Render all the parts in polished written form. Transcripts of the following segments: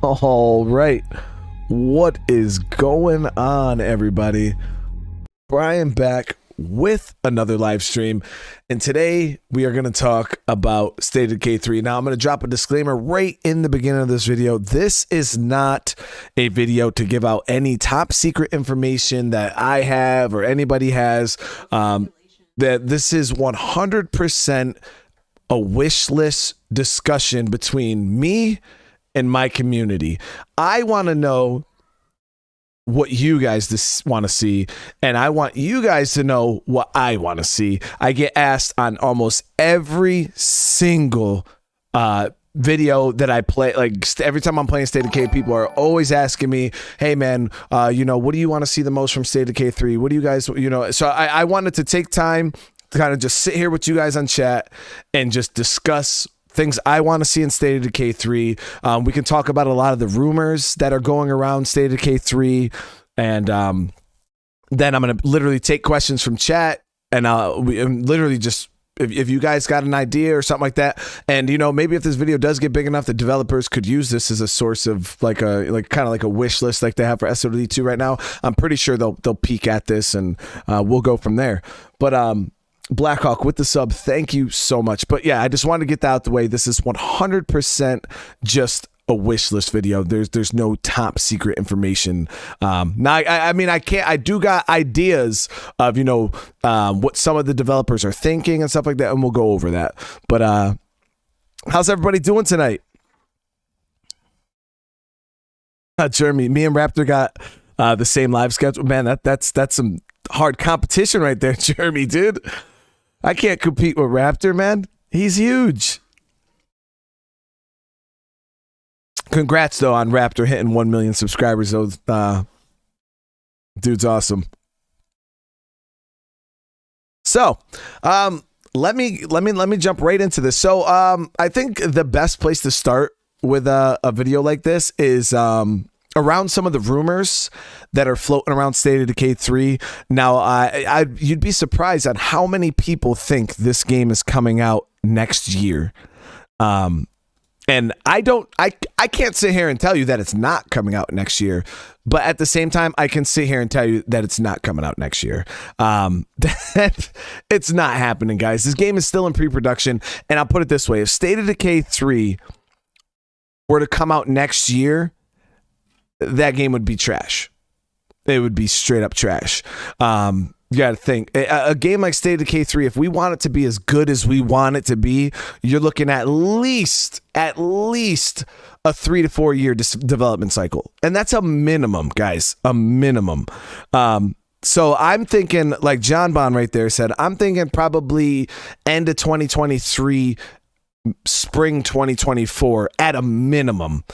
All right. What is going on, everybody? Brian back with another live stream. And today we are going to talk about State of Decay 3. Now, I'm going to drop a disclaimer right in the beginning of this video. This is not a video to give out any top secret information that I have or anybody has. That this is 100% a wish list discussion between me and my community. I want to know what you guys want to see, and I want you guys to know what I want to see. I get asked on almost every single video that I play. Like every time I'm playing State of Decay, people are always asking me, hey man, what do you want to see the most from State of Decay 3? What do you guys, so I wanted to take time to kind of just sit here with you guys on chat and just discuss things I want to see in State of Decay 3. We can talk about a lot of the rumors that are going around State of Decay 3. And then I'm going to literally take questions from chat. And literally just, if you guys got an idea or something like that. And, maybe if this video does get big enough, the developers could use this as a source of kind of like a wish list like they have for SOD2 right now. I'm pretty sure they'll peek at this and we'll go from there. But, Blackhawk with the sub, thank you so much. But yeah, I just wanted to get that out the way. This is 100% just a wish list video. There's no top secret information. Now I do got ideas of what some of the developers are thinking and stuff like that, and we'll go over that. But how's everybody doing tonight? Jeremy, me and Raptor got the same live schedule. Man, that's some hard competition right there, Jeremy, dude. I can't compete with Raptor, man. He's huge. Congrats, though, on Raptor hitting 1 million subscribers. Those dude's awesome. So, let me jump right into this. So, I think the best place to start with a video like this is around some of the rumors that are floating around State of Decay 3. Now, you'd be surprised on how many people think this game is coming out next year. And I can't sit here and tell you that it's not coming out next year, but at the same time, I can sit here and tell you that it's not coming out next year. It's not happening, guys. This game is still in pre-production, and I'll put it this way. If State of Decay 3 were to come out next year, that game would be trash. It would be straight up trash. You got to think a game like State of Decay 3, if we want it to be as good as we want it to be, you're looking at least a 3 to 4 year development cycle. And that's a minimum, guys, a minimum. So I'm thinking, like John Bond right there said, I'm thinking probably end of 2023, spring 2024 at a minimum,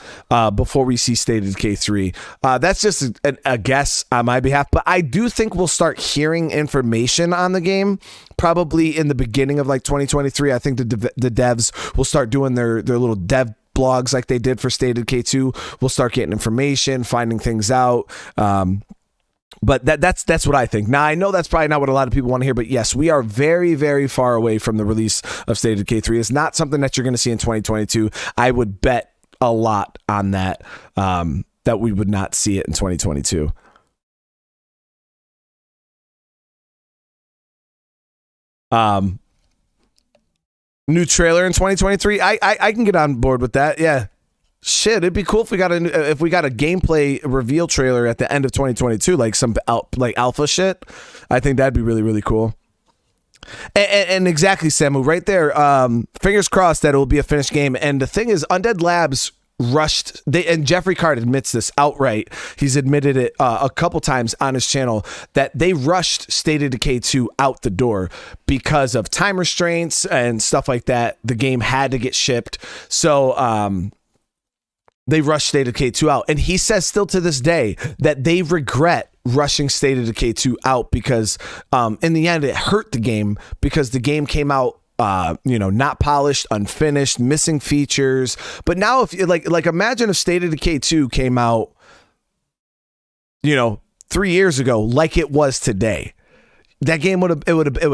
before we see State of Decay 3. That's just a guess on my behalf, but I do think we'll start hearing information on the game probably in the beginning of like 2023. I think the devs will start doing their little dev blogs like they did for State of Decay 2. We'll start getting information, finding things out. But that's what I think. Now, I know that's probably not what a lot of people want to hear, but yes, we are very, very far away from the release of State of Decay 3. It's not something that you're going to see in 2022. I would bet a lot on that, that we would not see it in 2022. New trailer in 2023. I can get on board with that. Yeah. Shit, it'd be cool if we got a gameplay reveal trailer at the end of 2022, like some alpha shit. I think that'd be really, really cool. And exactly, Samu, right there. Fingers crossed that it will be a finished game. And the thing is, Undead Labs rushed. And Jeffrey Card admits this outright. He's admitted it a couple times on his channel that they rushed State of Decay 2 out the door because of time restraints and stuff like that. The game had to get shipped. So, they rushed State of Decay 2 out. And he says still to this day that they regret rushing State of Decay 2 out because in the end it hurt the game because the game came out not polished, unfinished, missing features. But now if you like imagine if State of Decay 2 came out 3 years ago like it was today. That game would have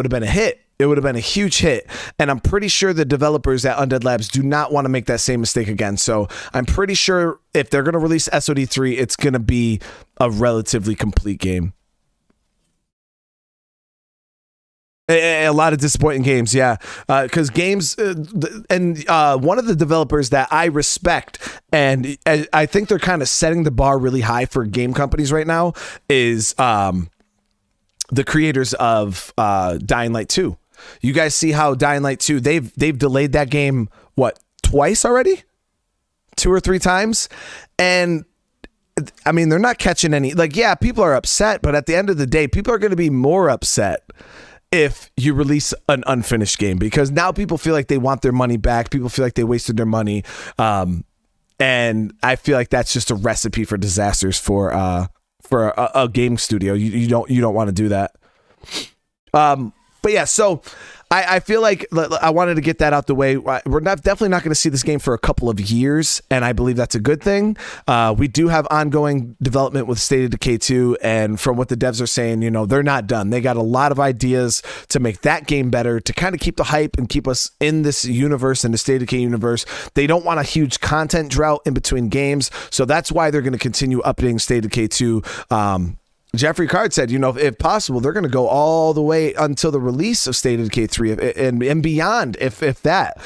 been a hit. It would have been a huge hit, and I'm pretty sure the developers at Undead Labs do not want to make that same mistake again. So I'm pretty sure if they're going to release SOD3, it's going to be a relatively complete game. A lot of disappointing games, yeah. Because games, and one of the developers that I respect, and I think they're kind of setting the bar really high for game companies right now, is the creators of Dying Light 2. You guys see how Dying Light 2, they've delayed that game, what, twice already? 2 or 3 times? And I mean, they're not catching any, like, yeah, people are upset, but at the end of the day, people are going to be more upset if you release an unfinished game, because now people feel like they want their money back. People feel like they wasted their money. And I feel like that's just a recipe for disasters for a game studio. You don't want to do that. But yeah, so I feel like I wanted to get that out the way. We're definitely not going to see this game for a couple of years, and I believe that's a good thing. We do have ongoing development with State of Decay 2, and from what the devs are saying, they're not done. They got a lot of ideas to make that game better, to kind of keep the hype and keep us in this universe, in the State of Decay universe. They don't want a huge content drought in between games, so that's why they're going to continue updating State of Decay 2. Jeffrey Card said, if possible, they're going to go all the way until the release of State of Decay 3 and beyond, if that.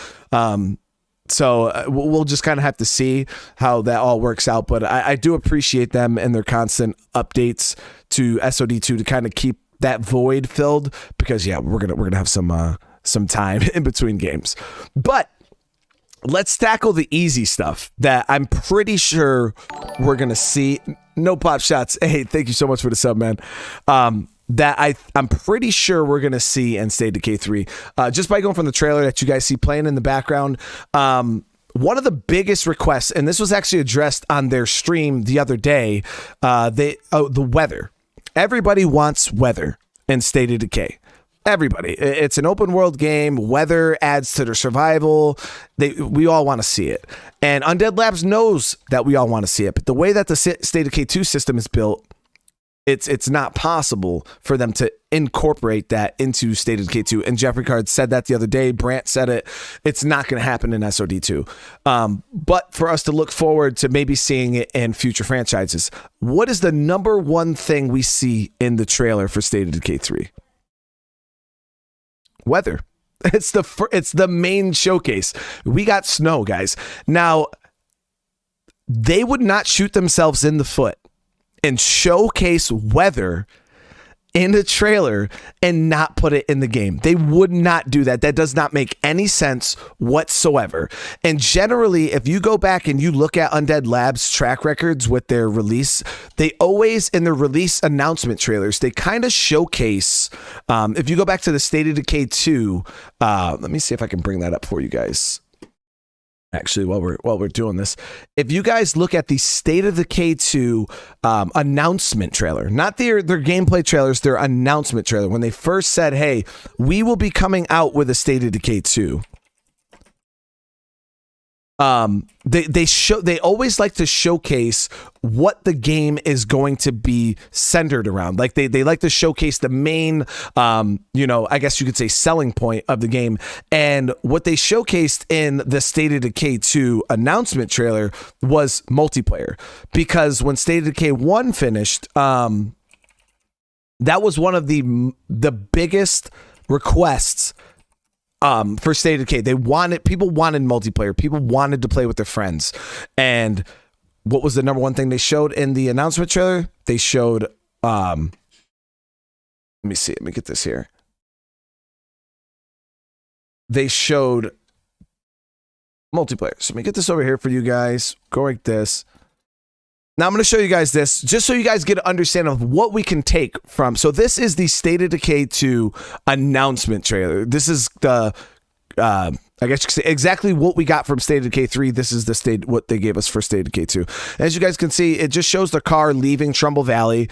So we'll just kind of have to see how that all works out. But I do appreciate them and their constant updates to SOD2 to kind of keep that void filled, because yeah, we're gonna have some time in between games. But let's tackle the easy stuff that I'm pretty sure we're going to see. No pop shots. Hey, thank you so much for the sub, man. That I'm pretty sure we're going to see in State of Decay 3. Just by going from the trailer that you guys see playing in the background. One of the biggest requests, and this was actually addressed on their stream the other day, the weather. Everybody wants weather in State of Decay. Everybody. It's an open world game. Weather adds to their survival. We all want to see it. And Undead Labs knows that we all want to see it. But the way that the State of Decay 2 system is built, it's not possible for them to incorporate that into State of Decay 2. And Jeffrey Card said that the other day. Brant said it. It's not going to happen in SOD2. But for us to look forward to maybe seeing it in future franchises, what is the number one thing we see in the trailer for State of Decay 3? Weather. It's the main showcase. We got snow, guys. Now, they would not shoot themselves in the foot and showcase weather in a trailer and not put it in the game. They would not do that. That does not make any sense whatsoever. And generally, if you go back and you look at Undead Labs' track records with their release, they always, in their release announcement trailers, they kind of showcase, if you go back to the State of Decay 2, let me see if I can bring that up for you guys. Actually, while we're doing this, if you guys look at the State of Decay 2 announcement trailer, not their gameplay trailers, their announcement trailer, when they first said, hey, we will be coming out with a State of Decay 2. They always like to showcase what the game is going to be centered around. Like they like to showcase the main, I guess you could say selling point of the game. And what they showcased in the State of Decay 2 announcement trailer was multiplayer, because when State of Decay 1 finished, that was one of the biggest requests for State of Decay. People wanted multiplayer. People wanted to play with their friends. And what was the number one thing they showed in the announcement trailer? They showed, let me see. Let me get this here. They showed multiplayer. So let me get this over here for you guys. Go like this. Now I'm going to show you guys this, just so you guys get an understanding of what we can take from. So this is the State of Decay 2 announcement trailer. This is the, I guess you could say exactly what we got from State of Decay 3. This is what they gave us for State of Decay 2. As you guys can see, it just shows the car leaving Trumbull Valley,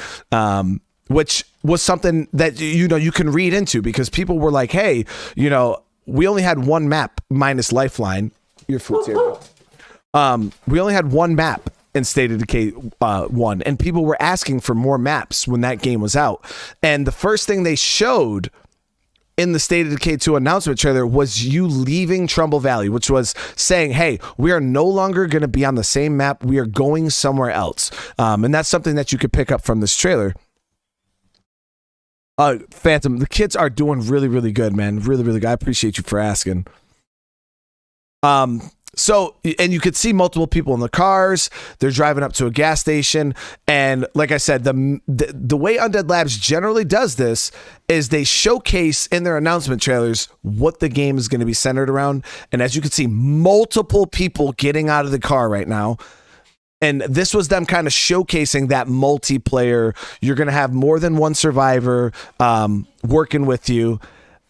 which was something that, you can read into, because people were like, hey, we only had one map minus Lifeline. Your food's here. We only had one map in State of Decay 1, and people were asking for more maps when that game was out. And the first thing they showed in the State of Decay 2 announcement trailer was you leaving Trumbull Valley, which was saying, hey, we are no longer going to be on the same map. We are going somewhere else. And that's something that you could pick up from this trailer. Phantom, the kids are doing really, really good, man. Really, really good. I appreciate you for asking. So, and you could see multiple people in the cars. They're driving up to a gas station. And like I said, the way Undead Labs generally does this is they showcase in their announcement trailers what the game is going to be centered around. And as you can see, multiple people getting out of the car right now. And this was them kind of showcasing that multiplayer. You're going to have more than one survivor working with you.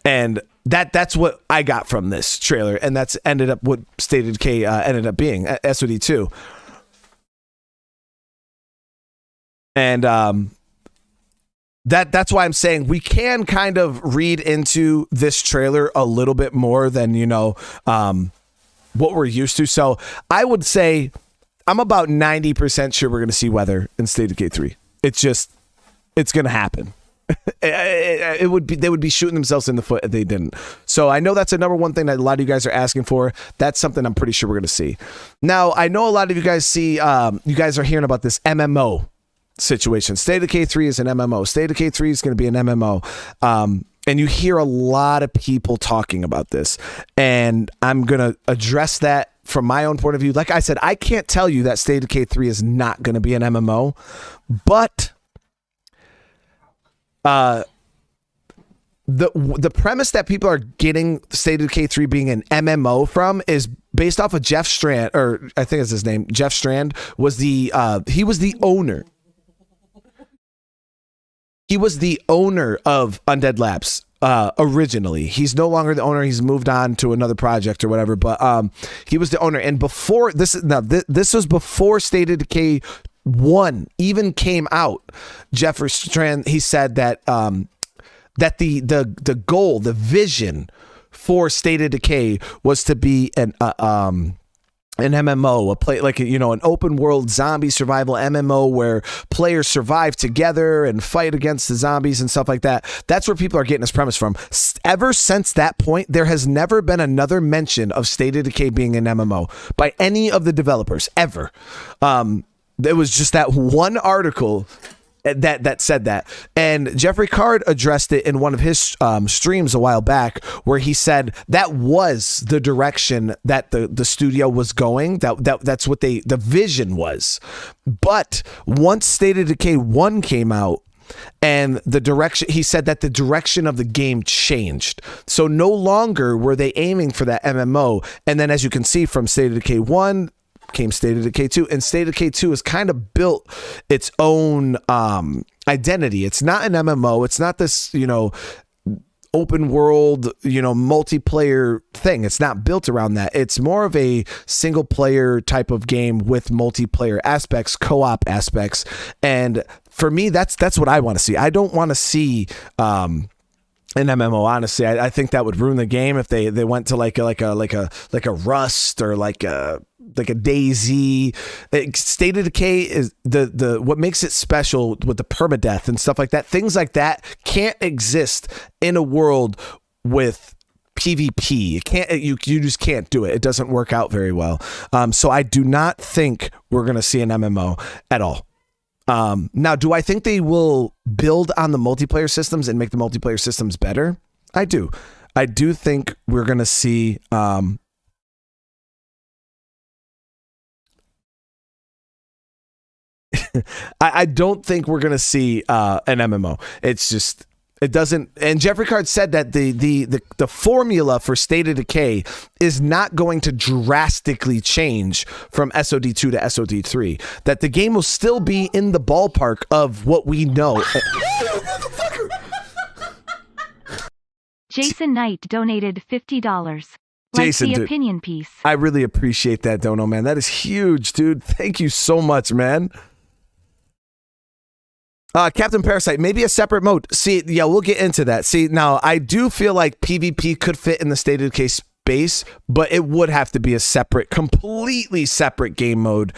And that's what I got from this trailer, and that's ended up what State of Decay ended up being, SOD2. And that's why I'm saying we can kind of read into this trailer a little bit more than, what we're used to. So I would say I'm about 90% sure we're going to see weather in State of Decay 3. It's going to happen. They would be shooting themselves in the foot if they didn't. So I know that's the number one thing that a lot of you guys are asking for. That's something I'm pretty sure we're going to see. Now, I know a lot of you guys you guys are hearing about this MMO situation. State of Decay 3 is an MMO. State of Decay 3 is going to be an MMO. And you hear a lot of people talking about this. And I'm going to address that from my own point of view. Like I said, I can't tell you that State of Decay 3 is not going to be an MMO, but the premise that people are getting State of Decay 3 being an MMO from is based off of Jeff Strand, or I think it's his name. Jeff Strand was he was the owner. He was the owner of Undead Labs originally. He's no longer the owner. He's moved on to another project or whatever, but he was the owner. And before this was before State of Decay 1 even came out. Jeffrey Strand, he said that that the goal, the vision for State of Decay was to be an MMO, a play like an open world zombie survival MMO where players survive together and fight against the zombies and stuff like that. That's where people are getting this premise from. Ever since that point, there has never been another mention of State of Decay being an MMO by any of the developers ever. There was just that one article that said that, and Jeffrey Card addressed it in one of his streams a while back, where he said that was the direction that the studio was going. That's what the vision was. But once State of Decay 1 came out, and the direction, he said that the direction of the game changed. So no longer were they aiming for that MMO. And then, as you can see from State of Decay 1 came State of Decay 2, and State of Decay 2 has kind of built its own identity. It's not an MMO. It's not this, open world, multiplayer thing. It's not built around that. It's more of a single player type of game with multiplayer aspects, co-op aspects. And for me, that's what I want to see. I don't want to see an MMO, honestly. I think that would ruin the game if they went to like a Rust or like a DayZ. State of Decay is the what makes it special with the permadeath and stuff like that. Things like that can't exist in a world with PvP. It can't. You just can't do it. It doesn't work out very well. So I do not think we're gonna see an MMO at all. Now, do I think they will build on the multiplayer systems and make the multiplayer systems better? I do. I do think we're going to see I don't think we're going to see an MMO. It's just, it doesn't. And Jeffrey Card said that the formula for State of Decay is not going to drastically change from SOD2 to SOD3. That the game will still be in the ballpark of what we know. Jason Knight donated $50. Jason, like the dude, opinion piece. I really appreciate that, Dono, man. That is huge, dude. Thank you so much, man. Captain Parasite, maybe a separate mode. See, yeah, we'll get into that. See, now, I do feel like PvP could fit in the State of Decay space, but it would have to be a separate, completely separate game mode.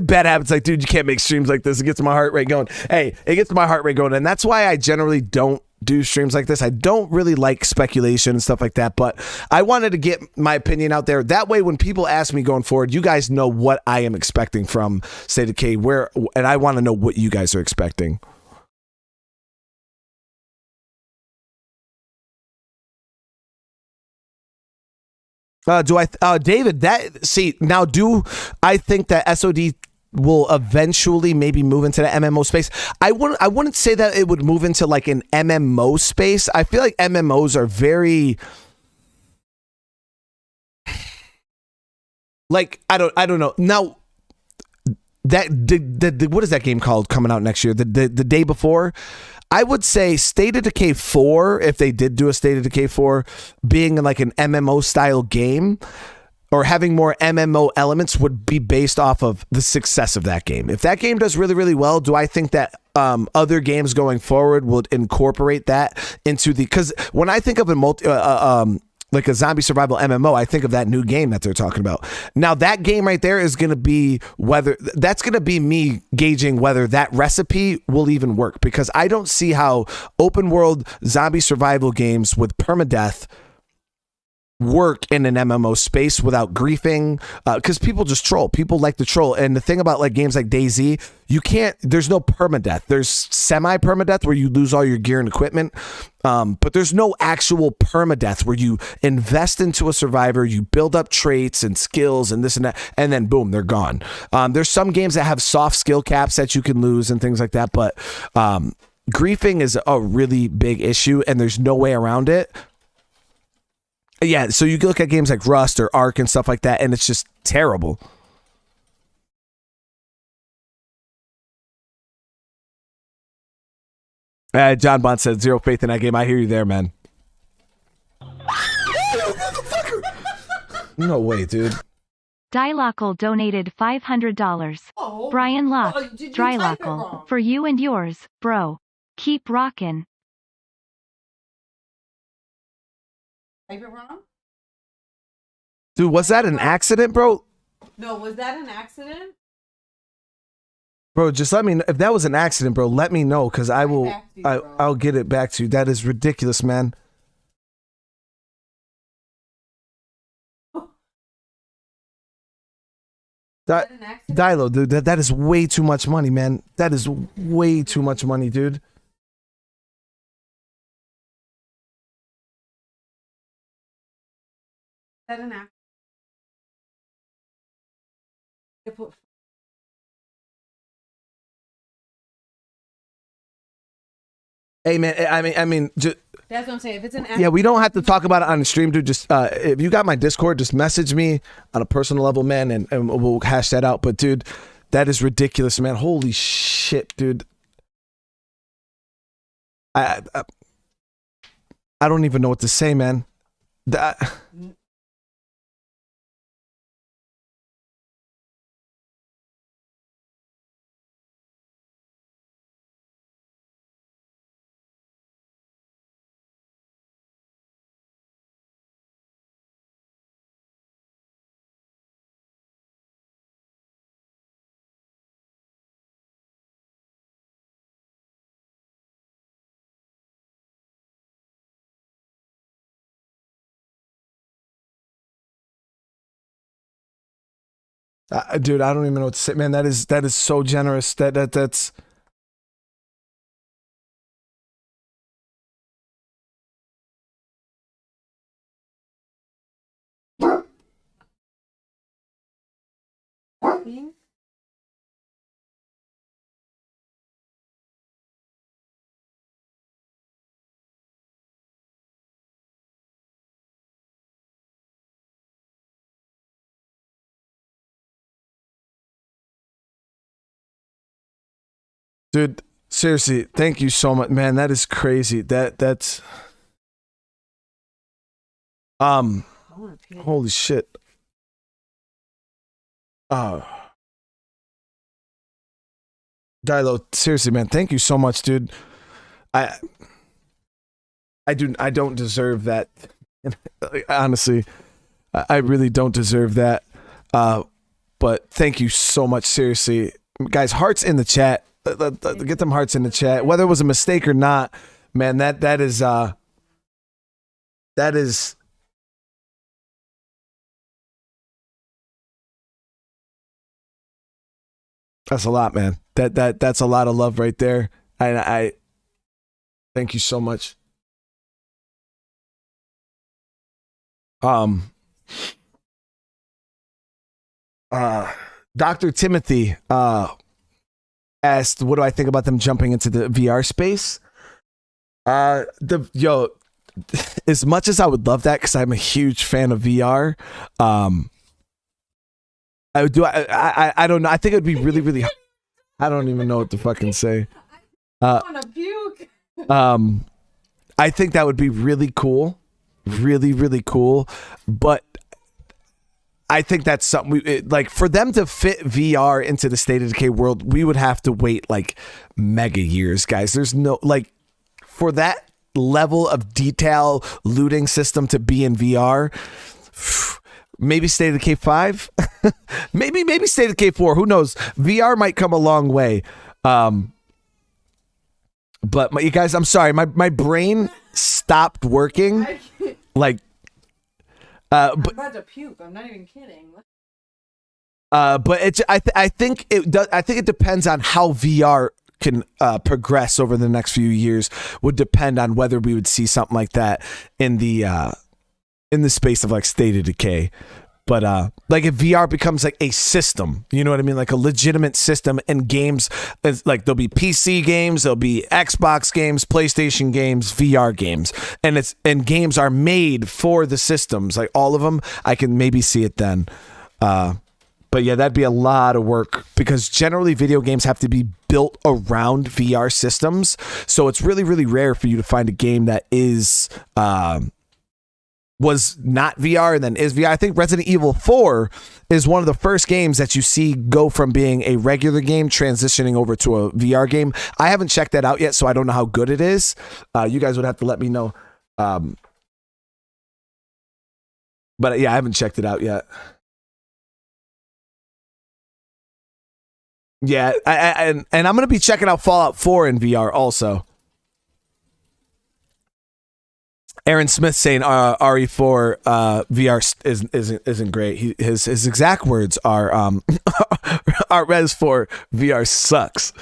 Bad habits, like, dude, you can't make streams like this. It gets my heart rate going. Hey, it gets my heart rate going. And that's why I generally don't do streams like this. I don't really like speculation and stuff like that, but I wanted to get my opinion out there. That way, when people ask me going forward, you guys know what I am expecting from State of Decay, and I want to know what you guys are expecting. David, I think that SOD will eventually maybe move into the MMO space. I wouldn't say that it would move into like an MMO space. I feel like MMOs are very, like, I don't know. Now that what is that game called coming out next year? The day before? I would say State of Decay 4, if they did do a State of Decay 4, being like an MMO style game or having more MMO elements would be based off of the success of that game. If that game does really, really well, do I think that other games going forward would incorporate that into because when I think of a like a zombie survival MMO, I think of that new game that they're talking about. Now that game right there is going to be that's going to be me gauging whether that recipe will even work, because I don't see how open world zombie survival games with permadeath work in an MMO space without griefing, because people just troll. People like to troll. And the thing about like games like DayZ, there's no permadeath. There's semi-permadeath where you lose all your gear and equipment, but there's no actual permadeath where you invest into a survivor, you build up traits and skills and this and that, and then boom, they're gone. There's some games that have soft skill caps that you can lose and things like that, but griefing is a really big issue and there's no way around it. Yeah, so you look at games like Rust or Ark and stuff like that, and it's just terrible. John Bond said zero faith in that game. I hear you there, man. No way, dude. Drylockle donated $500. Oh, Brian Locke, did you type it Drylockle, wrong? for you and yours, bro. Keep rockin'. Type it wrong? Dude, was that an accident, bro? No, was that an accident? Bro, just let me know. If that was an accident, bro, let me know, because I will. Back to you, bro. I'll get it back to you. That is ridiculous, man. That an accident? Dilo, dude, that is way too much money, man. That is way too much money, dude. Is that an accident? Hey, man, I mean, just, That's what I'm saying. If it's an accident, yeah, we don't have to talk about it on the stream, dude. Just if you got my Discord, just message me on a personal level, man, and we'll hash that out. But dude, that is ridiculous, man. Holy shit, dude. I don't even know what to say, man. Dude, I don't even know what to say, man. That is so generous. That's. Dude, seriously, thank you so much, man. That is crazy. That's holy shit. Dilo, seriously, man, thank you so much, dude. I don't deserve that. Honestly, I really don't deserve that. But thank you so much. Seriously, guys, hearts in the chat. Get them hearts in the chat. Whether it was a mistake or not, man, that is that's a lot, man. That's a lot of love right there. I thank you so much. Dr. Timothy asked, what do I think about them jumping into the VR space? As much as I would love that, because I'm a huge fan of VR, I don't know. I think it would be really, really. I don't even know what to fucking say. I want to puke. I think that would be really cool, really, really cool. But I think that's something like for them to fit VR into the State of Decay world, we would have to wait like mega years, guys. There's no like for that level of detail looting system to be in VR. Maybe State of Decay 5, maybe State of Decay 4. Who knows? VR might come a long way. But you guys, I'm sorry, my brain stopped working. Like. I'm about to puke. I'm not even kidding. But it's I think it does. I think it depends on how VR can progress over the next few years. Would depend on whether we would see something like that in the space of like State of Decay. But like if VR becomes like a system, you know what I mean, like a legitimate system, and games, like there'll be PC games, there'll be Xbox games, PlayStation games, VR games, and games are made for the systems, like all of them. I can maybe see it then. But yeah, that'd be a lot of work because generally video games have to be built around VR systems, so it's really, really rare for you to find a game that is was not VR and then is VR. I think Resident Evil 4 is one of the first games that you see go from being a regular game transitioning over to a VR game. I haven't checked that out yet, so I don't know how good it is. You guys would have to let me know. But yeah, I haven't checked it out yet. Yeah, and I'm going to be checking out Fallout 4 in VR also. Aaron Smith saying RE4 VR isn't great. His exact words are our Res 4 VR sucks.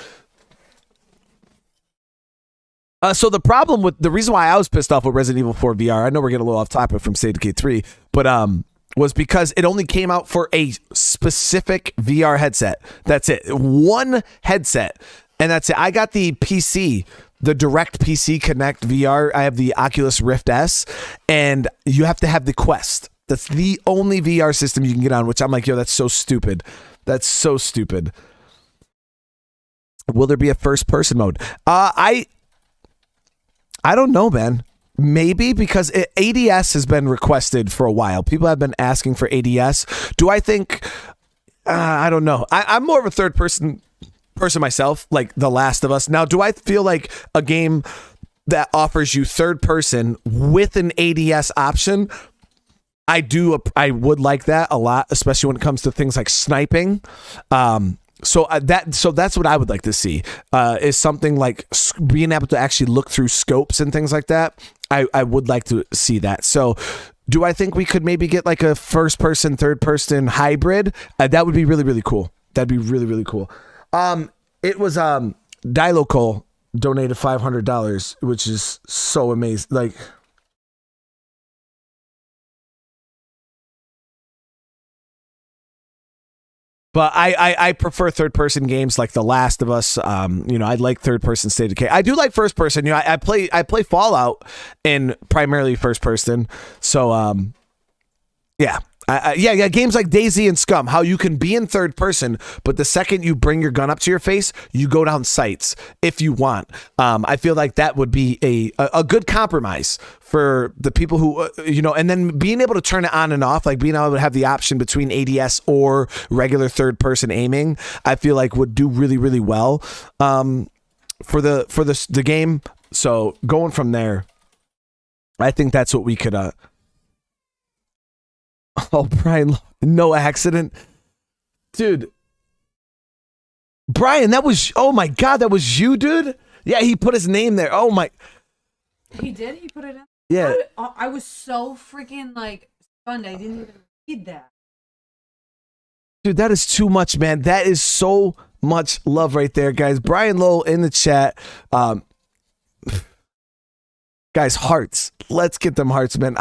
So the problem with the reason why I was pissed off with Resident Evil 4 VR, I know we're getting a little off topic from State of Decay 3, but was because it only came out for a specific VR headset. That's it. One headset. And that's it. I got the PC, the Direct PC Connect VR. I have the Oculus Rift S, and you have to have the Quest. That's the only VR system you can get on, which I'm like, yo, that's so stupid. That's so stupid. Will there be a first person mode? I don't know, man. Maybe because ADS has been requested for a while. People have been asking for ADS. Do I think? I don't know. I'm more of a third person myself, like The Last of Us. Now, do I feel like a game that offers you third person with an ADS option? I do. I would like that a lot, especially when it comes to things like sniping. So that's what I would like to see is something like being able to actually look through scopes and things like that. I would like to see that. So do I think we could maybe get like a first person, third person hybrid? That would be really, really cool. That'd be really, really cool. It was Dilocal donated $500, which is so amazing. Like, but I prefer third person games like The Last of Us. I like third person State of Decay. I do like first person. I play Fallout in primarily first person. So yeah. Yeah, games like DayZ and Scum, how you can be in third person, but the second you bring your gun up to your face, you go down sights if you want. I feel like that would be a good compromise for the people who, and then being able to turn it on and off, like being able to have the option between ADS or regular third person aiming, I feel like would do really, really well for the game. So going from there, I think that's what we could. Oh, Brian, no accident. Dude. Brian, that was, oh my God, that was you, dude? Yeah, he put his name there. Oh my. He did? He put it in? Yeah. I was so freaking, like, stunned. I didn't even read that. Dude, that is too much, man. That is so much love right there, guys. Brian Lowell in the chat. Guys, hearts. Let's get them hearts, man.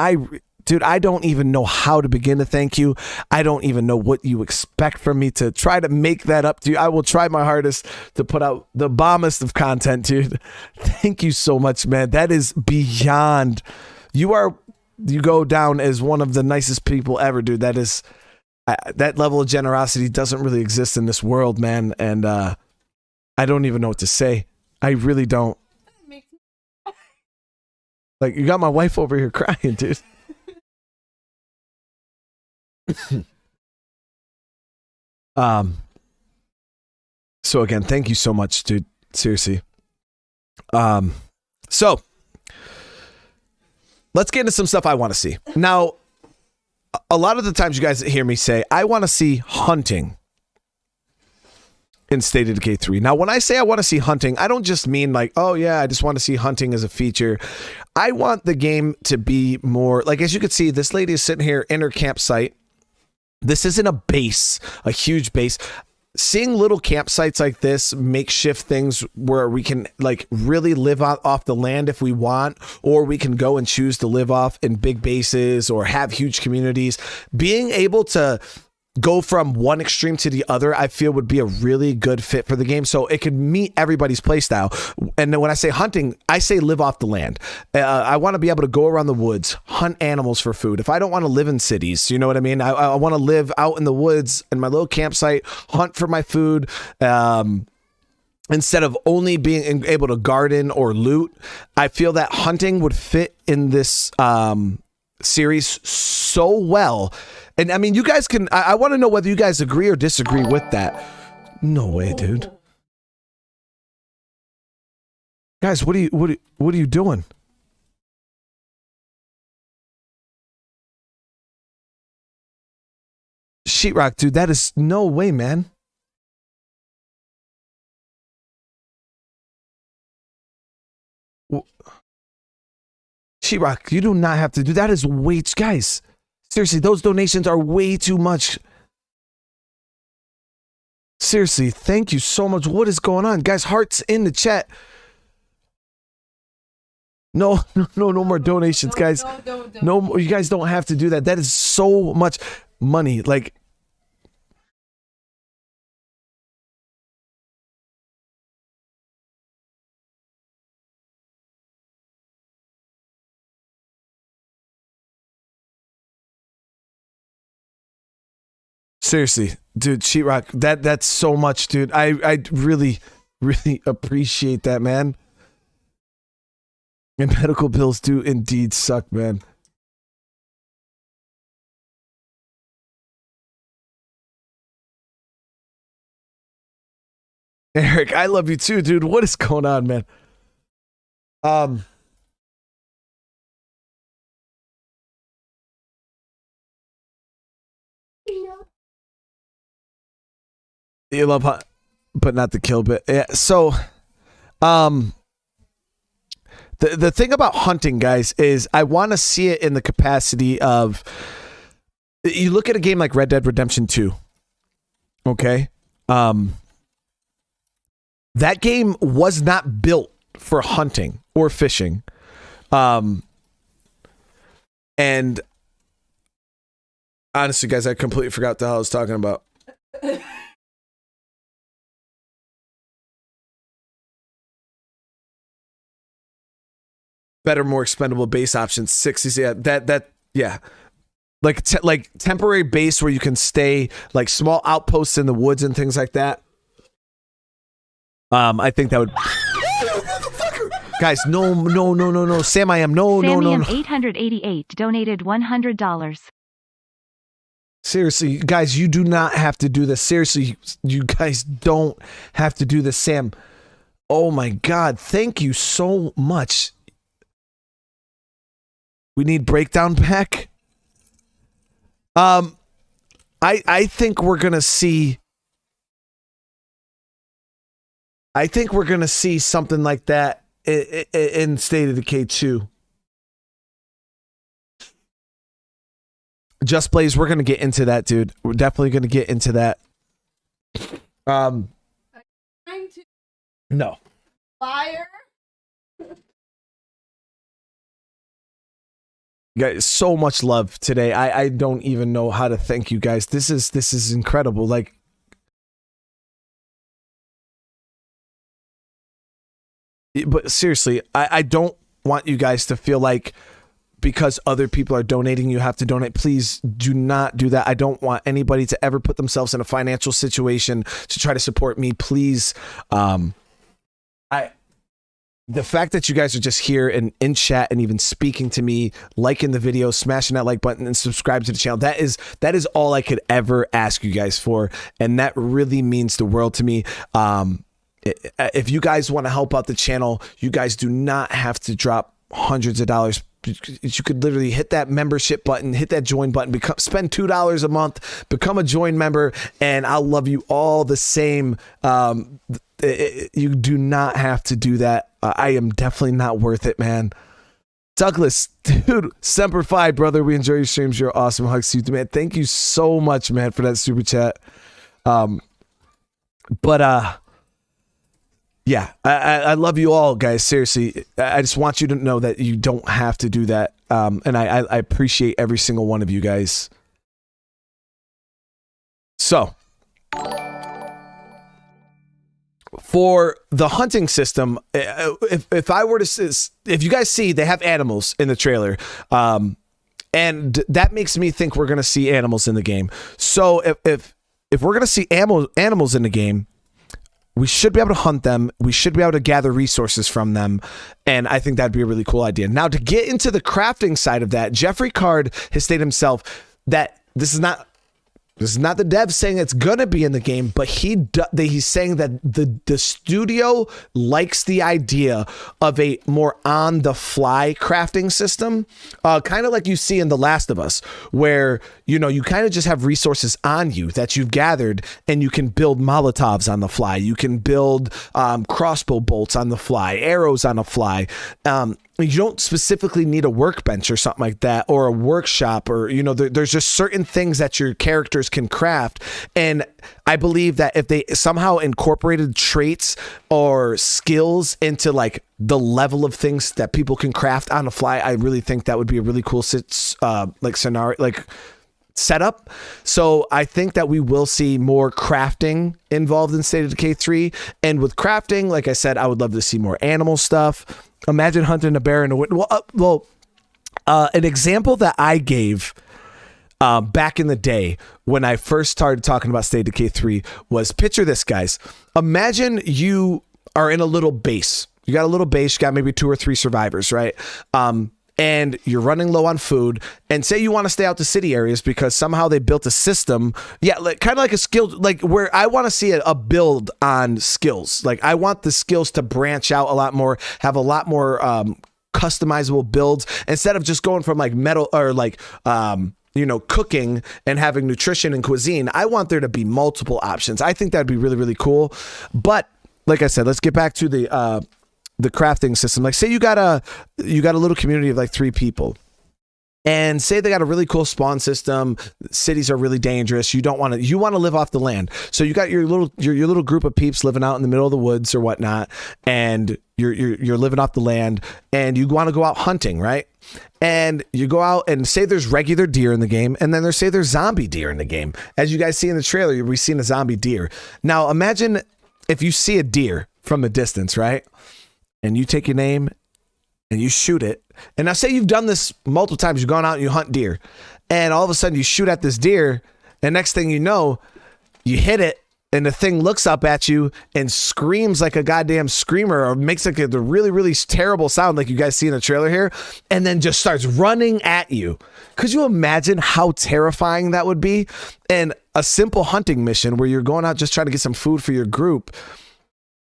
Dude, I don't even know how to begin to thank you. I don't even know what you expect from me to try to make that up to you. I will try my hardest to put out the bombest of content, dude. Thank you so much, man. That is beyond. You go down as one of the nicest people ever, dude. That is, that level of generosity doesn't really exist in this world, man. And I don't even know what to say. I really don't. Like, you got my wife over here crying, dude. So again, thank you so much, dude. Seriously. So let's get into some stuff I want to see. Now, a lot of the times you guys hear me say, I want to see hunting in State of Decay 3. Now, when I say I want to see hunting, I don't just mean like, oh yeah, I just want to see hunting as a feature. I want the game to be more, like, as you can see, this lady is sitting here in her campsite. This isn't a base, a huge base. Seeing little campsites like this, makeshift things where we can like really live off the land if we want, or we can go and choose to live off in big bases or have huge communities. Being able to go from one extreme to the other, I feel would be a really good fit for the game. So it could meet everybody's playstyle. And then when I say hunting, I say live off the land. I want to be able to go around the woods, hunt animals for food. If I don't want to live in cities, you know what I mean? I want to live out in the woods in my little campsite, hunt for my food. Instead of only being able to garden or loot, I feel that hunting would fit in this series so well. And I mean, you guys can, I want to know whether you guys agree or disagree with that. No way, dude. Guys, what are you doing? Sheetrock, dude, that is no way, man. Sheetrock, you do not have to do that. Is way, guys. Seriously, those donations are way too much. Seriously, thank you so much. What is going on? Guys, hearts in the chat. No more donations, guys. No, you guys don't have to do that. That is so much money. Like, seriously, dude, Sheetrock, that's so much, dude. I really appreciate that, man. And medical bills do indeed suck, man. Eric, I love you too, dude. What is going on, man? You love hunt, but not the kill bit. Yeah, so, the thing about hunting, guys, is I want to see it in the capacity of, you look at a game like Red Dead Redemption 2, okay? That game was not built for hunting or fishing. And honestly, guys, I completely forgot what the hell I was talking about. Better, more expendable base options. 60s, yeah. Like temporary base where you can stay, like small outposts in the woods and things like that. I think that would. Guys, no. Sam, I am no. 888 donated $100. Seriously, guys, you do not have to do this. Seriously, you guys don't have to do this. Sam, oh my God, thank you so much. We need breakdown pack. I think we're gonna see I think we're going to see something like that in State of Decay 2. Just Blaze, we're going to get into that, dude. We're definitely going to get into that. Trying to No. fire. Guys, so much love today. I don't even know how to thank you guys. This is incredible. Like, but seriously, I don't want you guys to feel like because other people are donating, you have to donate. Please do not do that. I don't want anybody to ever put themselves in a financial situation to try to support me. Please. The fact that you guys are just here and in chat and even speaking to me, liking the video, smashing that like button and subscribe to the channel. That is all I could ever ask you guys for. And that really means the world to me. If you guys want to help out the channel, you guys do not have to drop hundreds of dollars. You could literally hit that membership button, hit that join button, spend $2 a month, become a join member, and Semper love you all the same. You do not have to do that. I am definitely not worth it, man. Douglas, dude, Semper Fi, brother. We enjoy your streams. You're awesome. Hugs to you, man. Thank you so much, man, for that super chat. Yeah, I love you all, guys. Seriously, I just want you to know that you don't have to do that. And I appreciate every single one of you guys. So, for the hunting system, if I were to, if you guys see, they have animals in the trailer, and that makes me think we're gonna see animals in the game. So if we're gonna see animals in the game, we should be able to hunt them. We should be able to gather resources from them. And I think that'd be a really cool idea. Now, to get into the crafting side of that, Jeffrey Card has stated himself that this is not the dev saying it's going to be in the game, but he's saying that the studio likes the idea of a more on-the-fly crafting system, kind of like you see in The Last of Us, where, you know, you kind of just have resources on you that you've gathered, and you can build Molotovs on the fly. You can build crossbow bolts on the fly, arrows on the fly. You don't specifically need a workbench or something like that, or a workshop, or, you know, there's just certain things that your characters can craft. And I believe that if they somehow incorporated traits or skills into like the level of things that people can craft on the fly, I really think that would be a really cool scenario, like setup. So I think that we will see more crafting involved in State of Decay 3. And with crafting, like I said, I would love to see more animal stuff. Imagine hunting a bear in a wind. An example that I gave back in the day when I first started talking about State of Decay 3 was, picture this, guys. Imagine you are in a little base. You got a little base. You got maybe 2 or 3 survivors, right? And you're running low on food, and say you want to stay out to city areas because somehow they built a system. Yeah, like, kind of like a skill, like where I want to see a build on skills. Like, I want the skills to branch out a lot more, have a lot more customizable builds, instead of just going from like metal or like, you know, cooking and having nutrition and cuisine. I want there to be multiple options. I think that'd be really, really cool. But like I said, let's get back to the crafting system. Like, say you got a little community of like 3 people, and say they got a really cool spawn system. Cities are really dangerous. You want to live off the land. So you got your little group of peeps living out in the middle of the woods or whatnot, and you're living off the land, and you want to go out hunting, right? And you go out, and say there's regular deer in the game, and then there's zombie deer in the game. As you guys see in the trailer, we've seen a zombie deer. Now imagine if you see a deer from a distance, right? And you take your name and you shoot it. And now say you've done this multiple times. You've gone out and you hunt deer. And all of a sudden you shoot at this deer. And next thing you know, you hit it. And the thing looks up at you and screams like a goddamn screamer, or makes like the really, really terrible sound like you guys see in the trailer here. And then just starts running at you. Could you imagine how terrifying that would be? And a simple hunting mission where you're going out just trying to get some food for your group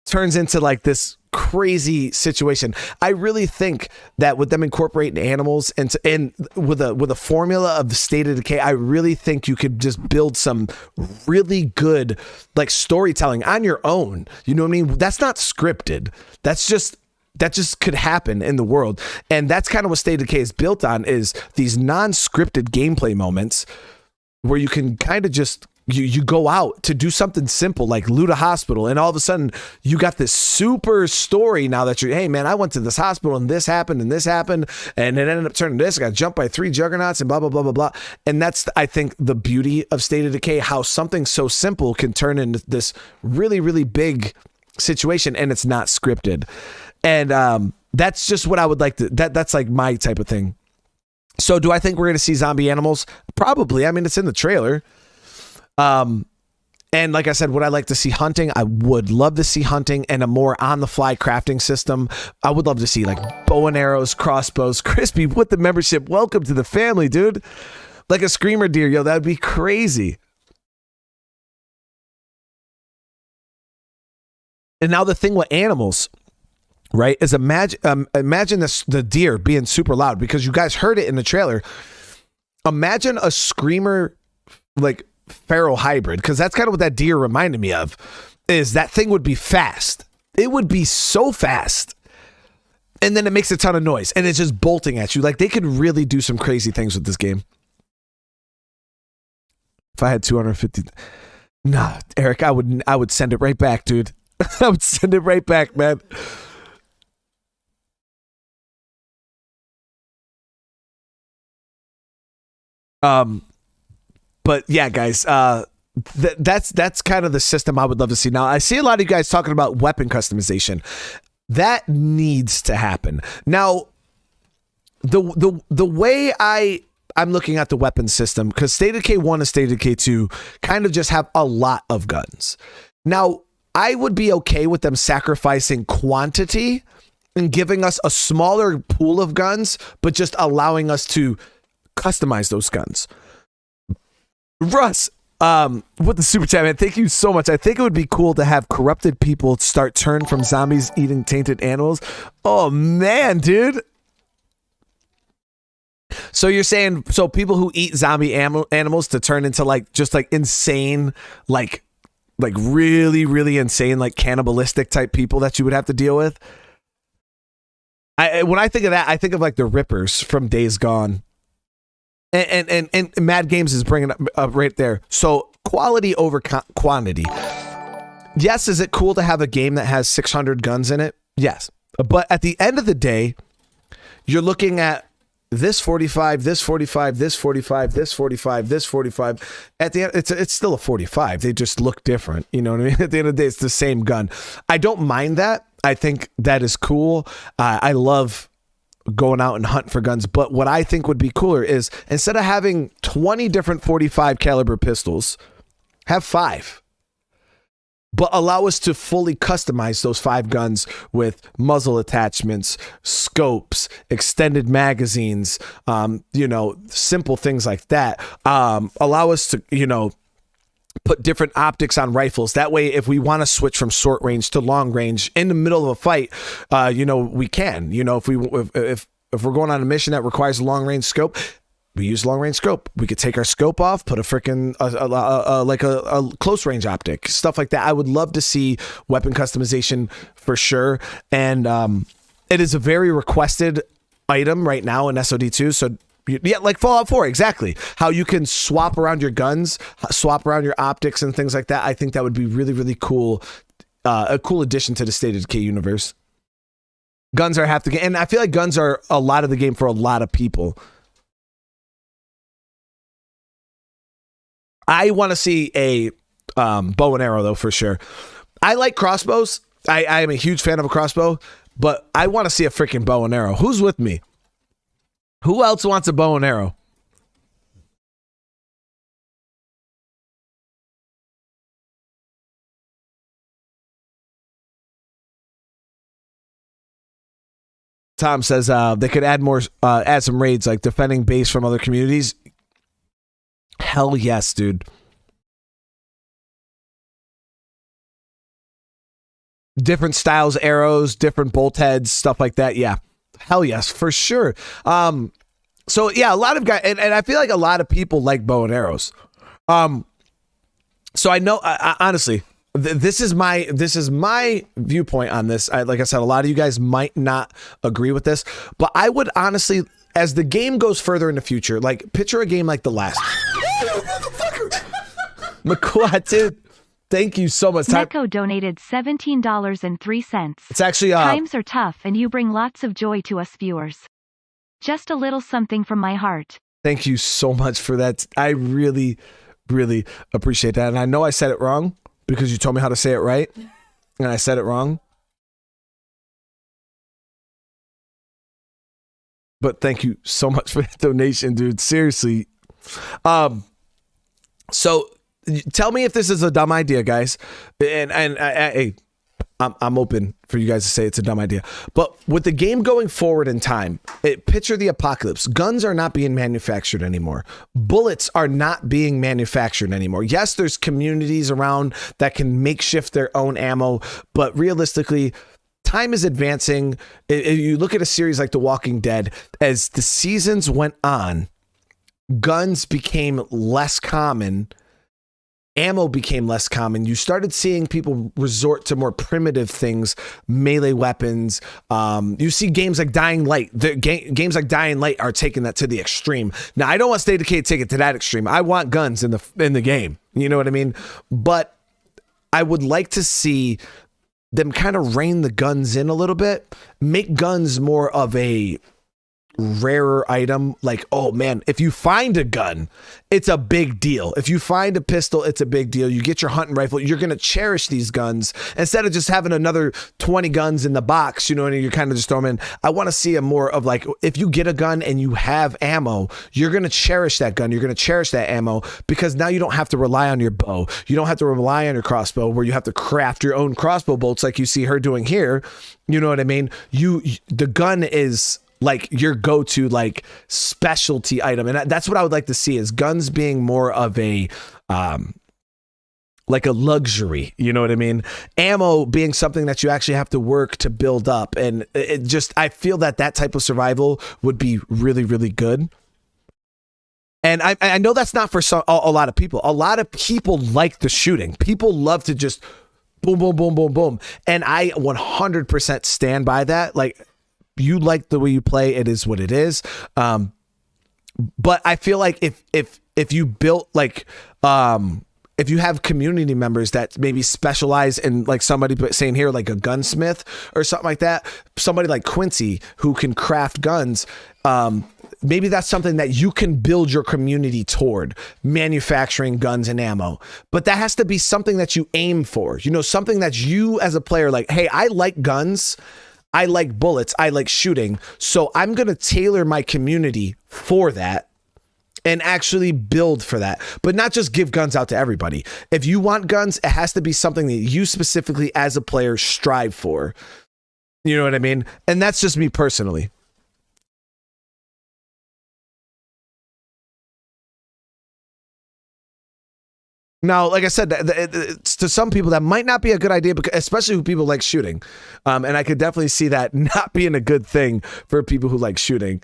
turns into like this crazy situation. I really think that with them incorporating animals and with a formula of the State of Decay, I really think you could just build some really good like storytelling on your own. You know what I mean? That's not scripted. That just could happen in the world. And that's kind of what State of Decay is built on, is these non-scripted gameplay moments where you can kind of just you go out to do something simple like loot a hospital, and all of a sudden you got this super story now that hey man, I went to this hospital and this happened and it ended up turning this. I got jumped by 3 juggernauts and blah blah blah blah blah. And that's, I think, the beauty of State of Decay, how something so simple can turn into this really really big situation, and it's not scripted. And that's just what I would like to, that's like my type of thing. So do I think we're going to see zombie animals? Probably. I mean, it's in the trailer. And like I said, would I like to see hunting? I would love to see hunting and a more on-the-fly crafting system. I would love to see like bow and arrows, crossbows. Crispy with the membership. Welcome to the family, dude. Like a screamer deer. Yo, that'd be crazy. And now the thing with animals, right, is imagine this, the deer being super loud, because you guys heard it in the trailer. Imagine a screamer like feral hybrid, because that's kind of what that deer reminded me of. Is that thing would be fast. It would be so fast. And then it makes a ton of noise and it's just bolting at you. Like, they could really do some crazy things with this game. If I had 250, nah, Eric, I would send it right back, dude. I would send it right back, man. But yeah, guys, that's kind of the system I would love to see. Now, I see a lot of you guys talking about weapon customization. That needs to happen. Now, the way I'm looking at the weapon system, because State of Decay 1 and State of Decay 2 kind of just have a lot of guns. Now, I would be okay with them sacrificing quantity and giving us a smaller pool of guns, but just allowing us to customize those guns. Russ, with the super chat, man, thank you so much. I think it would be cool to have corrupted people start turn from zombies eating tainted animals. Oh man, dude. So you're saying, so people who eat zombie animals to turn into like just like insane, like really really insane, like cannibalistic type people that you would have to deal with? When I think of that, I think of like the Rippers from Days Gone. And Mad Games is bringing up right there. So quality over quantity. Yes, is it cool to have a game that has 600 guns in it? Yes. But at the end of the day, you're looking at this 45, this 45, this 45, this 45, this 45. At the end, it's still a 45. They just look different. You know what I mean? At the end of the day, it's the same gun. I don't mind that. I think that is cool. I love going out and hunting for guns. But what I think would be cooler is, instead of having 20 different 45 caliber pistols, have 5. But allow us to fully customize those 5 guns with muzzle attachments, scopes, extended magazines, simple things like that. Allow us to, put different optics on rifles. That way, if we want to switch from short range to long range in the middle of a fight, we can. If we're going on a mission that requires a long range scope, we use long range scope. We could take our scope off, put a freaking a close range optic, stuff like that. I would love to see weapon customization for sure, and it is a very requested item right now in SOD2. So yeah, like Fallout 4, exactly. How you can swap around your guns, swap around your optics and things like that. I think that would be really really cool, a cool addition to the State of Decay universe. Guns are half the game, and I feel like guns are a lot of the game for a lot of people. I want to see a bow and arrow, though, for sure. I like crossbows. I am a huge fan of a crossbow, but I want to see a freaking bow and arrow. Who's with me? Who else wants a bow and arrow? Tom says they could add some raids, like defending base from other communities. Hell yes, dude. different styles, arrows, different bolt heads, stuff like that. Yeah. Hell yes, for sure. So yeah, a lot of guys, and I feel like a lot of people like bow and arrows. So I know, honestly, this is my viewpoint on this. Like I said, a lot of you guys might not agree with this, but I would honestly, as the game goes further in the future, like picture a game like The Last. McQuad, dude, thank you so much. Meko donated $17.03. It's actually times are tough, and you bring lots of joy to us viewers. Just a little something from my heart. Thank you so much for that. I really, really appreciate that. And I know I said it wrong because you told me how to say it right, and I said it wrong. But thank you so much for that donation, dude. Seriously. So tell me if this is a dumb idea, guys. And I'm open for you guys to say it's a dumb idea. But with the game going forward in time, picture the apocalypse. Guns are not being manufactured anymore. Bullets are not being manufactured anymore. Yes, there's communities around that can makeshift their own ammo, but realistically, time is advancing. If you look at a series like The Walking Dead, as the seasons went on, guns became less common. Ammo became less common. You started seeing people resort to more primitive things, melee weapons. You see games like Dying Light. Games like Dying Light are taking that to the extreme. Now, I don't want State of Decay to take it to that extreme. I want guns in the game. You know what I mean? But I would like to see them kind of rein the guns in a little bit, make guns more of a rarer item. Like, oh man, if you find a gun, it's a big deal. If you find a pistol, it's a big deal. You get your hunting rifle, you're going to cherish these guns instead of just having another 20 guns in the box, you know, and you're kind of just throwing in. I want to see a more of like, if you get a gun and you have ammo, you're going to cherish that gun. You're going to cherish that ammo because now you don't have to rely on your bow. You don't have to rely on your crossbow where you have to craft your own crossbow bolts like you see her doing here. You know what I mean? The gun is like your go-to like specialty item, and that's what I would like to see, is guns being more of a like a luxury, you know what I mean? Ammo being something that you actually have to work to build up, and it just, I feel that type of survival would be really, really good. And I know that's not for a lot of people. A lot of people like the shooting. People love to just boom, boom, boom, boom, boom, and I 100% stand by that. Like, you like the way you play, it is what it is. But I feel like if you built like if you have community members that maybe specialize in, like somebody saying here, like a gunsmith or something like that, somebody like Quincy who can craft guns, maybe that's something that you can build your community toward, manufacturing guns and ammo. But that has to be something that you aim for, you know, something that you as a player like, hey, I like guns, I like bullets, I like shooting, so I'm going to tailor my community for that and actually build for that, but not just give guns out to everybody. If you want guns, it has to be something that you specifically as a player strive for. You know what I mean? And that's just me personally. Now, like I said, to some people that might not be a good idea, because especially who people like shooting. And I could definitely see that not being a good thing for people who like shooting.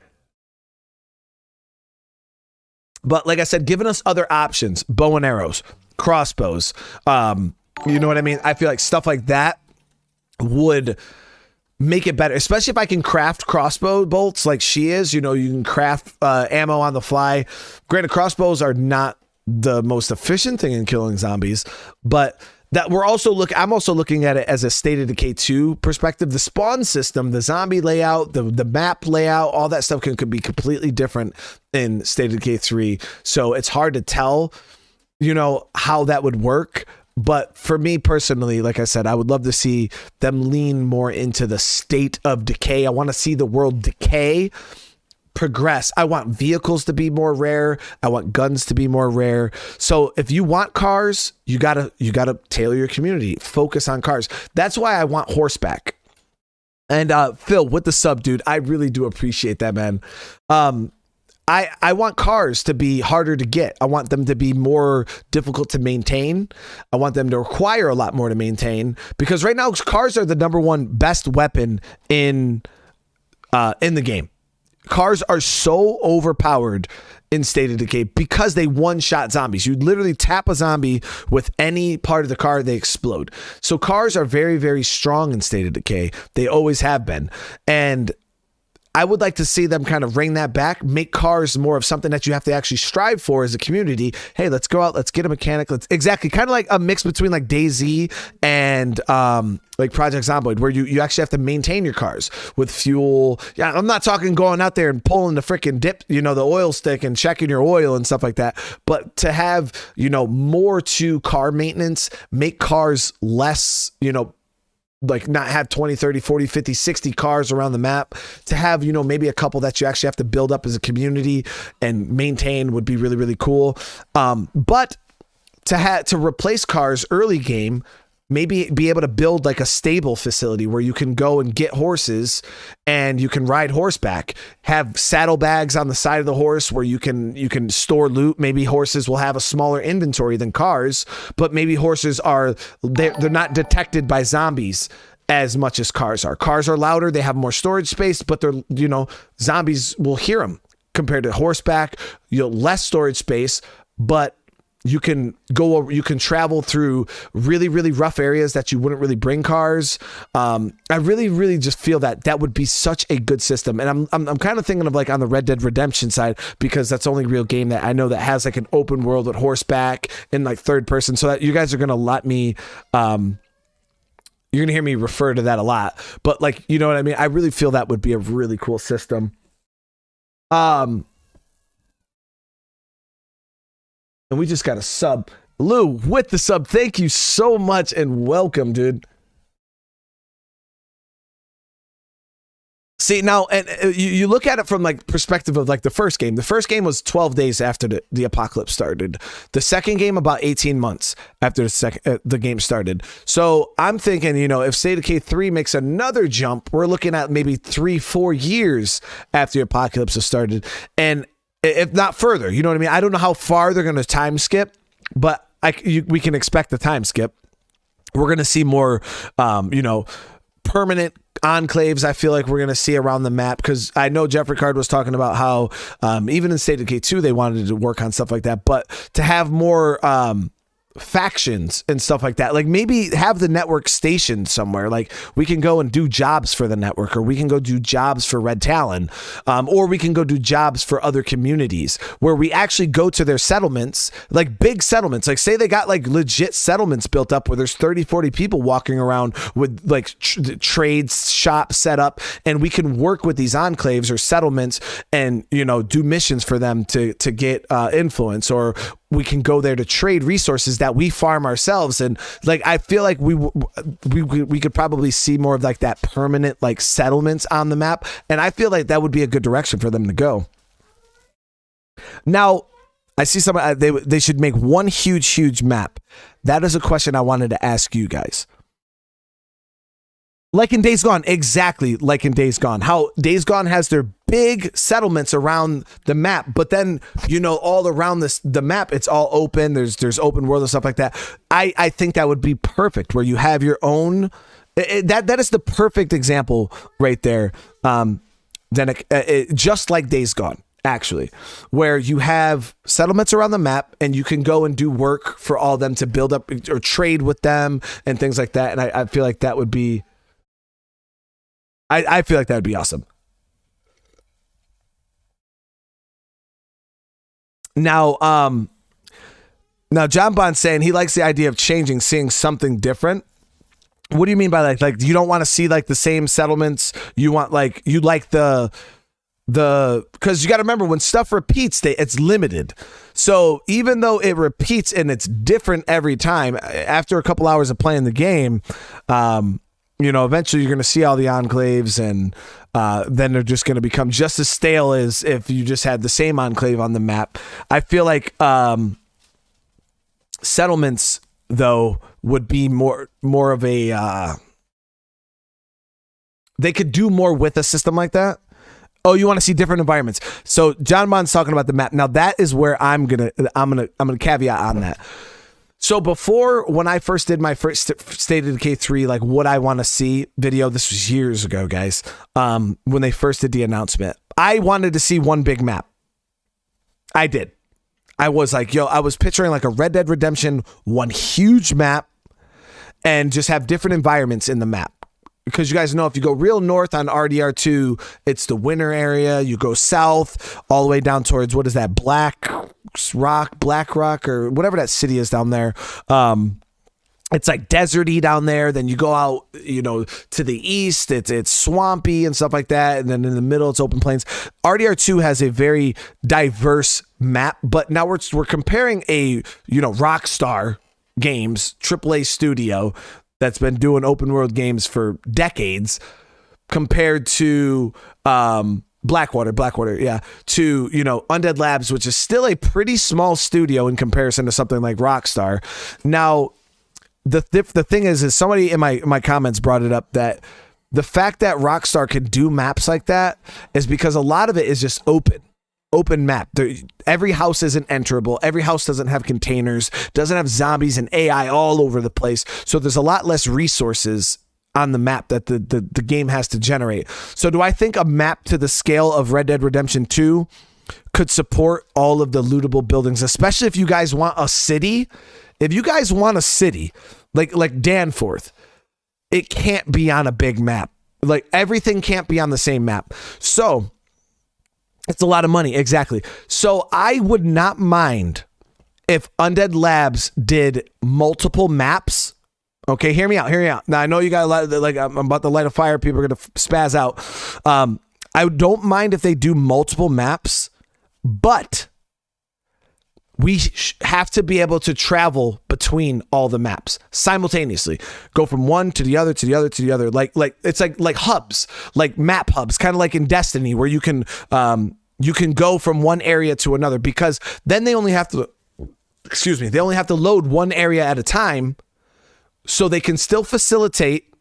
But like I said, giving us other options, bow and arrows, crossbows, you know what I mean? I feel like stuff like that would make it better, especially if I can craft crossbow bolts like she is. You know, you can craft ammo on the fly. Granted, crossbows are not the most efficient thing in killing zombies, but that I'm also looking at it as a State of Decay 2 perspective. The spawn system, the zombie layout, the map layout, all that stuff could be completely different in State of Decay 3. So it's hard to tell, you know, how that would work. But for me personally, like I said, I would love to see them lean more into the State of Decay. I want to see the world decay, progress. I want vehicles to be more rare. I want guns to be more rare. So if you want cars, you gotta tailor your community. Focus on cars. That's why I want horseback. And Phil, with the sub, dude, I really do appreciate that, man. I want cars to be harder to get. I want them to be more difficult to maintain. I want them to require a lot more to maintain, because right now cars are the number one best weapon in the game. Cars are so overpowered in State of Decay because they one-shot zombies. You literally tap a zombie with any part of the car, they explode. So cars are very, very strong in State of Decay. They always have been. And I would like to see them kind of bring that back, make cars more of something that you have to actually strive for as a community. Hey, let's go out, let's get a mechanic. Exactly, kind of like a mix between like DayZ and like Project Zomboid, where you actually have to maintain your cars with fuel. Yeah, I'm not talking going out there and pulling the freaking dip, the oil stick and checking your oil and stuff like that. But to have, more to car maintenance, make cars less, like not have 20, 30, 40, 50, 60 cars around the map. To have, maybe a couple that you actually have to build up as a community and maintain would be really, really cool. But to replace cars early game, maybe be able to build like a stable facility where you can go and get horses and you can ride horseback, have saddlebags on the side of the horse where you can store loot. Maybe horses will have a smaller inventory than cars, but maybe horses they're not detected by zombies as much as cars are. Cars are louder, they have more storage space, but they're, zombies will hear them compared to horseback, less storage space, but you can travel through really, really rough areas that you wouldn't really bring cars. I really, really just feel that would be such a good system. And I'm kind of thinking of like on the Red Dead Redemption side, because that's the only real game that I know that has like an open world with horseback and like third person. So that you guys are going to let me, you're going to hear me refer to that a lot, but like, you know what I mean? I really feel that would be a really cool system. And we just got a sub. Lou with the sub. Thank you so much and welcome, dude. See, now, and you look at it from like perspective of like the first game. The first game was 12 days after the apocalypse started. The second game about 18 months after the game started. So I'm thinking, if State of Decay 3 makes another jump, we're looking at maybe 3-4 years after the apocalypse has started. And if not further, you know what I mean? I don't know how far they're going to time skip, but we can expect the time skip. We're going to see more, permanent enclaves. I feel like we're going to see around the map, because I know Jeffrey Card was talking about how even in State of Decay 2, they wanted to work on stuff like that, but to have more factions and stuff like that, like maybe have the network stationed somewhere, like we can go and do jobs for the network, or we can go do jobs for Red Talon, or we can go do jobs for other communities where we actually go to their settlements, like big settlements, like say they got like legit settlements built up where there's 30-40 people walking around with like trades shops set up, and we can work with these enclaves or settlements and do missions for them to get influence, or we can go there to trade resources that we farm ourselves. And like, I feel like we could probably see more of like that permanent like settlements on the map. And I feel like that would be a good direction for them to go. Now, I see they should make one huge map. That is a question I wanted to ask you guys. Like in Days Gone, exactly like in Days Gone. How Days Gone has their big settlements around the map, but then, all around the map, it's all open. There's open world and stuff like that. I think that would be perfect, where you have your own. That is the perfect example right there. Just like Days Gone, actually, where you have settlements around the map and you can go and do work for all of them to build up or trade with them and things like that. And I feel like that would be. I feel like that would be awesome. Now, John Bond's saying he likes the idea of seeing something different. What do you mean by that? Like, you don't want to see like the same settlements. You want because you got to remember, when stuff repeats, it's limited. So even though it repeats and it's different every time, after a couple hours of playing the game, eventually you're going to see all the enclaves, and then they're just going to become just as stale as if you just had the same enclave on the map. I feel like settlements, though, would be more of a... they could do more with a system like that. Oh, you want to see different environments. So John Bond's talking about the map. Now that is where I'm gonna caveat on that. So before, when I first did my first State of Decay 3, like what I want to see video, this was years ago, guys, when they first did the announcement, I wanted to see one big map. I did. I was like, I was picturing like a Red Dead Redemption, one huge map, and just have different environments in the map. Because you guys know, if you go real north on RDR2, it's the winter area. You go south all the way down towards, what is that, Black Rock, or whatever that city is down there. It's like deserty down there. Then you go out, to the east, it's swampy and stuff like that. And then in the middle, it's open plains. RDR2 has a very diverse map, but now we're comparing a, Rockstar Games, AAA studio that's been doing open world games for decades, compared to Blackwater, to Undead Labs, which is still a pretty small studio in comparison to something like Rockstar. Now, the thing is somebody in my comments brought it up, that the fact that Rockstar can do maps like that is because a lot of it is just open map. Every house isn't enterable. Every house doesn't have containers, doesn't have zombies and AI all over the place. So there's a lot less resources on the map that the game has to generate. So do I think a map to the scale of Red Dead Redemption 2 could support all of the lootable buildings, especially if you guys want a city? If you guys want a city like Danforth, it can't be on a big map. Like everything can't be on the same map. So it's a lot of money. Exactly. So I would not mind if Undead Labs did multiple maps. Okay, hear me out. Now I know you got a lot of, I'm about to light a fire. People are going to spaz out. I don't mind if they do multiple maps, but we have to be able to travel between all the maps simultaneously. Go from one to the other, to the other, to the other. Like it's like hubs, like map hubs, kind of like in Destiny, where you can go from one area to another, because then they only have to load one area at a time, so they can still facilitate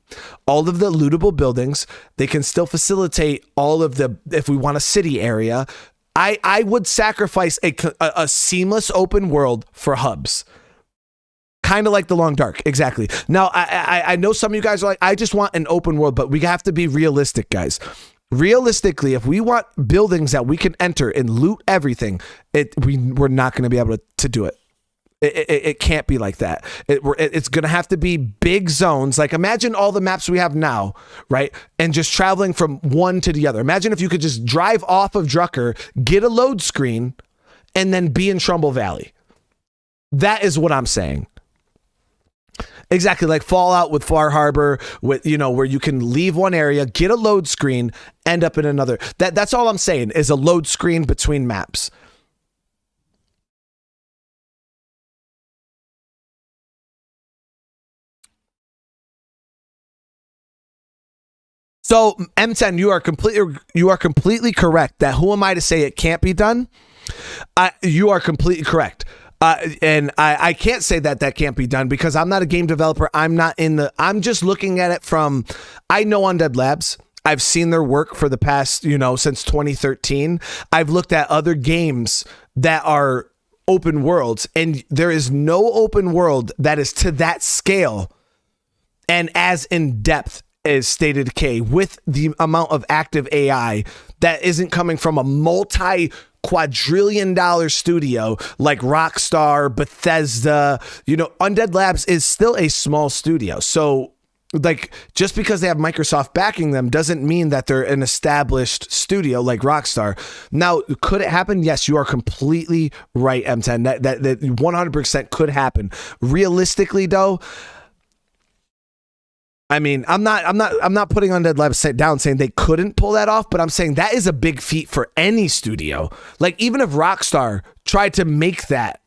all of the lootable buildings. They can still facilitate all of the, if we want a city area. I would sacrifice a seamless open world for hubs. Kind of like The Long Dark. Exactly. Now, I know some of you guys are like, I just want an open world, but we have to be realistic, guys. Realistically, if we want buildings that we can enter and loot everything, we're not going to be able to do it. It can't be like that. It's going to have to be big zones. Like imagine all the maps we have now, right? And just traveling from one to the other. Imagine if you could just drive off of Drucker, get a load screen, and then be in Trumbull Valley. That is what I'm saying. Exactly, like Fallout with Far Harbor, with where you can leave one area, get a load screen, end up in another. That's all I'm saying, is a load screen between maps. So M10, you are completely correct. That who am I to say it can't be done? You are completely correct. And I can't say that can't be done, because I'm not a game developer. I'm just looking at it from, I know Undead Labs. I've seen their work for the past, since 2013. I've looked at other games that are open worlds, and there is no open world that is to that scale and as in depth as State of Decay, with the amount of active AI that isn't coming from a multi-quadrillion-dollar studio like Rockstar, Bethesda. Undead Labs is still a small studio. So, just because they have Microsoft backing them doesn't mean that they're an established studio like Rockstar. Now, could it happen? Yes, you are completely right, M10. That 100% could happen. Realistically, though, I mean, I'm not putting Undead Labs down saying they couldn't pull that off, but I'm saying that is a big feat for any studio. Like, even if Rockstar tried to make that,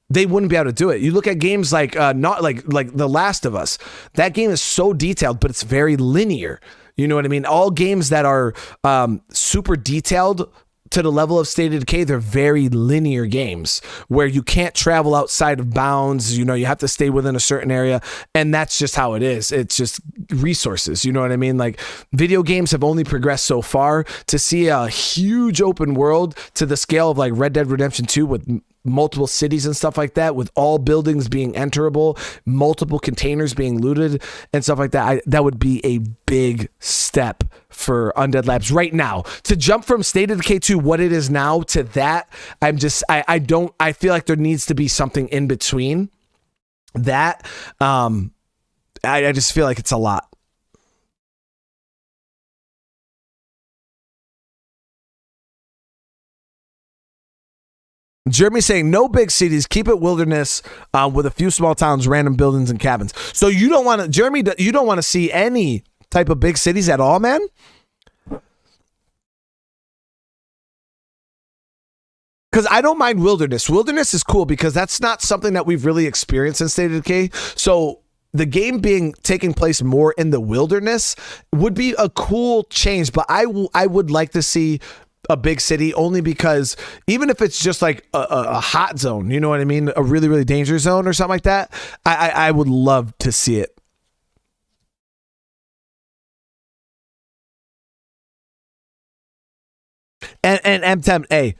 they wouldn't be able to do it. You look at games like not like The Last of Us. That game is so detailed, but it's very linear. You know what I mean? All games that are super detailed to the level of State of Decay, they're very linear games where you can't travel outside of bounds. You know, you have to stay within a certain area, and that's just how it is. It's just resources. You know what I mean? Like, video games have only progressed so far. To see a huge open world to the scale of like Red Dead Redemption 2 with multiple cities and stuff like that, with all buildings being enterable, multiple containers being looted and stuff like that, that would be a big step for Undead Labs right now. To jump from State of Decay to what it is now to that, I feel like there needs to be something in between that. I just feel like it's a lot. Jeremy saying no big cities, keep it wilderness with a few small towns, random buildings and cabins. So you don't want to, Jeremy, you don't want to see any type of big cities at all, man? Because I don't mind wilderness. Wilderness is cool because that's not something that we've really experienced in State of Decay. So the game taking place more in the wilderness would be a cool change, but I would like to see a big city, only because even if it's just like a hot zone, you know what I mean? A really, really dangerous zone or something like that. I would love to see it. And M10, hey,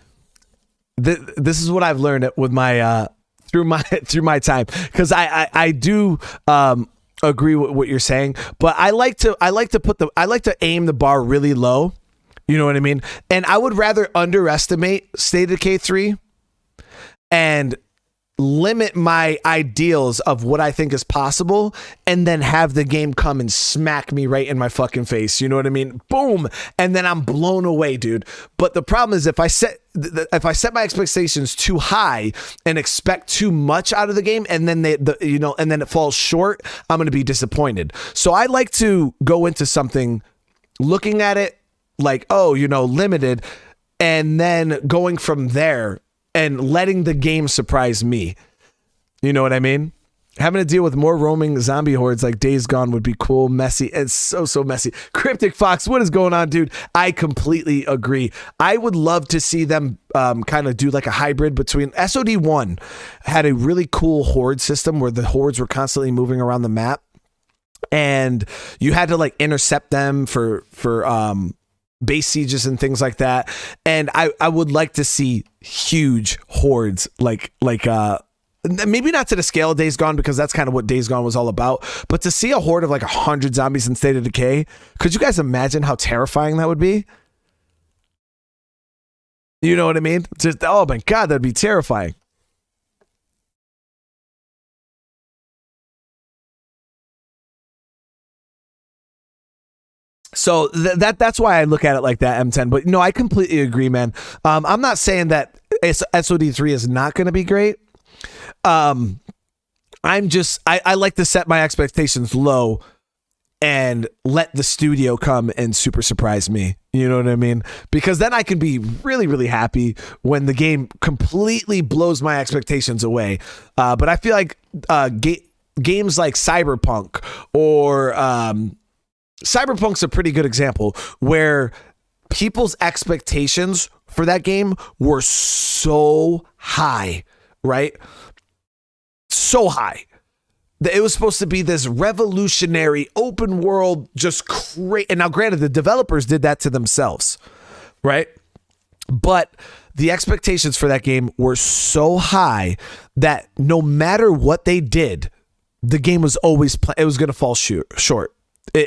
this is what I've learned with my through my time, because I do agree with what you're saying, but I like to aim the bar really low. You know what I mean? And I would rather underestimate State of Decay 3 and limit my ideals of what I think is possible, and then have the game come and smack me right in my fucking face. You know what I mean? Boom. And then I'm blown away, dude. But the problem is if I set my expectations too high and expect too much out of the game, and then and then it falls short, I'm going to be disappointed. So I like to go into something looking at it like, oh, limited, and then going from there and letting the game surprise me. You know what I mean? Having to deal with more roaming zombie hordes like Days Gone would be cool. Messy. It's so messy. Cryptic Fox, what is going on, dude? I completely agree. I would love to see them kind of do like a hybrid between SOD1 had a really cool horde system where the hordes were constantly moving around the map, and you had to like intercept them for base sieges and things like that. And I would like to see huge hordes like maybe not to the scale of Days Gone, because that's kind of what Days Gone was all about, but to see a horde of like 100 zombies in State of Decay, could you guys imagine how terrifying that would be? You know what I mean? Just, oh my God, that'd be terrifying. So that's why I look at it like that, M10. But no, I completely agree, man. I'm not saying that SOD3 is not going to be great. I like to set my expectations low and let the studio come and super surprise me. You know what I mean? Because then I can be really, really happy when the game completely blows my expectations away. But I feel like games like Cyberpunk or Cyberpunk's a pretty good example where people's expectations for that game were so high, right? So high. It was supposed to be this revolutionary open world, just great. And now granted, the developers did that to themselves, right? But the expectations for that game were so high that no matter what they did, the game was always, it was going to fall short.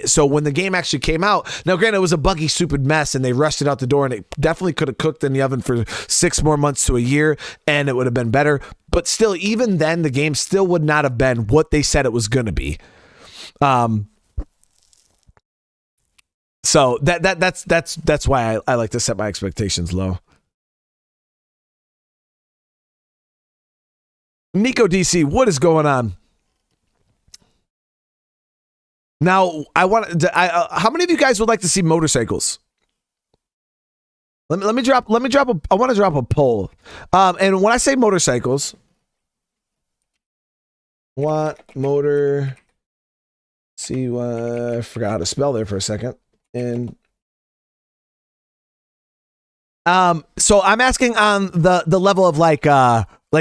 So when the game actually came out, now granted it was a buggy, stupid mess, and they rushed it out the door, and it definitely could have cooked in the oven for 6 more months to a year, and it would have been better. But still, even then, the game still would not have been what they said it was going to be. So that's why I like to set my expectations low. Nico DC, what is going on? Now, how many of you guys would like to see motorcycles? Let me drop I want to drop a poll. And when I say motorcycles, I forgot how to spell there for a second. And So I'm asking on the level of like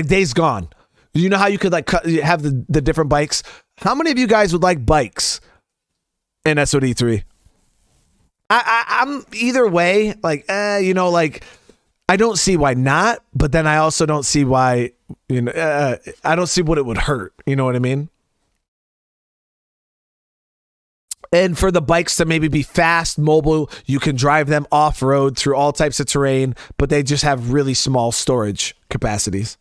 Days Gone. You know how you could like have the different bikes? How many of you guys would like bikes in SOD3? I'm either way, like, like I don't see why not, but then I also don't see why, I don't see what it would hurt. You know what I mean? And for the bikes to maybe be fast, mobile, you can drive them off-road through all types of terrain, but they just have really small storage capacities.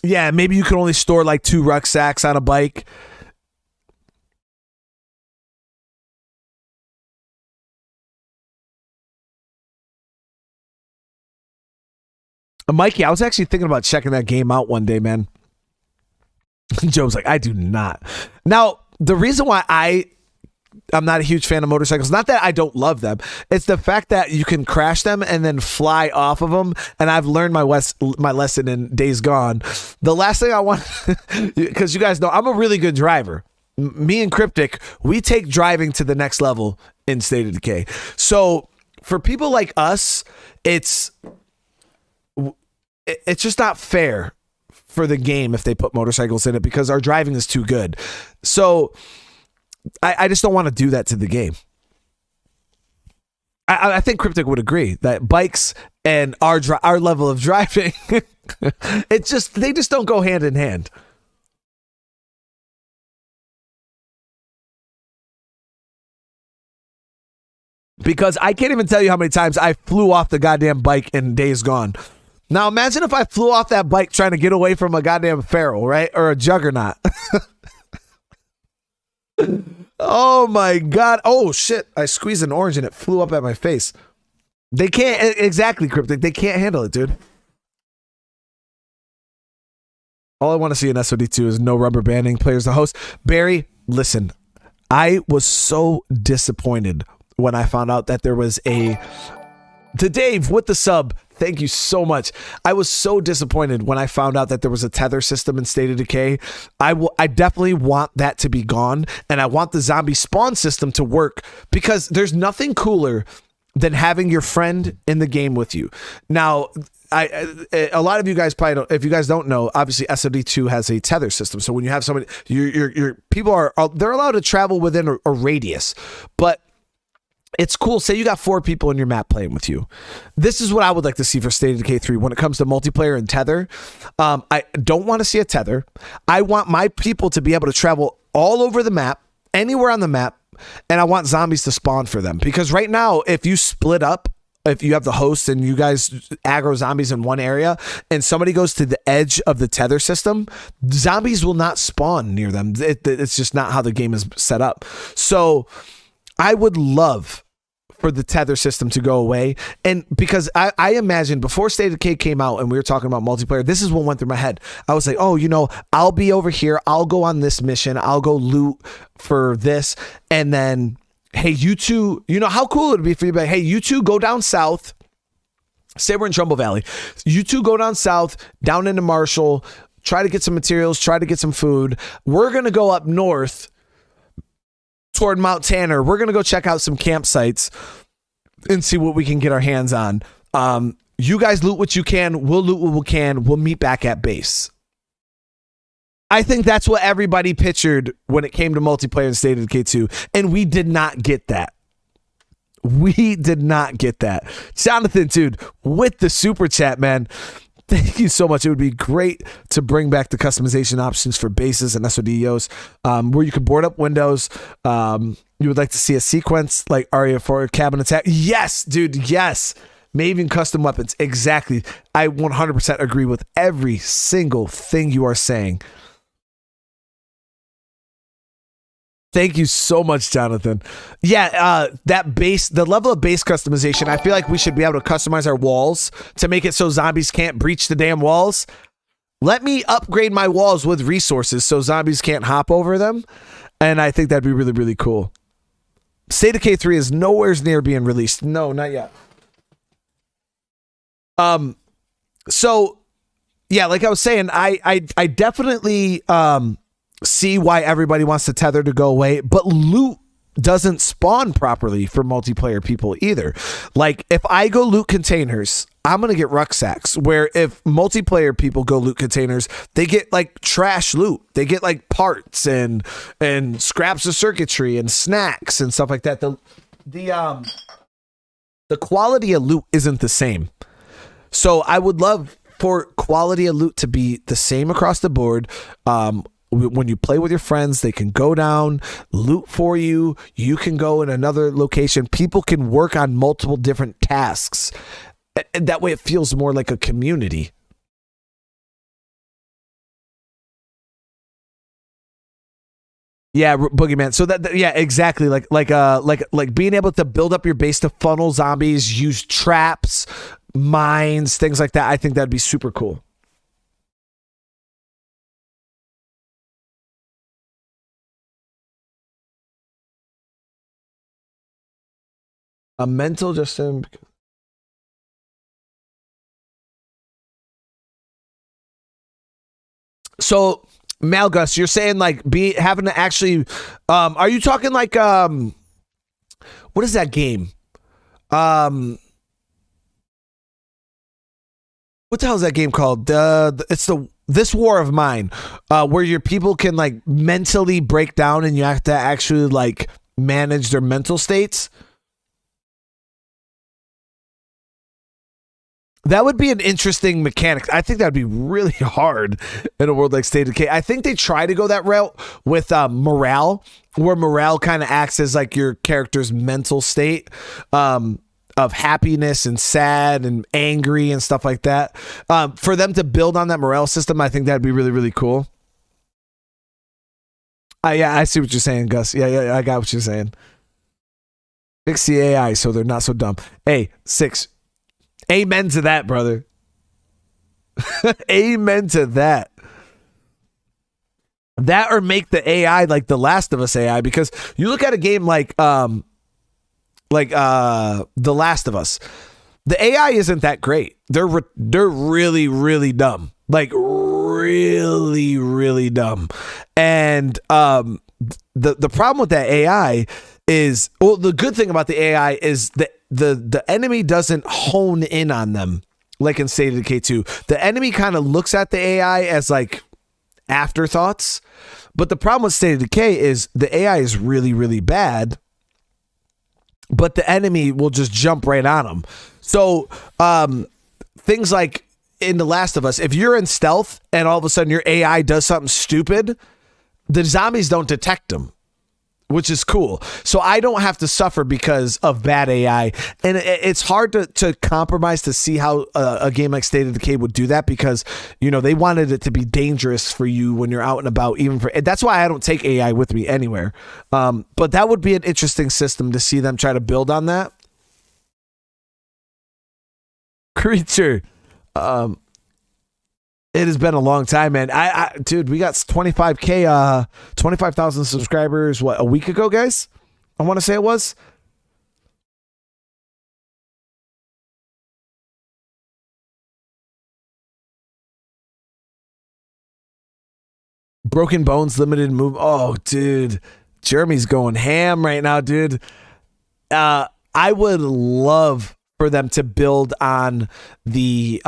Yeah, maybe you can only store like 2 rucksacks on a bike. Mikey, I was actually thinking about checking that game out one day, man. Joe's like, I do not. Now, the reason why I'm not a huge fan of motorcycles, not that I don't love them, it's the fact that you can crash them and then fly off of them. And I've learned my lesson in Days Gone. The last thing I want, because you guys know I'm a really good driver. Me and Cryptic, we take driving to the next level in State of Decay. So for people like us, it's just not fair for the game if they put motorcycles in it because our driving is too good. So I just don't want to do that to the game. I think Cryptic would agree that bikes and our level of driving, they just don't go hand in hand. Because I can't even tell you how many times I flew off the goddamn bike in Days Gone. Now imagine if I flew off that bike trying to get away from a goddamn feral, right? Or a juggernaut. Oh my God. Oh shit. I squeezed an orange and it flew up at my face. They can't, exactly, Cryptic. They can't handle it, dude. All I want to see in SOD2 is no rubber banding players to host. Barry, listen, I was so disappointed when I found out that there was to Dave with the sub. Thank you so much. I was so disappointed when I found out that there was a tether system in State of Decay. I definitely want that to be gone, and I want the zombie spawn system to work because there's nothing cooler than having your friend in the game with you. Now, a lot of you guys probably don't, if you guys don't know, obviously SOD2 has a tether system. So when you have somebody, your people they're allowed to travel within a radius, but it's cool. Say you got 4 people in your map playing with you. This is what I would like to see for State of Decay 3 when it comes to multiplayer and tether. I don't want to see a tether. I want my people to be able to travel all over the map, anywhere on the map, and I want zombies to spawn for them. Because right now, if you split up, if you have the host and you guys aggro zombies in one area and somebody goes to the edge of the tether system, zombies will not spawn near them. It's just not how the game is set up. So I would love for the tether system to go away. And because I imagine before State of Decay came out and we were talking about multiplayer, this is what went through my head. I was like, oh, I'll be over here. I'll go on this mission. I'll go loot for this. And then, hey, you two, how cool it would be for you to be like, hey, you two go down south. Say we're in Trumbull Valley. You two go down south, down into Marshall, try to get some materials, try to get some food. We're going to go up north toward Mount Tanner. We're going to go check out some campsites and see what we can get our hands on. You guys loot what you can. We'll loot what we can. We'll meet back at base. I think that's what everybody pictured when it came to multiplayer in State of Decay 2, and we did not get that. We did not get that. Jonathan, dude, with the super chat, man. Thank you so much. It would be great to bring back the customization options for bases and SODEOs, where you can board up windows. You would like to see a sequence like Aria for a cabin attack. Yes, dude. Yes. Maybe even custom weapons. Exactly. I 100% agree with every single thing you are saying. Thank you so much, Jonathan. Yeah, that base, the level of base customization, I feel like we should be able to customize our walls to make it so zombies can't breach the damn walls. Let me upgrade my walls with resources so zombies can't hop over them. And I think that'd be really, really cool. State of Decay 3 is nowhere near being released. No, not yet. So yeah, like I was saying, I definitely see why everybody wants the tether to go away, but loot doesn't spawn properly for multiplayer people either. Like if I go loot containers, I'm going to get rucksacks, where if multiplayer people go loot containers, they get like trash loot. They get like parts and scraps of circuitry and snacks and stuff like that. The quality of loot isn't the same. So I would love for quality of loot to be the same across the board. When you play with your friends, they can go down, loot for you. You can go in another location. People can work on multiple different tasks. And that way it feels more like a community. Yeah, Boogeyman. So yeah, exactly. Like being able to build up your base to funnel zombies, use traps, mines, things like that. I think that'd be super cool. A mental just so Malgus, you're saying like having to actually are you talking like what is that game? What the hell is that game called? It's This War of Mine, where your people can like mentally break down and you have to actually like manage their mental states. That would be an interesting mechanic. I think that would be really hard in a world like State of Decay. I think they try to go that route with morale, where morale kind of acts as like your character's mental state of happiness and sad and angry and stuff like that. For them to build on that morale system, I think that'd be really, really cool. Yeah, I see what you're saying, Gus. Yeah, I got what you're saying. Fix the AI so they're not so dumb. Hey, 6. Amen to that, brother. Amen to that. That or make the AI like the Last of Us AI, because you look at a game like The Last of Us. The AI isn't that great. They're really, really dumb. Like really, really dumb. And the problem with that AI is, well, the good thing about the AI is that the enemy doesn't hone in on them like in State of Decay 2. The enemy kind of looks at the AI as like afterthoughts. But the problem with State of Decay is the AI is really, really bad, but the enemy will just jump right on them. So things like in The Last of Us, if you're in stealth and all of a sudden your AI does something stupid, the zombies don't detect them, which is cool. So I don't have to suffer because of bad AI. And it's hard to compromise to see how a game like State of Decay would do that, because, you know, they wanted it to be dangerous for you when you're out and about, and that's why I don't take AI with me anywhere. But that would be an interesting system to see them try to build on that. Creature. It has been a long time, man. Dude, we got 25K, 25,000 subscribers, what, a week ago, guys? I want to say it was. Broken Bones limited move. Oh, dude. Jeremy's going ham right now, dude. I would love for them to build on the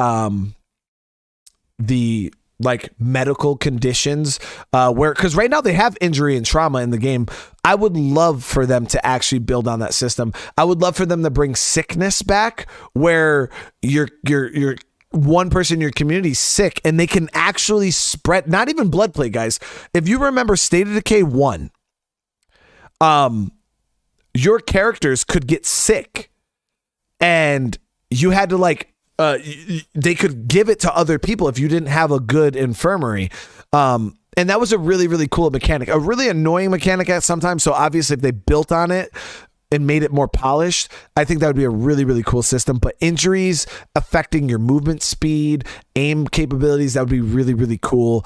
like medical conditions, where, because right now they have injury and trauma in the game. I would love for them to actually build on that system. I would love for them to bring sickness back, where you're one person in your community sick and they can actually spread, not even blood plague, guys. If you remember State of Decay 1, your characters could get sick and you had to like, they could give it to other people if you didn't have a good infirmary. And that was a really, really cool mechanic, a really annoying mechanic at sometimes. So obviously if they built on it and made it more polished, I think that would be a really, really cool system. But injuries affecting your movement speed, aim capabilities, that would be really, really cool.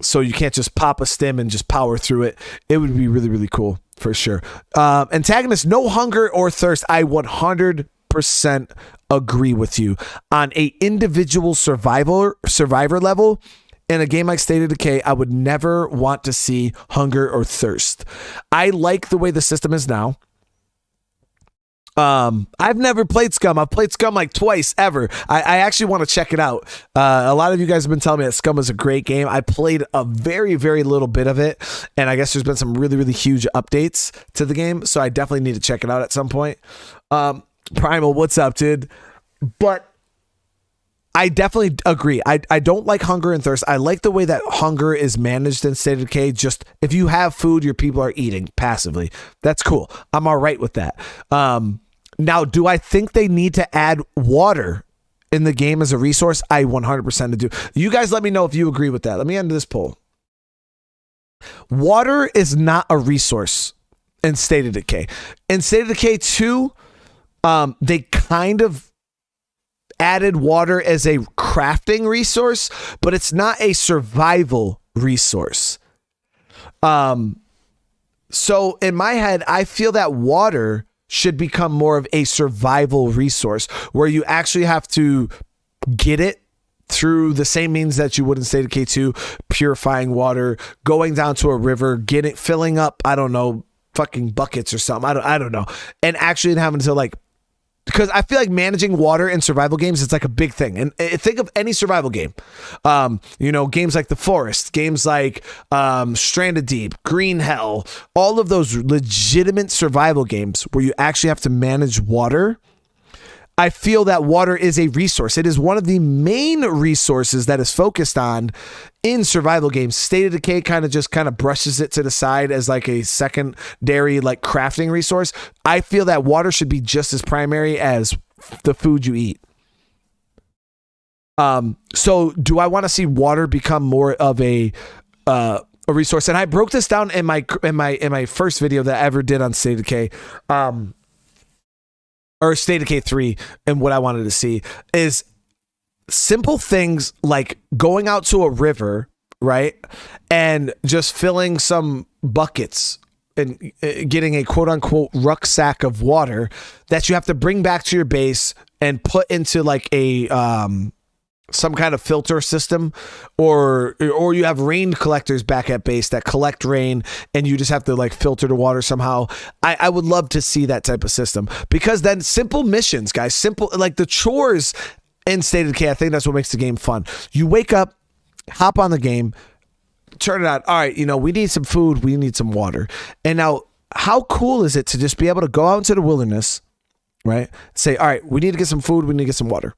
So you can't just pop a stim and just power through it. It would be really, really cool for sure. Antagonist, no hunger or thirst. I 100% agree with you. On a individual survivor level, in a game like State of Decay, I would never want to see hunger or thirst. I like the way the system is now. I've never played Scum. I've played Scum like twice ever. I actually want to check it out. A lot of you guys have been telling me that Scum is a great game. I played a very, very little bit of it, and I guess there's been some really, really huge updates to the game, so I definitely need to check it out at some point. Primal, what's up, dude? But I definitely agree. I don't like hunger and thirst. I like the way that hunger is managed in State of Decay. Just if you have food, your people are eating passively. That's cool. I'm all right with that. Now, do I think they need to add water in the game as a resource? I 100% do. You guys let me know if you agree with that. Let me end this poll. Water is not a resource in State of Decay. In State of Decay 2, they kind of added water as a crafting resource, but it's not a survival resource. So in my head, I feel that water should become more of a survival resource where you actually have to get it through the same means that you would in State of K2, purifying water, going down to a river, filling up, I don't know, fucking buckets or something. I don't know. And actually having to like, because I feel like managing water in survival games, it's like a big thing. And think of any survival game, games like The Forest, games like Stranded Deep, Green Hell, all of those legitimate survival games where you actually have to manage water. I feel that water is a resource. It is one of the main resources that is focused on in survival games. State of Decay kind of brushes it to the side as like a secondary like crafting resource. I feel that water should be just as primary as the food you eat. So do I want to see water become more of a resource? And I broke this down in my first video that I ever did on State of Decay. Or State of Decay 3, and what I wanted to see is simple things like going out to a river, right? And just filling some buckets and getting a quote unquote rucksack of water that you have to bring back to your base and put into like a some kind of filter system, or you have rain collectors back at base that collect rain and you just have to like filter the water somehow. I would love to see that type of system, because then simple missions, guys, simple, like the chores in State of Decay, I think that's what makes the game fun. You wake up, hop on the game, turn it on. All right, we need some food, we need some water. And now how cool is it to just be able to go out into the wilderness, right? Say, all right, we need to get some food, we need to get some water.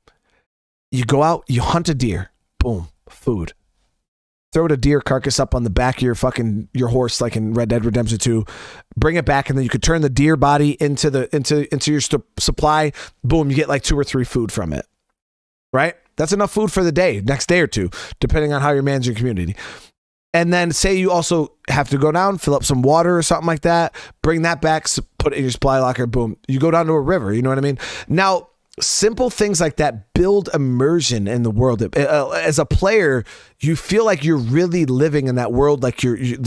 You go out, you hunt a deer, boom, food. Throw the deer carcass up on the back of your horse, like in Red Dead Redemption 2. Bring it back, and then you could turn the deer body into your supply. Boom, you get like 2 or 3 food from it, right? That's enough food for the day, next day or two, depending on how you're managing your community. And then say you also have to go down, fill up some water or something like that, bring that back, put it in your supply locker, boom. You go down to a river, you know what I mean? Now, simple things like that build immersion in the world. As a player, you feel like you're really living in that world, like you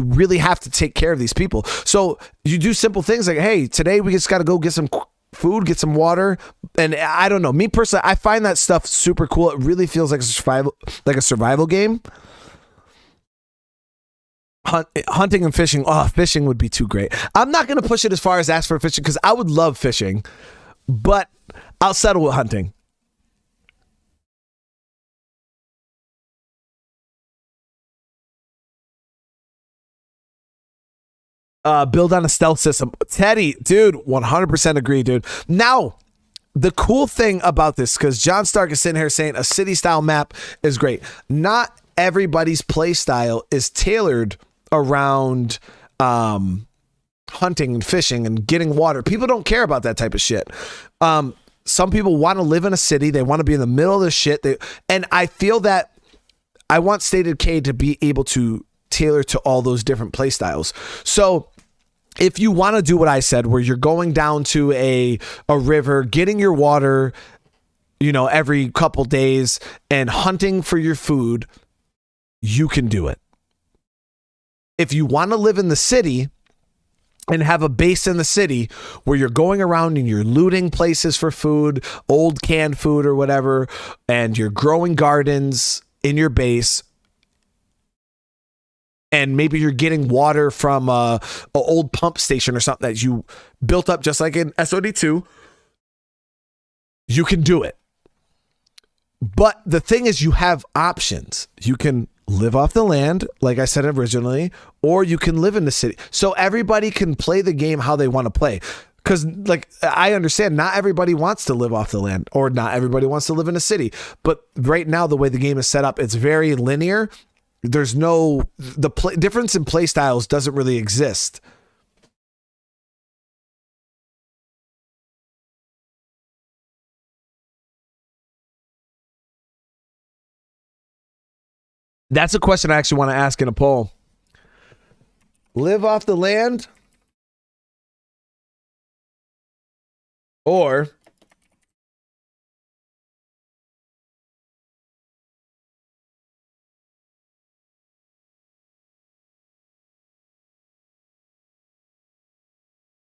really have to take care of these people. So you do simple things like, hey, today we just got to go get some food, get some water. And I don't know, me personally, I find that stuff super cool. It really feels like a survival game. Hunting and fishing. Oh, fishing would be too great. I'm not going to push it as far as ask for fishing, because I would love fishing, but I'll settle with hunting. Build on a stealth system. Teddy, dude, 100% agree, dude. Now, the cool thing about this, because John Stark is sitting here saying a city-style map is great. Not everybody's play style is tailored around hunting and fishing and getting water. People don't care about that type of shit. Some people want to live in a city. They want to be in the middle of the shit. And I feel that I want State of Decay to be able to tailor to all those different play styles. So if you want to do what I said, where you're going down to a river, getting your water, every couple days and hunting for your food, you can do it. If you want to live in the city, and have a base in the city where you're going around and you're looting places for food, old canned food or whatever, and you're growing gardens in your base. And maybe you're getting water from a old pump station or something that you built up just like in SOD2. You can do it. But the thing is, you have options. You can live off the land, like I said originally, or you can live in the city. So everybody can play the game how they want to play. Because, like, I understand not everybody wants to live off the land, or not everybody wants to live in a city. But right now, the way the game is set up, it's very linear. There's no, difference in play styles doesn't really exist. That's a question I actually want to ask in a poll. Live off the land or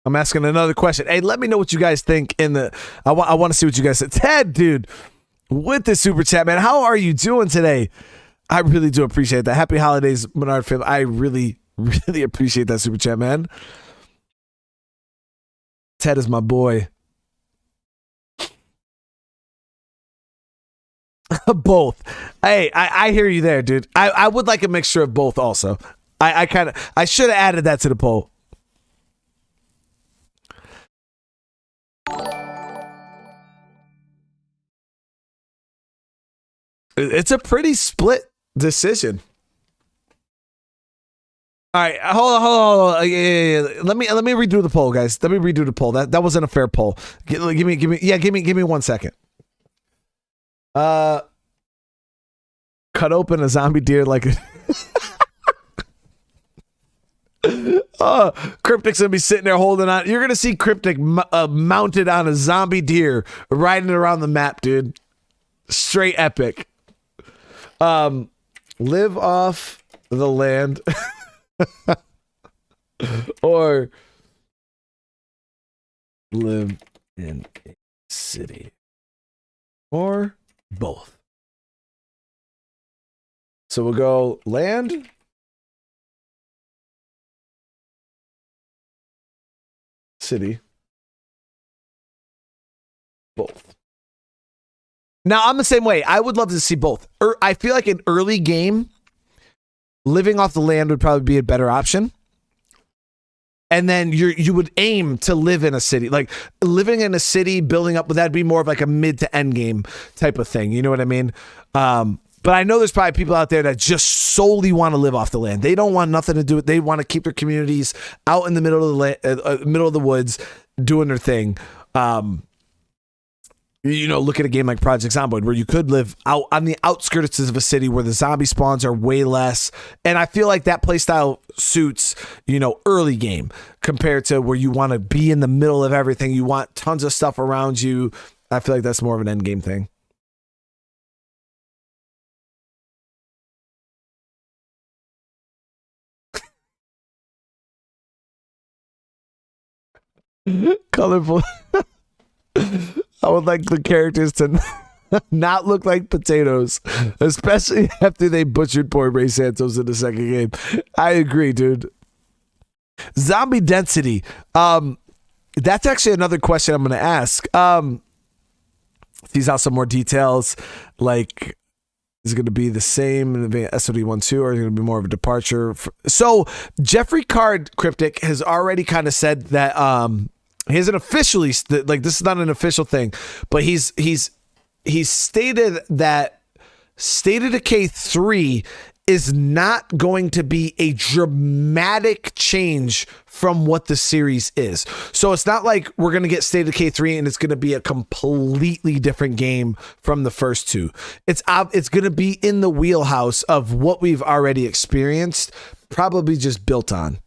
I'm asking another question. Hey, let me know what you guys think in the I want to see what you guys said. Ted, dude, with the super chat, man. How are you doing today? I really do appreciate that. Happy holidays, Menard fam. I really appreciate that super chat, man. Ted is my boy. Both. Hey, I hear you there, dude. I would like a mixture of both also. I should have added that to the poll. It's a pretty split decision. All right, hold on. Yeah. Let me redo the poll, guys. Let me redo the poll. That wasn't a fair poll. Give me 1 second. Cut open a zombie deer like. Cryptic's gonna be sitting there holding on. You're gonna see Cryptic mounted on a zombie deer riding around the map, dude. Straight epic. Live off the land or live in a city or both. So we'll go land, city, both. Now, I'm the same way. I would love to see both. I feel like an early game, living off the land would probably be a better option. And then you would aim to live in a city. Like, living in a city, building up, that'd be more of like a mid to end game type of thing. You know what I mean? But I know there's probably people out there that just solely want to live off the land. They don't want nothing to do with it. They want to keep their communities out in the middle of the woods doing their thing. Look at a game like Project Zomboid where you could live out on the outskirts of a city where the zombie spawns are way less. And I feel like that playstyle suits, early game compared to where you want to be in the middle of everything. You want tons of stuff around you. I feel like that's more of an end game thing. Colorful. I would like the characters to not look like potatoes, especially after they butchered poor Ray Santos in the second game. I agree, dude. Zombie density. That's actually another question I'm going to ask. Tease out some more details. Like, is it going to be the same in the SOD1-2 or is it going to be more of a departure? So Jeffrey Card Cryptic has already kind of said that he hasn't officially, like, this is not an official thing, but he's stated that State of Decay 3 is not going to be a dramatic change from what the series is. So it's not like we're going to get State of Decay 3 and it's going to be a completely different game from the first two. It's going to be in the wheelhouse of what we've already experienced, probably just built on.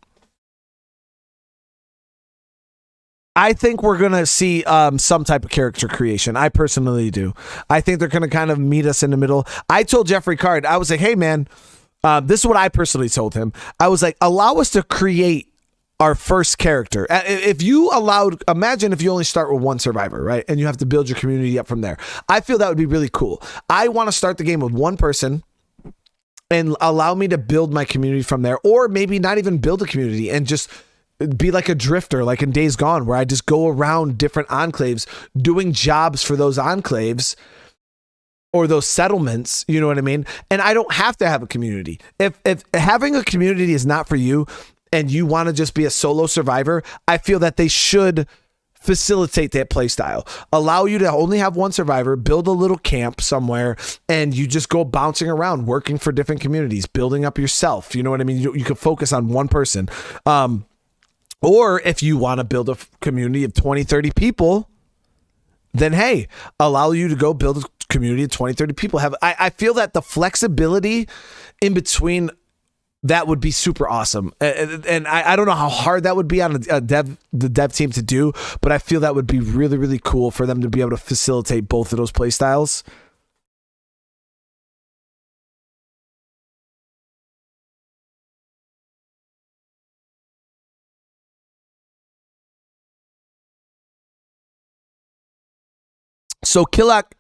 I think we're going to see some type of character creation. I personally do. I think they're going to kind of meet us in the middle. I told Jeffrey Card, I was like, hey, man, this is what I personally told him. I was like, allow us to create our first character. If you imagine if you only start with one survivor, right? And you have to build your community up from there. I feel that would be really cool. I want to start the game with one person and allow me to build my community from there, or maybe not even build a community and just be like a drifter, like in Days Gone, where I just go around different enclaves doing jobs for those enclaves or those settlements, you know what I mean? And I don't have to have a community. If having a community is not for you and you want to just be a solo survivor, I feel that they should facilitate that play style. Allow you to only have one survivor, build a little camp somewhere, and you just go bouncing around, working for different communities, building up yourself. You know what I mean? You can focus on one person. Or if you want to build a community of 20, 30 people, then hey, allow you to go build a community of 20, 30 people. I feel that the flexibility in between that would be super awesome. And I don't know how hard that would be on the dev team to do, but I feel that would be really, really cool for them to be able to facilitate both of those play styles. So Killock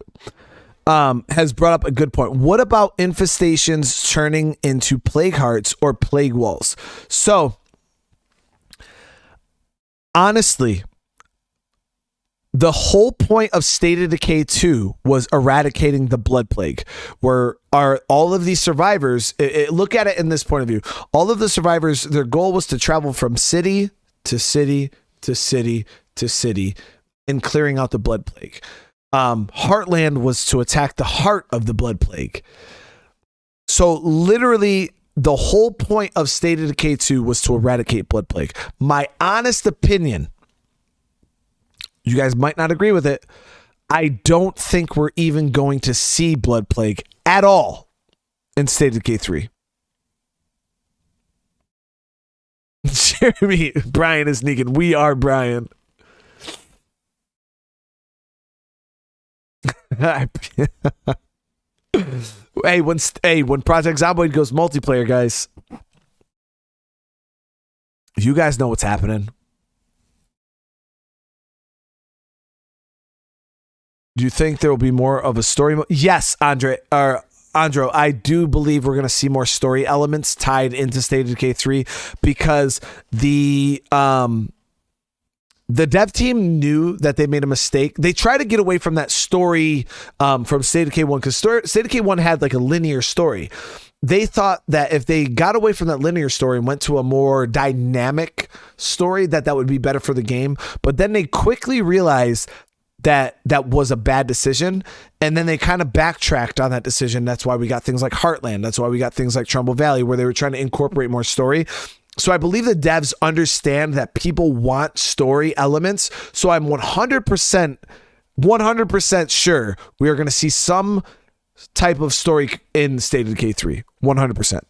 has brought up a good point. What about infestations turning into plague hearts or plague walls? So, honestly, the whole point of State of Decay 2 was eradicating the blood plague, where all of these survivors, look at it in this point of view, all of the survivors, their goal was to travel from city to city to city to city and clearing out the blood plague. Heartland was to attack the heart of the blood plague. So literally the whole point of State of Decay 2 was to eradicate blood plague. My honest opinion, you guys might not agree with it, I don't think we're even going to see blood plague at all in State of Decay 3. Jeremy, Brian is sneaking. We are Brian. Hey, when Project Zomboid goes multiplayer, guys, you guys know what's happening. Do you think there will be more of a story? Yes, Andro, I do believe we're going to see more story elements tied into State of Decay 3 because the dev team knew that they made a mistake. They tried to get away from that story from State of Decay 1 because State of Decay 1 had like a linear story. They thought that if they got away from that linear story and went to a more dynamic story, that would be better for the game. But then they quickly realized that was a bad decision. And then they kind of backtracked on that decision. That's why we got things like Heartland. That's why we got things like Trumbull Valley, where they were trying to incorporate more story. So I believe the devs understand that people want story elements. So I'm 100% sure we are going to see some type of story in State of Decay 3. 100%.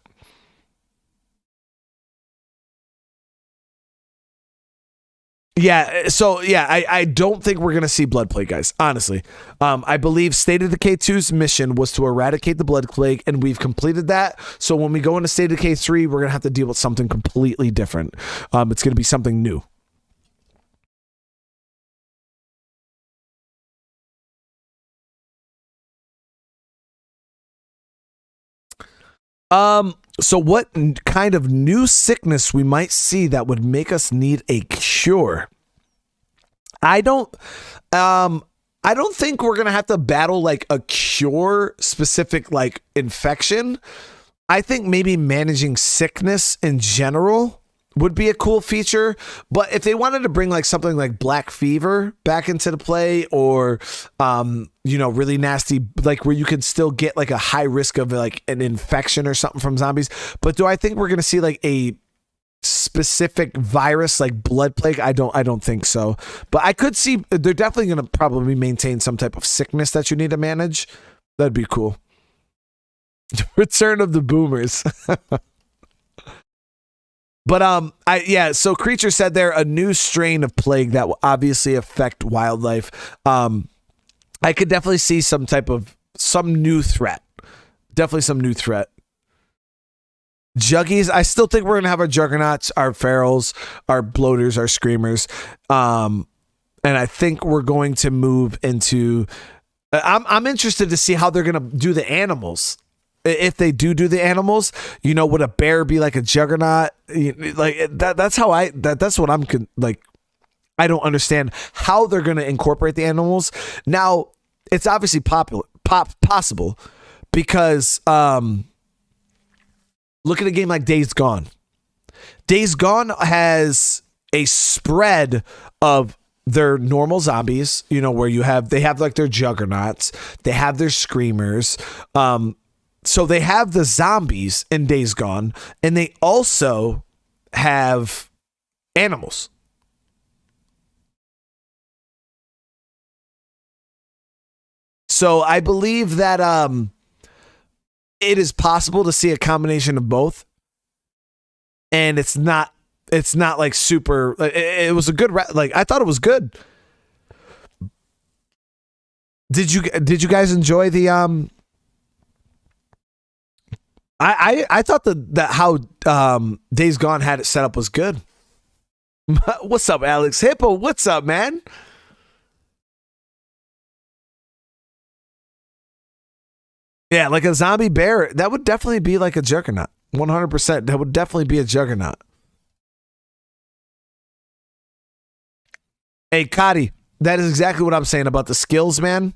Yeah, so yeah, I don't think we're going to see blood plague, guys, honestly. I believe State of Decay 2's mission was to eradicate the blood plague, and we've completed that. So when we go into State of Decay 3, we're going to have to deal with something completely different. It's going to be something new. So what kind of new sickness we might see that would make us need a cure? I don't think we're going to have to battle like a cure specific like infection. I think maybe managing sickness in general would be a cool feature. But if they wanted to bring like something like Black Fever back into the play, or really nasty, like where you can still get like a high risk of like an infection or something from zombies. But do I think we're going to see like a specific virus like blood plague? I don't think so. But I could see they're definitely going to probably maintain some type of sickness that you need to manage. That'd be cool. Return of the boomers. But so Creature said there a new strain of plague that will obviously affect wildlife. I could definitely see some new threat. Definitely some new threat. Juggies. I still think we're gonna have our juggernauts, our ferals, our bloaters, our screamers, and I think we're going to move into. I'm interested to see how they're gonna do the animals. If they do the animals, would a bear be like a juggernaut? Like that. That's how that's what I'm like. I don't understand how they're gonna incorporate the animals. Now it's obviously possible because. Look at a game like Days Gone. Days Gone has a spread of their normal zombies, where they have like their juggernauts, they have their screamers. So they have the zombies in Days Gone, and they also have animals. So I believe that it is possible to see a combination of both, and it's not like super. It was a good. I thought it was good. Did you guys enjoy the I thought that how Days Gone had it set up was good. What's up, Alex Hippo? What's up, man? Yeah, like a zombie bear, that would definitely be like a juggernaut. 100%. That would definitely be a juggernaut. Hey, Cotty, that is exactly what I'm saying about the skills, man.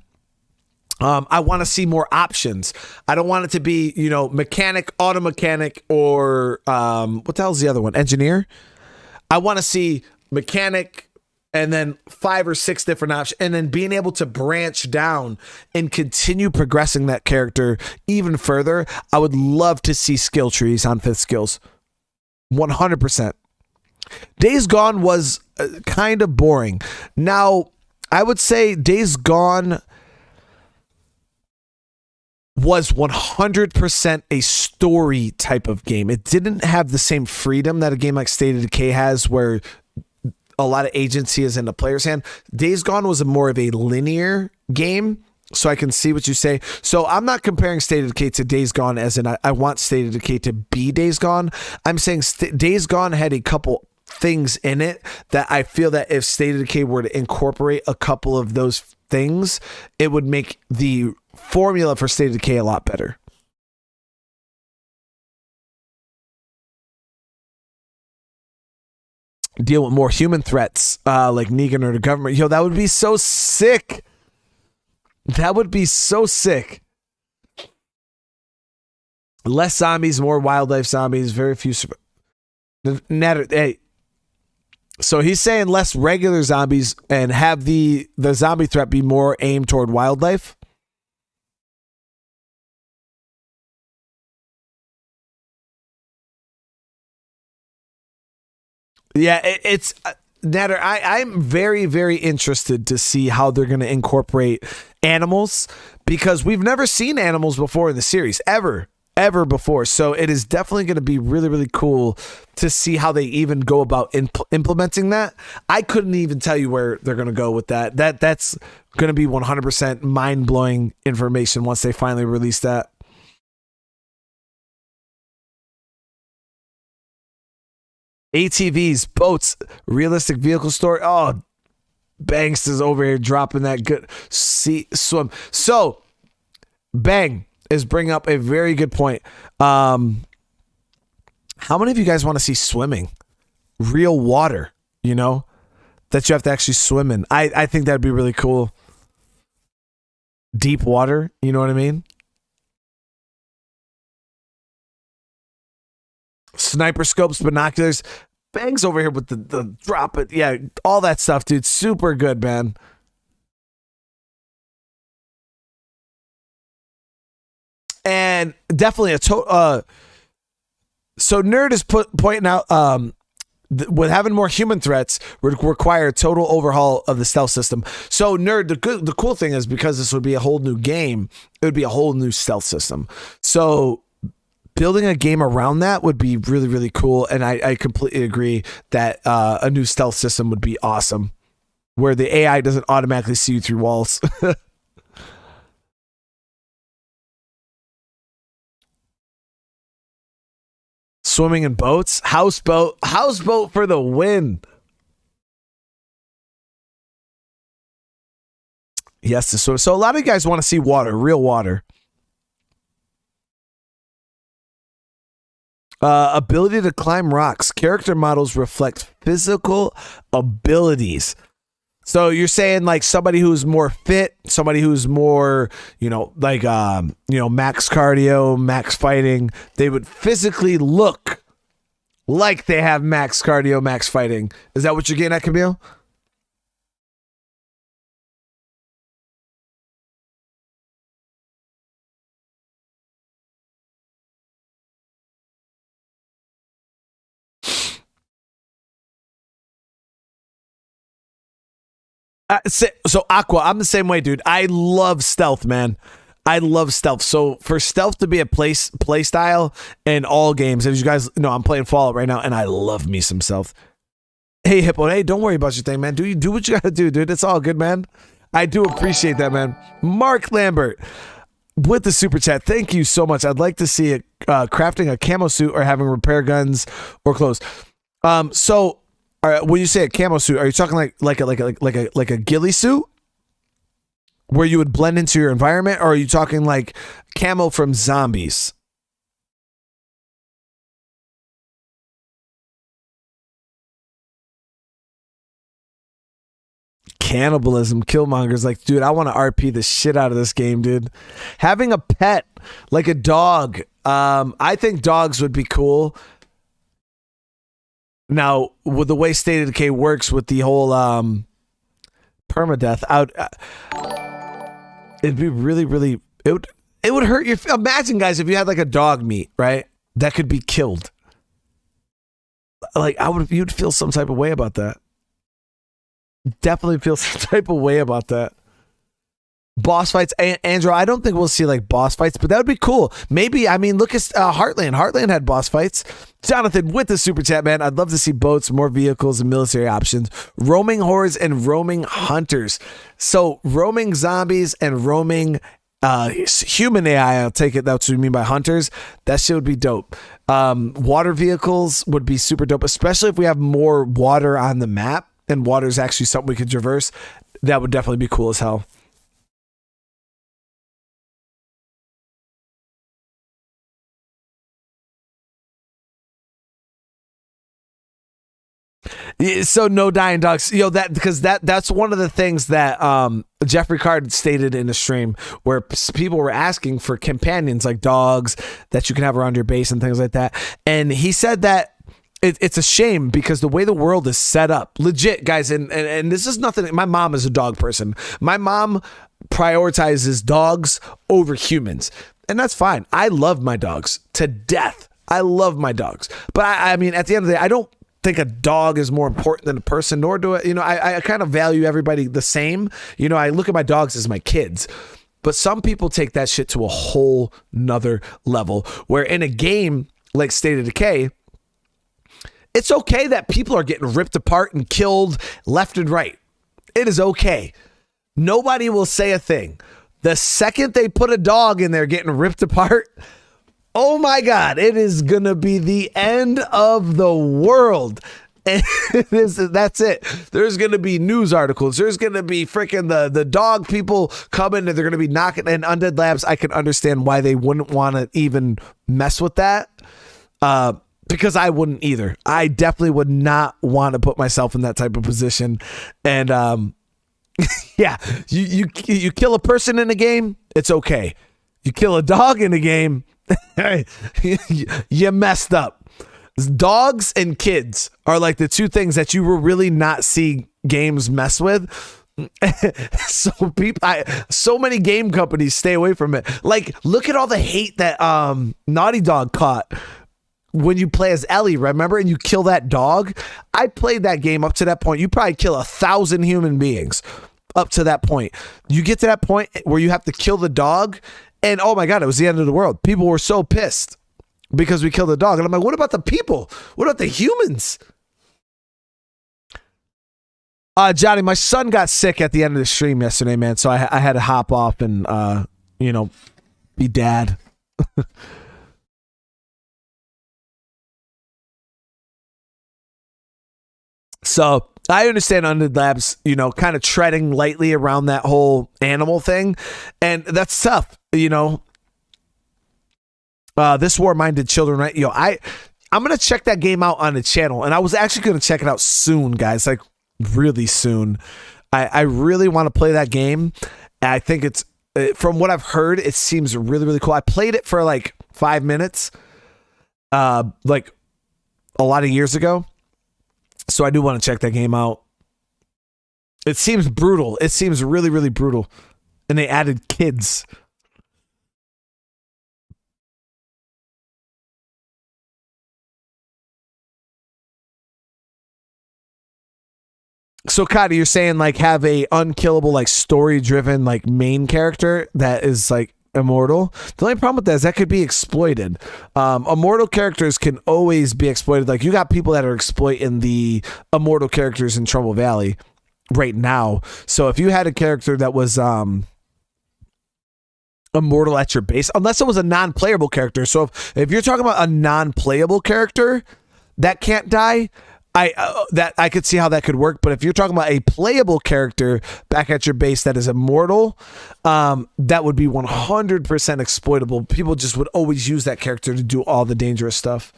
I want to see more options. I don't want it to be, mechanic, auto mechanic, or what the hell's the other one? Engineer. I want to see mechanic, and then 5 or 6 different options, and then being able to branch down and continue progressing that character even further. I would love to see skill trees on 5th skills. 100%. Days Gone was kind of boring. Now, I would say Days Gone was 100% a story type of game. It didn't have the same freedom that a game like State of Decay has, where a lot of agency is in the player's hand. Days Gone was more of a linear game, so I can see what you say. So I'm not comparing State of Decay to Days Gone as in I want State of Decay to be Days Gone. I'm saying Days Gone had a couple things in it that I feel that if State of Decay were to incorporate a couple of those things, it would make the formula for State of Decay a lot better. Deal with more human threats like Negan or the government. That would be so sick. That would be so sick. Less zombies, more wildlife zombies, very few. Hey, so he's saying less regular zombies and have the zombie threat be more aimed toward wildlife. Yeah, it's Natter. I'm very, very interested to see how they're going to incorporate animals, because we've never seen animals before in the series ever before. So it is definitely going to be really, really cool to see how they even go about implementing that. I couldn't even tell you where they're going to go with that. That's going to be 100% mind blowing information once they finally release that. ATVs, boats, realistic vehicle story. Oh, Banks is over here dropping that good swim. So, Bang is bringing up a very good point. How many of you guys want to see swimming? Real water, that you have to actually swim in. I think that'd be really cool. Deep water, you know what I mean? Sniper scopes, binoculars. Bang's over here with the drop it. Yeah, all that stuff, dude. Super good, man. And definitely so Nerd is pointing out with having more human threats would require a total overhaul of the stealth system. So Nerd, the cool thing is, because this would be a whole new game, it would be a whole new stealth system. So building a game around that would be really, really cool. And I completely agree that a new stealth system would be awesome, where the AI doesn't automatically see you through walls. Swimming in boats, houseboat for the win. Yes, to swim. So a lot of you guys want to see water, real water. Ability to climb rocks. Character models reflect physical abilities. So you're saying like somebody who's more fit, somebody who's more, max cardio, max fighting, they would physically look like they have max cardio, max fighting. Is that what you're getting at, Camille? So Aqua, I'm the same way, dude. I love stealth, man. I love stealth. So for stealth to be a play style in all games, as you guys know, I'm playing Fallout right now, and I love me some stealth. Hey, Hippo, hey, don't worry about your thing, man. Do what you gotta do, dude. It's all good, man. I do appreciate that, man. Mark Lambert with the super chat. Thank you so much. I'd like to see it crafting a camo suit or having repair guns or clothes. So. All right, when you say a camo suit, are you talking like a ghillie suit where you would blend into your environment, or are you talking like camo from zombies? Cannibalism, Killmonger's like, dude, I want to RP the shit out of this game, dude. Having a pet like a dog, I think dogs would be cool. Now, with the way State of Decay works with the whole permadeath, it'd be really, really, it would hurt your. Imagine, guys, if you had like a dog meat, right, that could be killed. Like you'd feel some type of way about that. Definitely feel some type of way about that. Boss fights, Andrew. I don't think we'll see like boss fights, but that would be cool. Maybe. I mean, look at Heartland. Heartland had boss fights. Jonathan with the super chat, man. I'd love to see boats, more vehicles, and military options. Roaming hordes and roaming hunters. So roaming zombies and roaming human AI. I'll take it. That's what you mean by hunters. That shit would be dope. Water vehicles would be super dope, especially if we have more water on the map and water is actually something we could traverse. That would definitely be cool as hell. So no dying dogs, that's one of the things that Jeffrey Card stated in the stream, where people were asking for companions like dogs that you can have around your base and things like that, and he said that it's a shame because the way the world is set up, legit, guys, and this is nothing. My mom is a dog person. My mom prioritizes dogs over humans, and that's fine. I love my dogs to death. I love my dogs, but I mean, at the end of the day, I don't think a dog is more important than a person, nor do I, I kind of value everybody the same. I look at my dogs as my kids, but some people take that shit to a whole nother level, where in a game like State of Decay, it's okay that people are getting ripped apart and killed left and right. It is okay. Nobody will say a thing. The second they put a dog in there getting ripped apart, oh my God, it is going to be the end of the world. And that's it. There's going to be news articles. There's going to be freaking the dog people coming, and they're going to be knocking. And Undead Labs, I can understand why they wouldn't want to even mess with that. Because I wouldn't either. I definitely would not want to put myself in that type of position. And yeah, you kill a person in a game, it's okay. You kill a dog in a game, you messed up. Dogs and kids are like the two things that you will really not see games mess with. So many game companies stay away from it. Like, look at all the hate that Naughty Dog caught when you play as Ellie, remember? And you kill that dog. I played that game up to that point. You probably kill 1,000 human beings up to that point. You get to that point where you have to kill the dog, and oh my God, it was the end of the world. People were so pissed because we killed the dog. And I'm like, what about the people? What about the humans? Johnny, my son got sick at the end of the stream yesterday, man. So I had to hop off and, be dad. So I understand Undead Labs, you know, kind of treading lightly around that whole animal thing. And that's tough, you know. This War-Minded Children, right? Yo, I'm going to check that game out on the channel. And I was actually going to check it out soon, guys. Like, really soon. I really want to play that game. I think it's, from what I've heard, it seems really, really cool. I played it for like 5 minutes, like a lot of years ago. So I do want to check that game out. It seems brutal. It seems really, really brutal. And they added kids. So, Kadi, you're saying like have a unkillable, like story-driven, like main character that is like immortal. The only problem with that is that could be exploited. Immortal characters can always be exploited. Like you got people that are exploiting the immortal characters in Trumbull Valley right now. So if you had a character that was immortal at your base, unless it was a non-playable character. So if you're talking about a non-playable character that can't die, I could see how that could work. But if you're talking about a playable character back at your base that is immortal, that would be 100% exploitable. People just would always use that character to do all the dangerous stuff.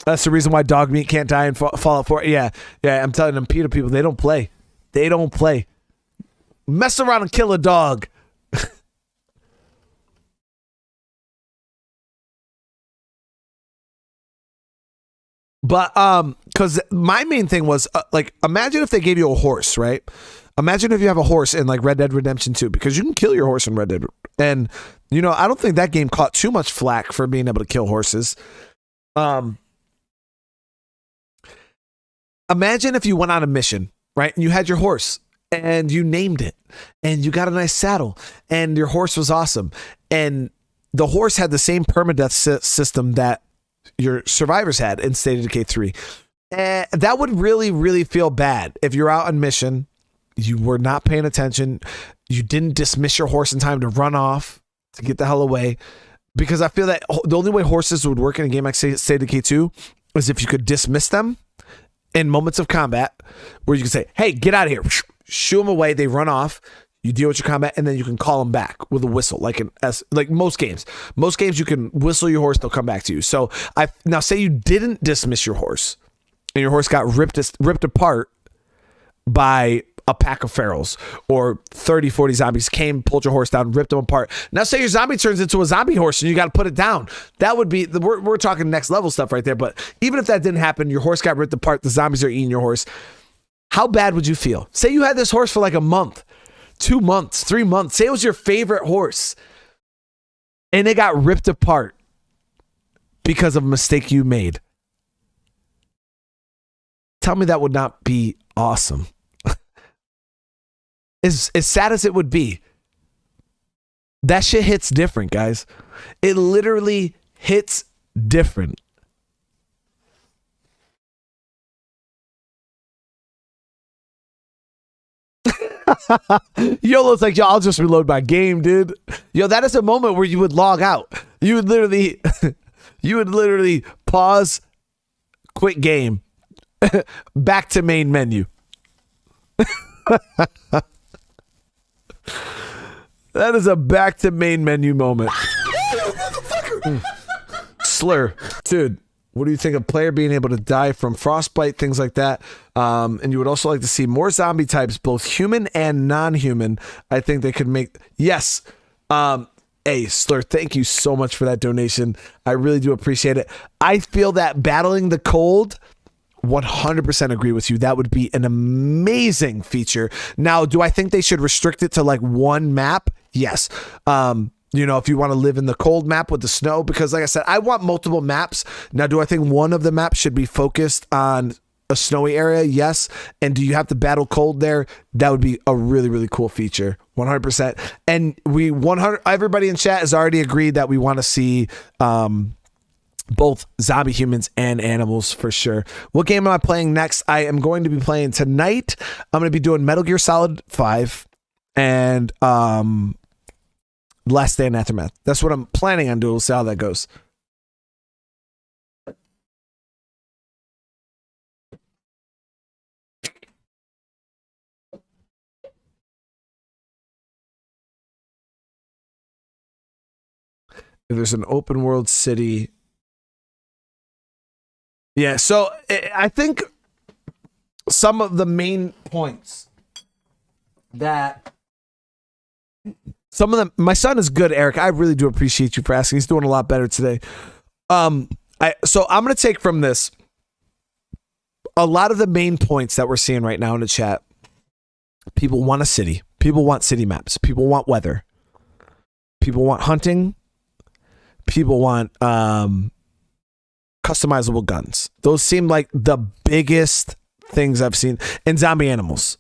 That's the reason why dog meat can't die in Fallout 4. Yeah, I'm telling them, PETA people, they don't play. They don't play. Mess around and kill a dog. But because my main thing was like, imagine if they gave you a horse, right? Imagine if you have a horse in like Red Dead Redemption 2, because you can kill your horse in Red Dead. And you know, I don't think that game caught too much flack for being able to kill horses. Imagine if you went on a mission, right? And you had your horse and you named it and you got a nice saddle and your horse was awesome. And the horse had the same permadeath system that your survivors had in State of Decay 3. That would really, really feel bad if you're out on mission, you were not paying attention, you didn't dismiss your horse in time to run off to get the hell away. Because I feel that the only way horses would work in a game like State of Decay 2 is if you could dismiss them in moments of combat, where you can say, hey, get out of here, shoo them away, they run off, you deal with your combat, and then you can call them back with a whistle, like most games. Most games you can whistle your horse, they'll come back to you. So now say you didn't dismiss your horse, and your horse got ripped apart by a pack of ferals, or 30, 40 zombies came, pulled your horse down, ripped them apart. Now say your zombie turns into a zombie horse and you got to put it down. That would be, we're talking next level stuff right there. But even if that didn't happen, your horse got ripped apart, the zombies are eating your horse. How bad would you feel? Say you had this horse for like a month, 2 months, 3 months. Say it was your favorite horse and it got ripped apart because of a mistake you made. Tell me that would not be awesome. As sad as it would be, that shit hits different, guys. It literally hits different. YOLO's like, yo, I'll just reload my game, dude. Yo, that is a moment where you would log out. You would literally pause, quit game, back to main menu. That is a back to main menu moment. Slur, dude. What do you think of player being able to die from frostbite, things like that? And you would also like to see more zombie types, both human and non-human. I think they could make, yes. Hey, Slur, thank you so much for that donation. I really do appreciate it. I feel that battling the cold, 100% agree with you. That would be an amazing feature. Now, do I think they should restrict it to like one map? Yes. You know, if you want to live in the cold map with the snow, because like I said, I want multiple maps. Now, do I think one of the maps should be focused on a snowy area? Yes. And do you have to battle cold there? That would be a really, really cool feature. 100%. And everybody in chat has already agreed that we want to see, both zombie humans and animals for sure. What game am I playing next? I am going to be playing tonight. I'm going to be doing Metal Gear Solid 5 and Last Day in Aftermath. That's what I'm planning on doing. We'll see how that goes. If there's an open world city. Yeah, so I think some of the main points that some of them, my son is good, Eric. I really do appreciate you for asking. He's doing a lot better today. So I'm going to take from this a lot of the main points that we're seeing right now in the chat. People want a city. People want city maps. People want weather. People want hunting. People want customizable guns. Those seem like the biggest things I've seen. And zombie animals.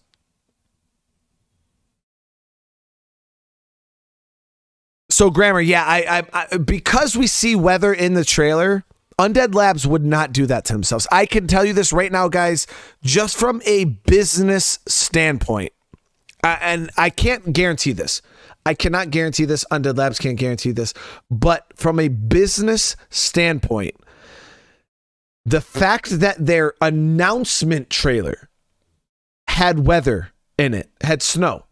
So Grammar, yeah, I because we see weather in the trailer, Undead Labs would not do that to themselves. I can tell you this right now, guys, just from a business standpoint, and I can't guarantee this. I cannot guarantee this. Undead Labs can't guarantee this. But from a business standpoint, the fact that their announcement trailer had weather in it, had snow,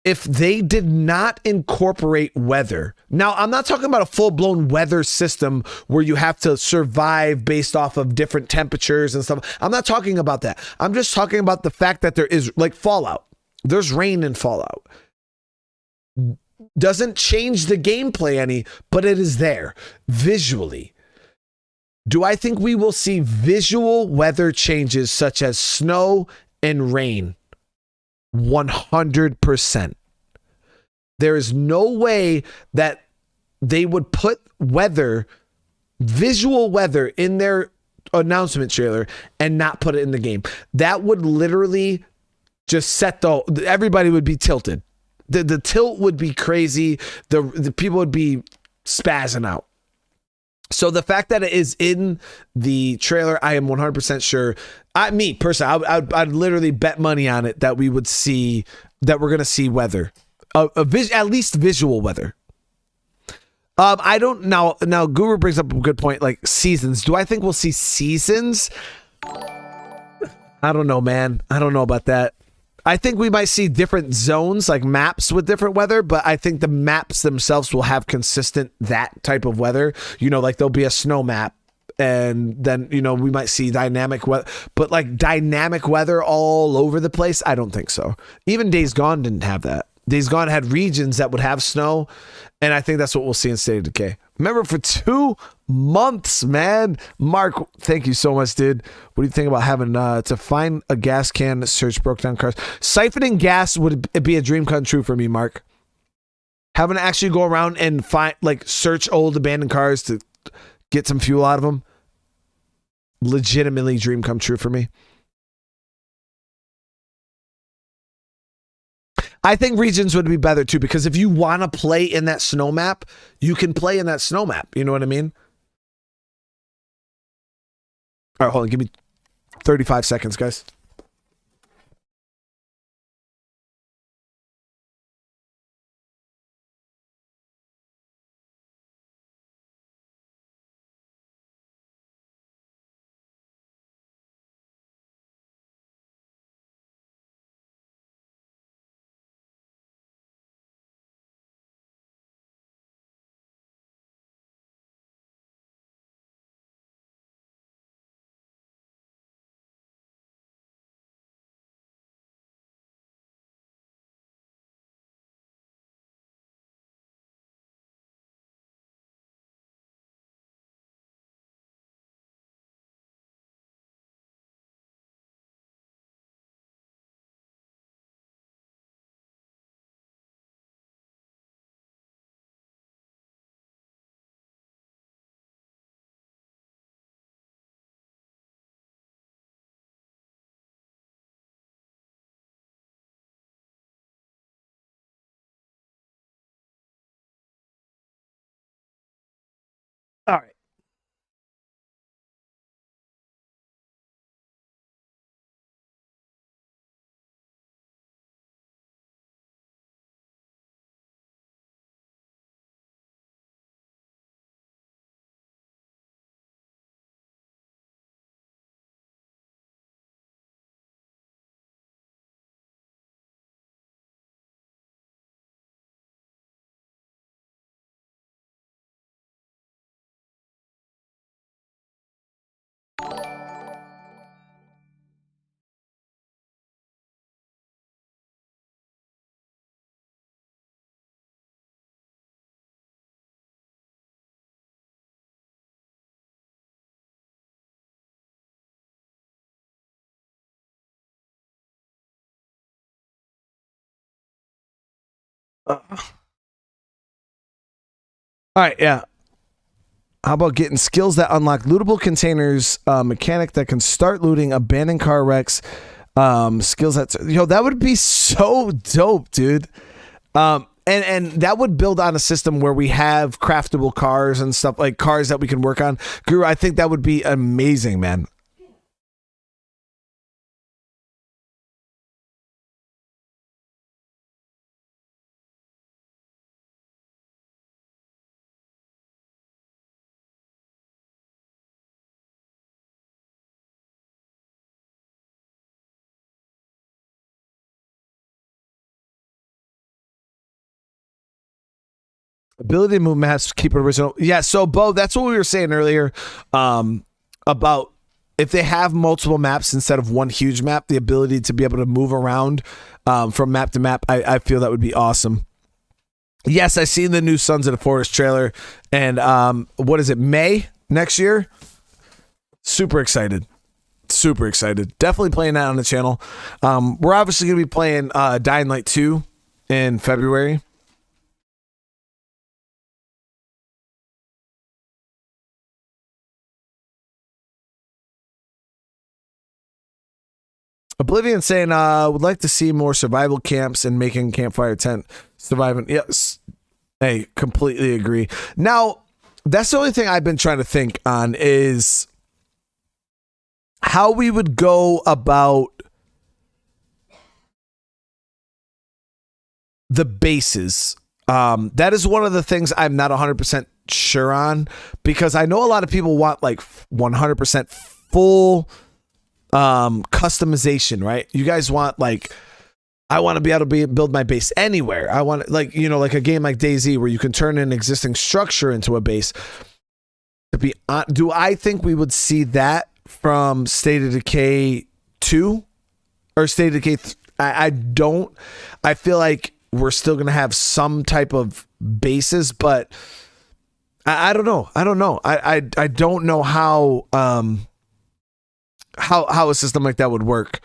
if they did not incorporate weather, now I'm not talking about a full-blown weather system where you have to survive based off of different temperatures and stuff. I'm not talking about that. I'm just talking about the fact that there is like Fallout. There's rain in Fallout. Doesn't change the gameplay any, but it is there visually. Do I think we will see visual weather changes such as snow and rain? 100%. There is no way that they would put visual weather in their announcement trailer and not put it in the game. That would literally just everybody would be tilted. The tilt would be crazy. The people would be spazzing out. So the fact that it is in the trailer, I am 100% sure. Me personally, I'd literally bet money on it that we're going to see weather, at least visual weather. I don't now. Guru brings up a good point, like seasons. Do I think we'll see seasons? I don't know, man. I don't know about that. I think we might see different zones, like maps with different weather, but I think the maps themselves will have consistent that type of weather. Like there'll be a snow map, and then, we might see dynamic weather, but like dynamic weather all over the place, I don't think so. Even Days Gone didn't have that. Days Gone had regions that would have snow, and I think that's what we'll see in State of Decay. Remember, for 2 months, man. Mark, thank you so much, dude. What do you think about having to find a gas can, search broke down cars? Siphoning gas would be a dream come true for me, Mark. Having to actually go around and search old abandoned cars to get some fuel out of them. Legitimately dream come true for me. I think regions would be better too, because if you want to play in that snow map, you can play in that snow map. You know what I mean? All right, hold on. Give me 35 seconds, guys. All right, yeah. How about getting skills that unlock lootable containers, mechanic that can start looting abandoned car wrecks, skills that that would be so dope, dude. And that would build on a system where we have craftable cars and stuff, like cars that we can work on. Guru, I think that would be amazing, man. Ability to move maps, keep it original. Yeah, so Bo, that's what we were saying earlier, about if they have multiple maps instead of one huge map, the ability to be able to move around from map to map, I feel that would be awesome. Yes, I seen the new Sons of the Forest trailer, and what is it, May next year? Super excited. Super excited. Definitely playing that on the channel. We're obviously going to be playing Dying Light 2 in February. Oblivion saying, would like to see more survival camps and making campfire tent surviving. Yes. Hey, completely agree. Now, that's the only thing I've been trying to think on is how we would go about the bases. That is one of the things I'm not 100% sure on, because I know a lot of people want like 100% full customization, right? You guys want like, I want to be able to build my base anywhere. I want, like, you know, like a game like DayZ where you can turn an existing structure into a base. To be do I think we would see that from State of Decay 2 or State of Decay I don't. I feel like we're still going to have some type of bases, but I don't know. I don't know. I don't know how a system like that would work.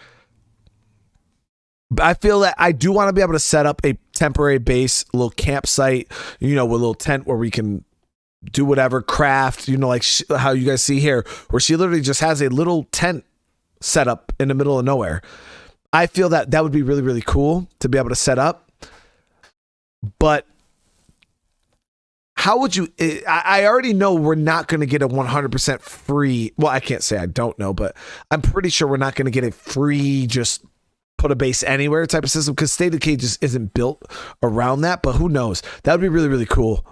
I feel that I do want to be able to set up a temporary base, a little campsite, you know, with a little tent where we can do whatever, craft, you know, like how you guys see here, where she literally just has a little tent set up in the middle of nowhere. I feel that that would be really, really cool to be able to set up. But how would you, I already know we're not going to get a 100% free, well, I can't say I don't know, but I'm pretty sure we're not going to get a free, just put a base anywhere type of system, because State of Decay just isn't built around that, but who knows? That would be really, really cool.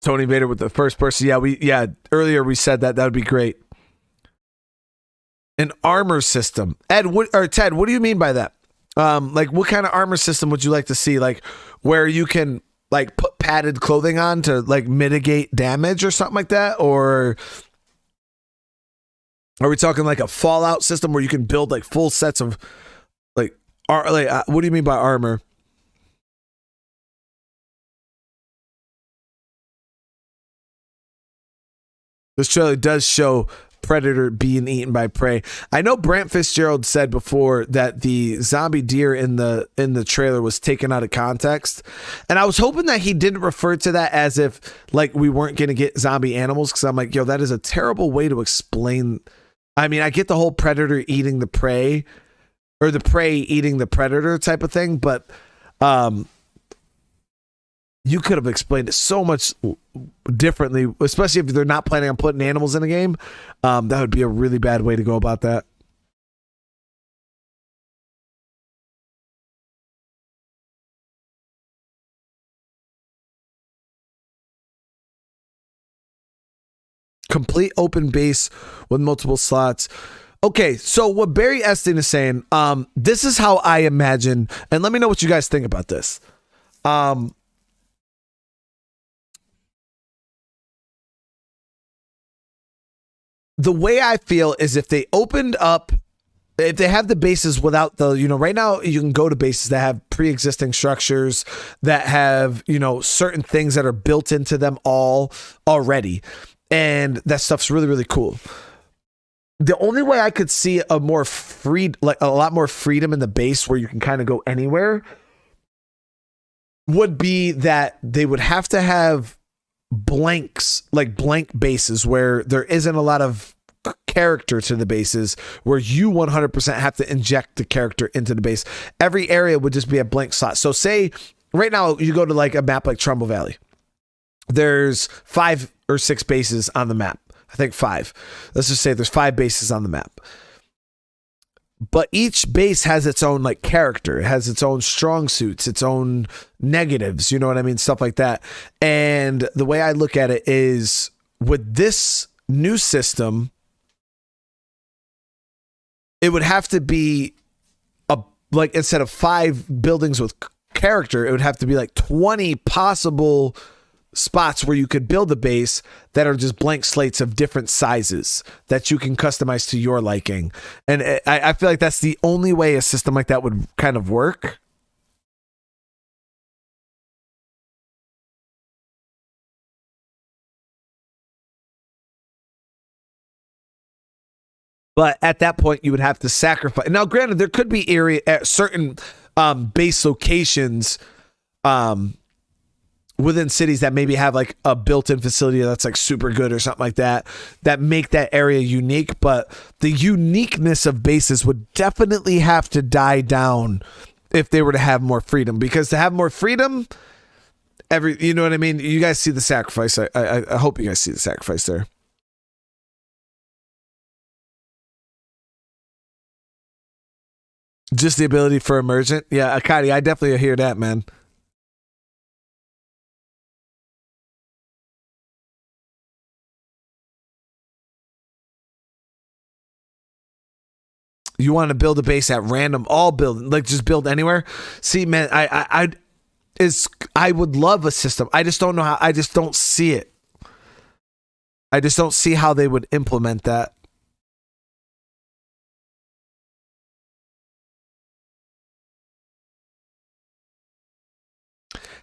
Tony Vader with the first person. Yeah, earlier we said that would be great. An armor system. Ted, what do you mean by that? Like what kind of armor system would you like to see? Like where you can like put padded clothing on to like mitigate damage or something like that? Or are we talking like a Fallout system where you can build like full sets of like what do you mean by armor? This trailer does show predator being eaten by prey. I know Brant Fitzgerald said before that the zombie deer in the trailer was taken out of context, and I was hoping that he didn't refer to that as if like we weren't going to get zombie animals, because I'm like, yo, that is a terrible way to explain. I mean, I get the whole predator eating the prey or the prey eating the predator type of thing, but you could have explained it so much differently, especially if they're not planning on putting animals in a game. That would be a really bad way to go about that. Complete open base with multiple slots. Okay, so what Barry Estin is saying, this is how I imagine, and let me know what you guys think about this. The way I feel is if they opened up if they have the bases without the, right now you can go to bases that have pre-existing structures that have, certain things that are built into them all already. And that stuff's really, really cool. The only way I could see a lot more freedom in the base where you can kind of go anywhere would be that they would have to have blanks, like blank bases where there isn't a lot of character to the bases, where you 100% have to inject the character into the base. Every area would just be a blank slot. So say right now you go to like a map like Trumbull Valley. There's 5 or 6 bases on the map. I think 5. Let's just say there's 5 bases on the map. But each base has its own like character. It has its own strong suits, its own negatives, you know what I mean? Stuff like that. And the way I look at it is, with this new system, it would have to be like, instead of 5 buildings with character, it would have to be like 20 possible spots where you could build a base that are just blank slates of different sizes that you can customize to your liking. And I feel like that's the only way a system like that would kind of work. But at that point, you would have to sacrifice. Now, granted, there could be area at certain base locations within cities that maybe have like a built-in facility that's like super good or something like that, that make that area unique. But the uniqueness of bases would definitely have to die down if they were to have more freedom. Because to have more freedom, you know what I mean? You guys see the sacrifice. I hope you guys see the sacrifice there. Just the ability for emergent. Yeah, Akadi, I definitely hear that, man. You want to build a base at random, all build, like just build anywhere. See, man, I would love a system. I just don't know how. I just don't see it. I just don't see how they would implement that.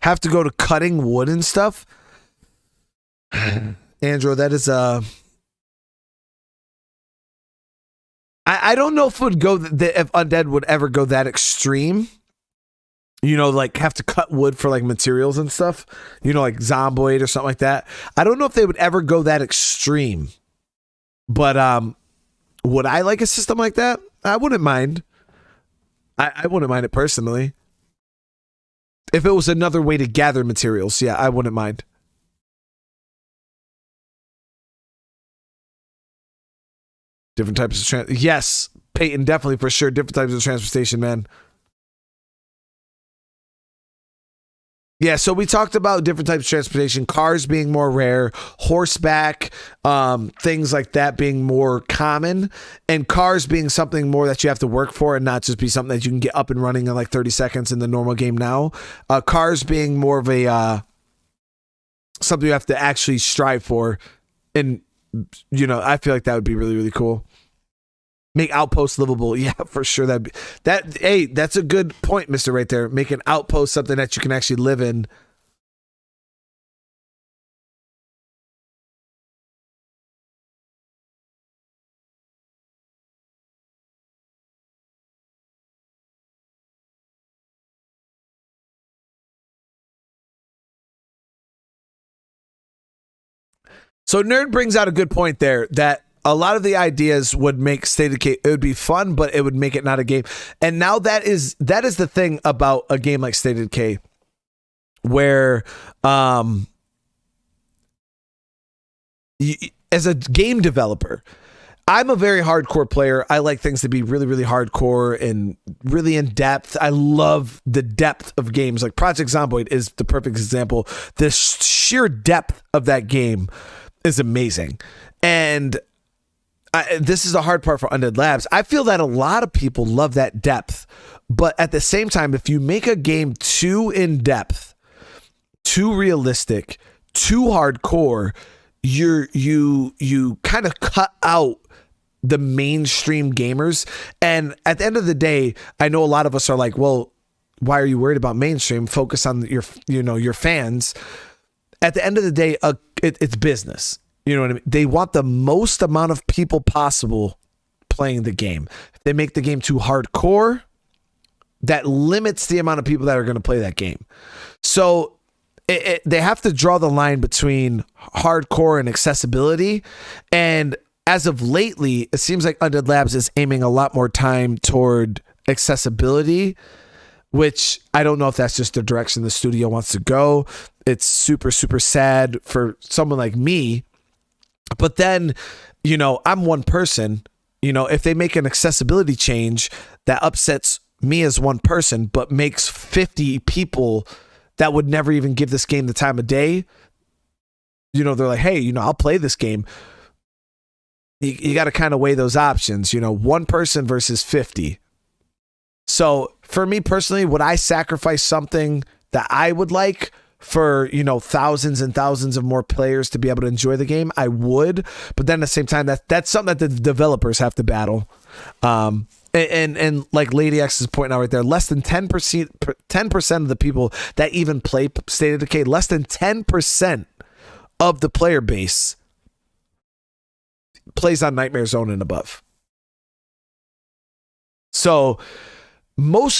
Have to go to cutting wood and stuff. Andrew, that is I don't know if it would go if Undead would ever go that extreme. Like have to cut wood for like materials and stuff. Like Zomboid or something like that. I don't know if they would ever go that extreme. But would I like a system like that? I wouldn't mind. I wouldn't mind it personally. If it was another way to gather materials, yeah, I wouldn't mind. Different types of yes, Peyton, definitely for sure. Different types of transportation, man. Yeah, so we talked about different types of transportation, cars being more rare, horseback, things like that being more common, and cars being something more that you have to work for and not just be something that you can get up and running in like 30 seconds in the normal game now. Cars being more of a something you have to actually strive for. And, I feel like that would be really, really cool. Make outposts livable. Yeah, for sure. Hey, that's a good point, Mr. Right there. Make an outpost something that you can actually live in. So Nerd brings out a good point there that a lot of the ideas would make State of Decay, it would be fun, but it would make it not a game. And now that is the thing about a game like State of Decay, where as a game developer, I'm a very hardcore player. I like things to be really, really hardcore and really in depth. I love the depth of games. Like Project Zomboid is the perfect example. The sheer depth of that game is amazing. And this is the hard part for Undead Labs. I feel that a lot of people love that depth. But at the same time, if you make a game too in-depth, too realistic, too hardcore, you kind of cut out the mainstream gamers. And at the end of the day, I know a lot of us are like, well, why are you worried about mainstream? Focus on your fans. At the end of the day, it's business. You know what I mean? They want the most amount of people possible playing the game. If they make the game too hardcore, that limits the amount of people that are going to play that game. So they have to draw the line between hardcore and accessibility. And as of lately, it seems like Undead Labs is aiming a lot more time toward accessibility, which I don't know if that's just the direction the studio wants to go. It's super, super sad for someone like me. But then, I'm one person. If they make an accessibility change that upsets me as one person, but makes 50 people that would never even give this game the time of day, they're like, hey, I'll play this game. You got to kind of weigh those options, one person versus 50. So for me personally, would I sacrifice something that I would like for, thousands and thousands of more players to be able to enjoy the game? I would, but then at the same time, that's something that the developers have to battle. And like Lady X is pointing out right there, less than 10% of the people that even play State of Decay, less than 10% of the player base plays on Nightmare Zone and above. So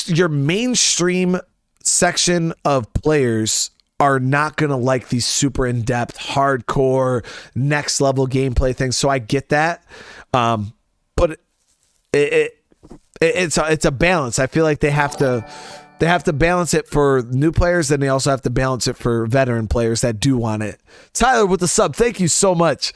your mainstream section of players are not going to like these super in-depth, hardcore, next level gameplay things. So I get that. But it's a balance. I feel like they have to balance it for new players, and they also have to balance it for veteran players that do want it. Tyler with the sub, thank you so much.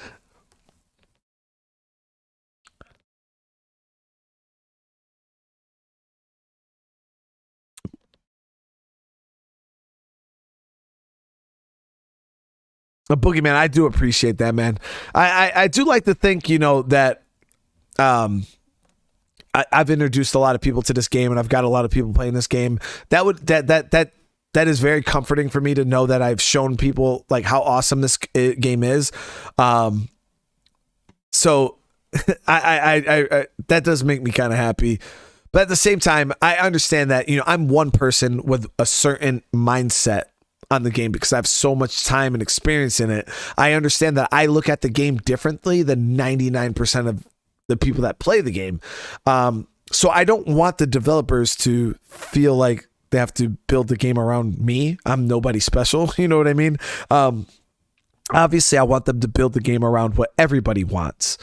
A Boogeyman, I do appreciate that, man. I do like to think, that I've introduced a lot of people to this game, and I've got a lot of people playing this game. That is very comforting for me to know that I've shown people like how awesome this game is. So I that does make me kind of happy. But at the same time, I understand that, I'm one person with a certain mindset on the game because I have so much time and experience in it. I understand that I look at the game differently than 99% of the people that play the game. So I don't want the developers to feel like they have to build the game around me. I'm nobody special. You know what I mean? Obviously I want them to build the game around what everybody wants.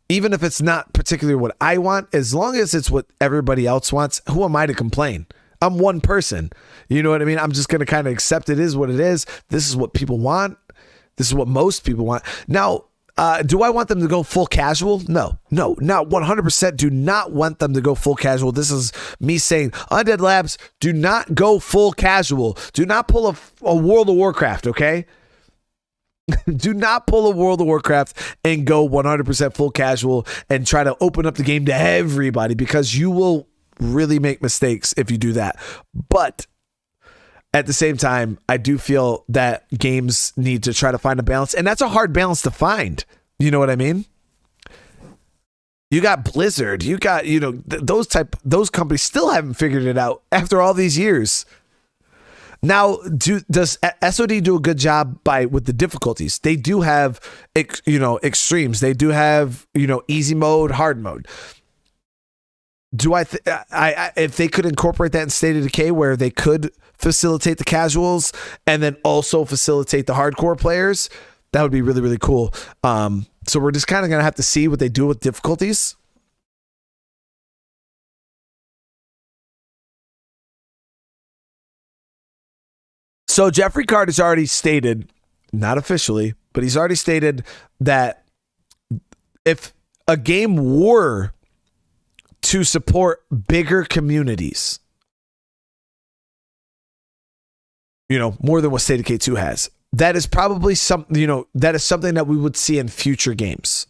Even if it's not particularly what I want, as long as it's what everybody else wants, who am I to complain? I'm one person. You know what I mean? I'm just going to kind of accept it is what it is. This is what people want. This is what most people want. Now, do I want them to go full casual? No, not 100%. Do not want them to go full casual. This is me saying, Undead Labs, do not go full casual. Do not pull a World of Warcraft, okay? Do not pull a World of Warcraft and go 100% full casual and try to open up the game to everybody, because you will really make mistakes if you do that. But at the same time, I do feel that games need to try to find a balance, and that's a hard balance to find. You know what I mean? You got Blizzard, you got, those companies still haven't figured it out after all these years. Now, does SOD do a good job with the difficulties? They do have, extremes. They do have, easy mode, hard mode. Do I if they could incorporate that in State of Decay, where they could facilitate the casuals and then also facilitate the hardcore players, that would be really, really cool. So we're just kind of going to have to see what they do with difficulties. So Jeffrey Card has already stated, not officially, but he's already stated that if a game were to support bigger communities, more than what State of Decay 2 has, that is probably that is something that we would see in future games.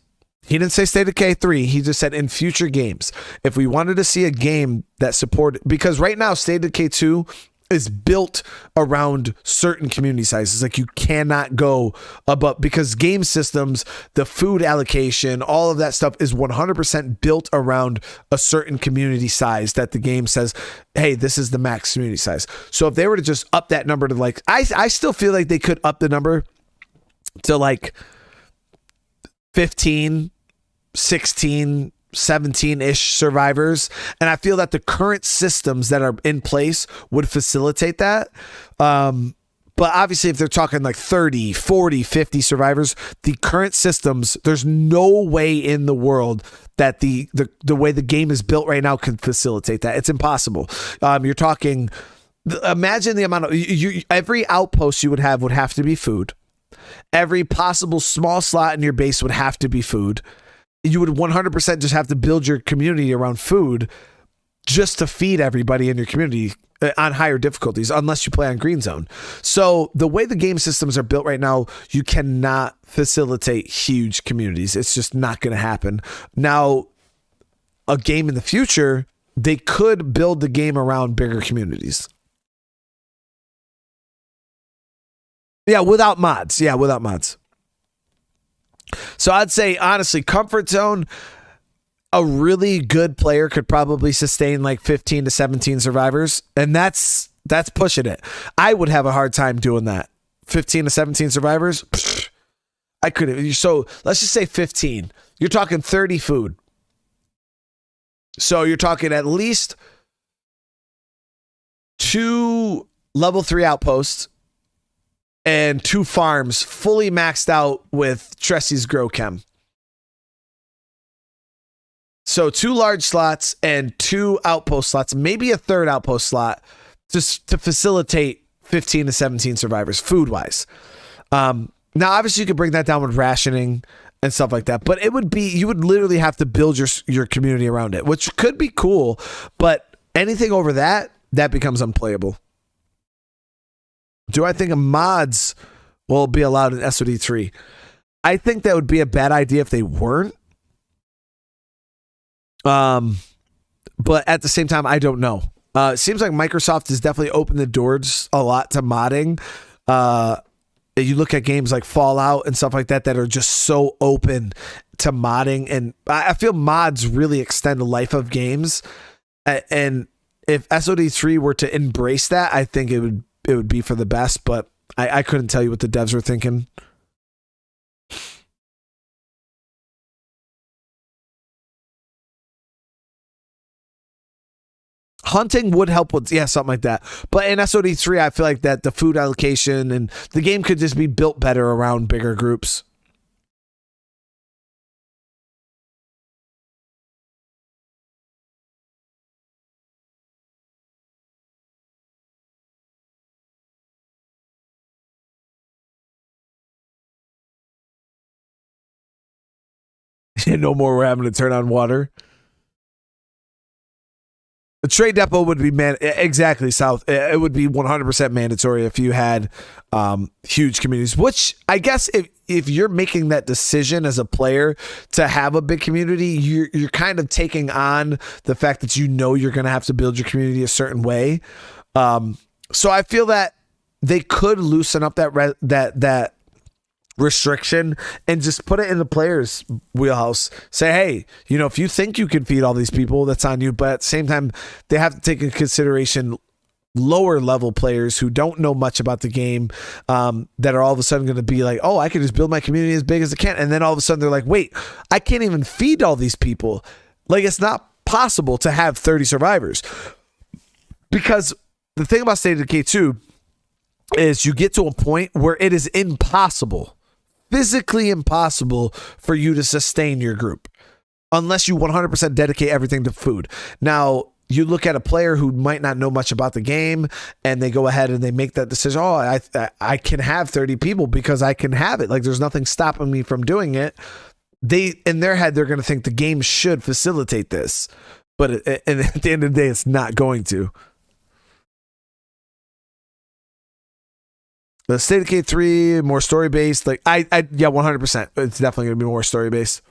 He didn't say State of Decay 3. He just said in future games. If we wanted to see a game that supported, because right now State of Decay 2 is built around certain community sizes. Like you cannot go above, because game systems, the food allocation, all of that stuff is 100% built around a certain community size that the game says, hey, this is the max community size. So if they were to just up that number to like, I still feel like they could up the number to like 15, 16, 17-ish survivors, and I feel that the current systems that are in place would facilitate that. But obviously if they're talking like 30, 40, 50 survivors, the current systems, there's no way in the world that the way the game is built right now can facilitate that. It's impossible. You're talking, imagine the amount of every outpost you would have to be food. Every possible small slot in your base would have to be food. You would 100% just have to build your community around food just to feed everybody in your community on higher difficulties, unless you play on green zone. So the way the game systems are built right now, you cannot facilitate huge communities. It's just not going to happen. Now, a game in the future, they could build the game around bigger communities. Yeah, without mods. So I'd say, honestly, comfort zone, a really good player could probably sustain like 15 to 17 survivors. And that's pushing it. I would have a hard time doing that. 15 to 17 survivors. I couldn't. So let's just say 15. You're talking 30 food. So you're talking at least 2 level 3 outposts and 2 farms fully maxed out with Tressy's Grow Chem. So 2 large slots and 2 outpost slots, maybe a 3rd outpost slot, just to facilitate 15 to 17 survivors food-wise. Now, obviously, you could bring that down with rationing and stuff like that, but you would literally have to build your community around it, which could be cool, but anything over that becomes unplayable. Do I think mods will be allowed in SOD3? I think that would be a bad idea if they weren't. But at the same time, I don't know. It seems like Microsoft has definitely opened the doors a lot to modding. You look at games like Fallout and stuff like that are just so open to modding. And I feel mods really extend the life of games. And if SOD3 were to embrace that, I think it would be for the best, but I couldn't tell you what the devs were thinking. Hunting would help with, something like that. But in SOD3, I feel like that the food allocation and the game could just be built better around bigger groups. No more we're having to turn on water. The trade depot would be exactly South. It would be 100% mandatory if you had huge communities, which I guess if you're making that decision as a player to have a big community, you're kind of taking on the fact that you're going to have to build your community a certain way. So I feel that they could loosen up that restriction and just put it in the player's wheelhouse. Say, hey, if you think you can feed all these people, that's on you. But at the same time, they have to take into consideration lower level players who don't know much about the game, that are all of a sudden going to be like, oh, I can just build my community as big as I can. And then all of a sudden they're like, wait, I can't even feed all these people. Like, it's not possible to have 30 survivors. Because the thing about State of Decay 2 is you get to a point where it is impossible, physically impossible for you to sustain your group unless you 100% dedicate everything to food. Now, you look at a player who might not know much about the game and they go ahead and they make that decision. Oh, I can have 30 people because I can have it. Like, there's nothing stopping me from doing it. In their head, they're going to think the game should facilitate this, but at the end of the day, it's not going to. The State of Decay 3, more story based. Like, 100%. It's definitely going to be more story based.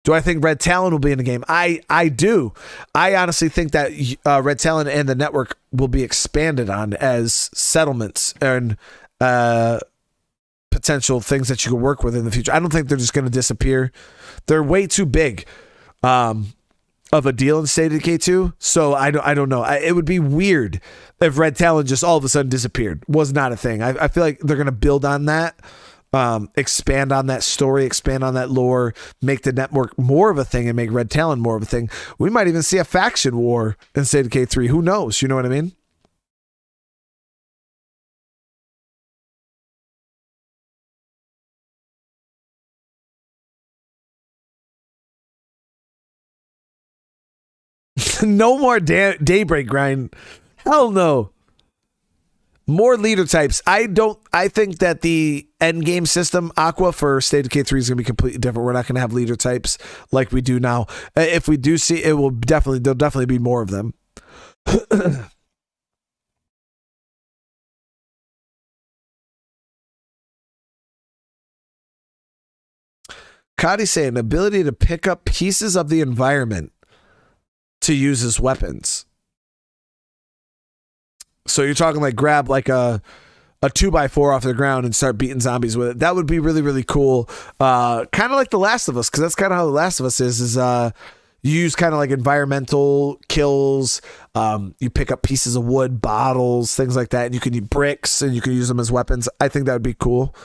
Do I think Red Talon will be in the game? I do. I honestly think that Red Talon and the network will be expanded on as settlements and potential things that you can work with in the future. I don't think they're just going to disappear. They're way too big of a deal in State of Decay 2. So I don't know. It would be weird if Red Talon just all of a sudden disappeared. Was not a thing. I feel like they're going to build on that. Expand on that story, expand on that lore, make the network more of a thing and make Red Talon more of a thing. We might even see a faction war in State of Decay 3. Who knows? You know what I mean? No more daybreak grind. Hell no. More leader types. I think that the end game system Aqua for State of Decay 3 is going to be completely different. We're not going to have leader types like we do now. If we do see, there'll definitely be more of them. Cody saying ability to pick up pieces of the environment to use as weapons. So you're talking like grab like a 2x4 off the ground and start beating zombies with it. That would be really, really cool. Kind of like The Last of Us, because that's kind of how The Last of Us is you use kind of like environmental kills. You pick up pieces of wood, bottles, things like that, and you can use bricks and you can use them as weapons. I think that would be cool.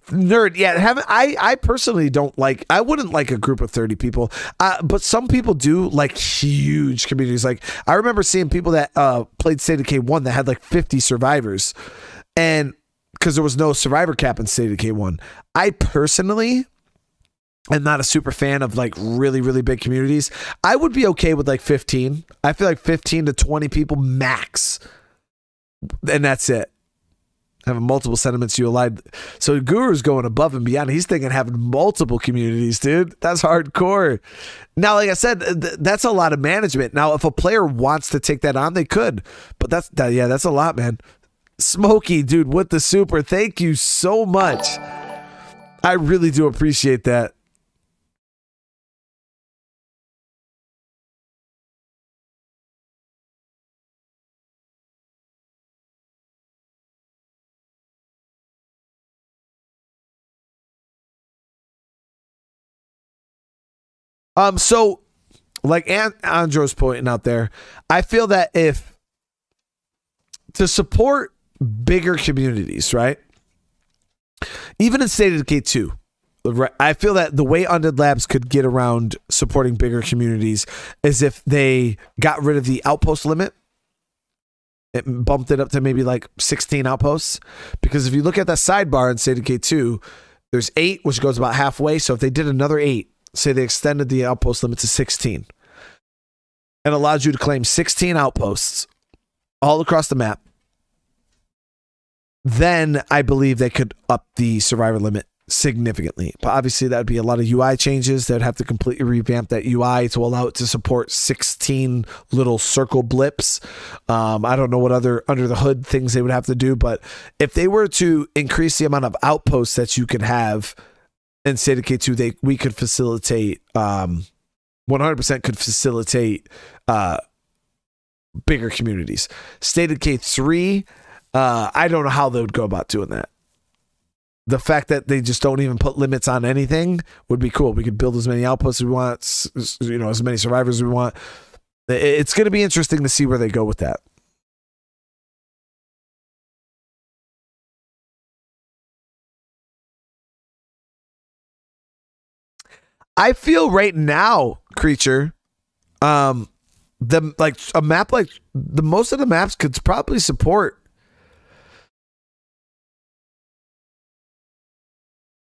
Nerd, yeah. I personally don't like. I wouldn't like a group of 30 people, but some people do like huge communities. Like I remember seeing people that played State of Decay 1 that had like 50 survivors, and because there was no survivor cap in State of Decay 1. I personally am not a super fan of like really, really big communities. I would be okay with like 15. I feel like 15 to 20 people max, and that's it. Having multiple sentiments you allied. So Guru's going above and beyond. He's thinking having multiple communities, dude. That's hardcore. Now, like I said, that's a lot of management. Now, if a player wants to take that on, they could. But that's a lot, man. Smokey, dude, with the super. Thank you so much. I really do appreciate that. So like Andrew's pointing out there, I feel that if to support bigger communities, right? Even in State of Decay 2, I feel that the way Undead Labs could get around supporting bigger communities is if they got rid of the outpost limit. It bumped it up to maybe like 16 outposts. Because if you look at that sidebar in State of Decay 2, there's 8, which goes about halfway. So if they did another 8, say they extended the outpost limit to 16 and allowed you to claim 16 outposts all across the map, then I believe they could up the survivor limit significantly. But obviously that would be a lot of UI changes. They'd have to completely revamp that UI to allow it to support 16 little circle blips. I don't know what other under the hood things they would have to do, but if they were to increase the amount of outposts that you could have in State of Decay 2, we could facilitate 100% could facilitate bigger communities. State of Decay 3, I don't know how they would go about doing that. The fact that they just don't even put limits on anything would be cool. We could build as many outposts as we want, as many survivors as we want. It's going to be interesting to see where they go with that. I feel right now, Creature, the like a map like the most of the maps could probably support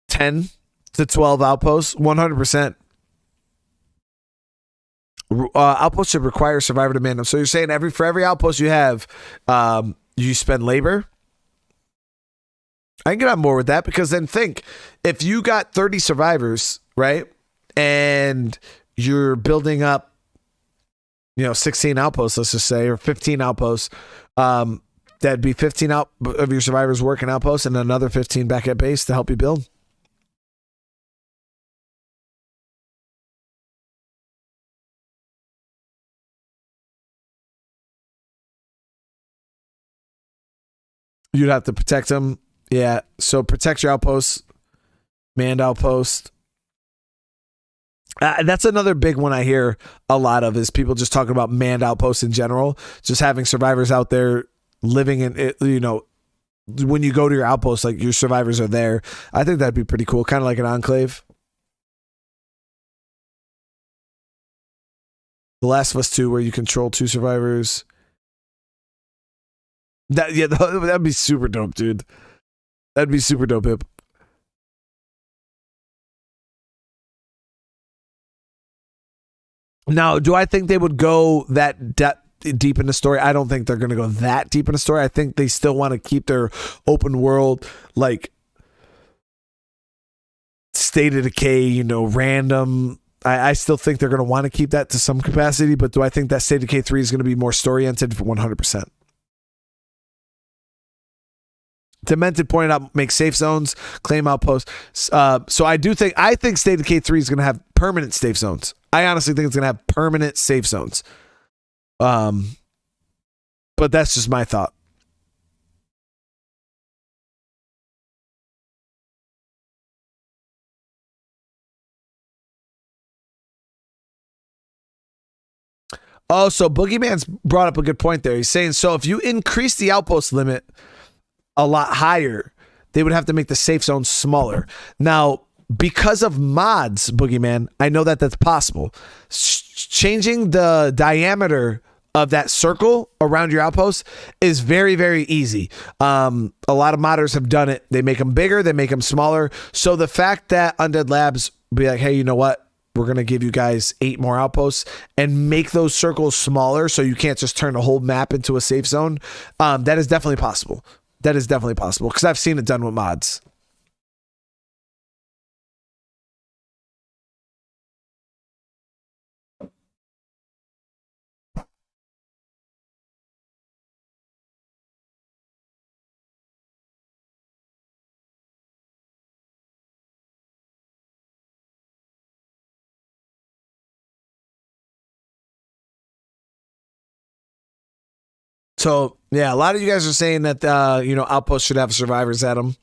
10 to 12 outposts, 100%. Outposts should require survivor to man them. So you're saying for every outpost you have, you spend labor? I can get on more with that, because then think, if you got 30 survivors, right? And you're building up, 16 outposts, let's just say, or 15 outposts. That'd be 15 out of your survivors working outposts and another 15 back at base to help you build. You'd have to protect them. Yeah. So protect your outposts, manned outpost. That's another big one I hear a lot of is people just talking about manned outposts in general, just having survivors out there living in it, when you go to your outpost, like your survivors are there. I think that'd be pretty cool. Kind of like an enclave. The Last of Us 2 where you control 2 survivors. That'd be super dope, dude. That'd be super dope, Hip. Now, do I think they would go that deep in the story? I don't think they're going to go that deep in the story. I think they still want to keep their open world, like State of Decay, random. I still think they're going to want to keep that to some capacity, but do I think that State of Decay 3 is going to be more story-oriented? 100%. Demented pointed out, make safe zones, claim outposts. So I think State of Decay 3 is going to have permanent safe zones. I honestly think it's going to have permanent safe zones. But that's just my thought. Oh, so Boogeyman's brought up a good point there. He's saying, so if you increase the outpost limit a lot higher, they would have to make the safe zone smaller. Now, because of mods, Boogeyman, I know that that's possible. Changing the diameter of that circle around your outpost is very, very easy. A lot of modders have done it. They make them bigger, they make them smaller. So the fact that Undead Labs be like, hey, you know what? We're going to give you guys 8 more outposts and make those circles smaller so you can't just turn the whole map into a safe zone. That is definitely possible. That is definitely possible because I've seen it done with mods. So, yeah, a lot of you guys are saying that, outposts should have survivors at them.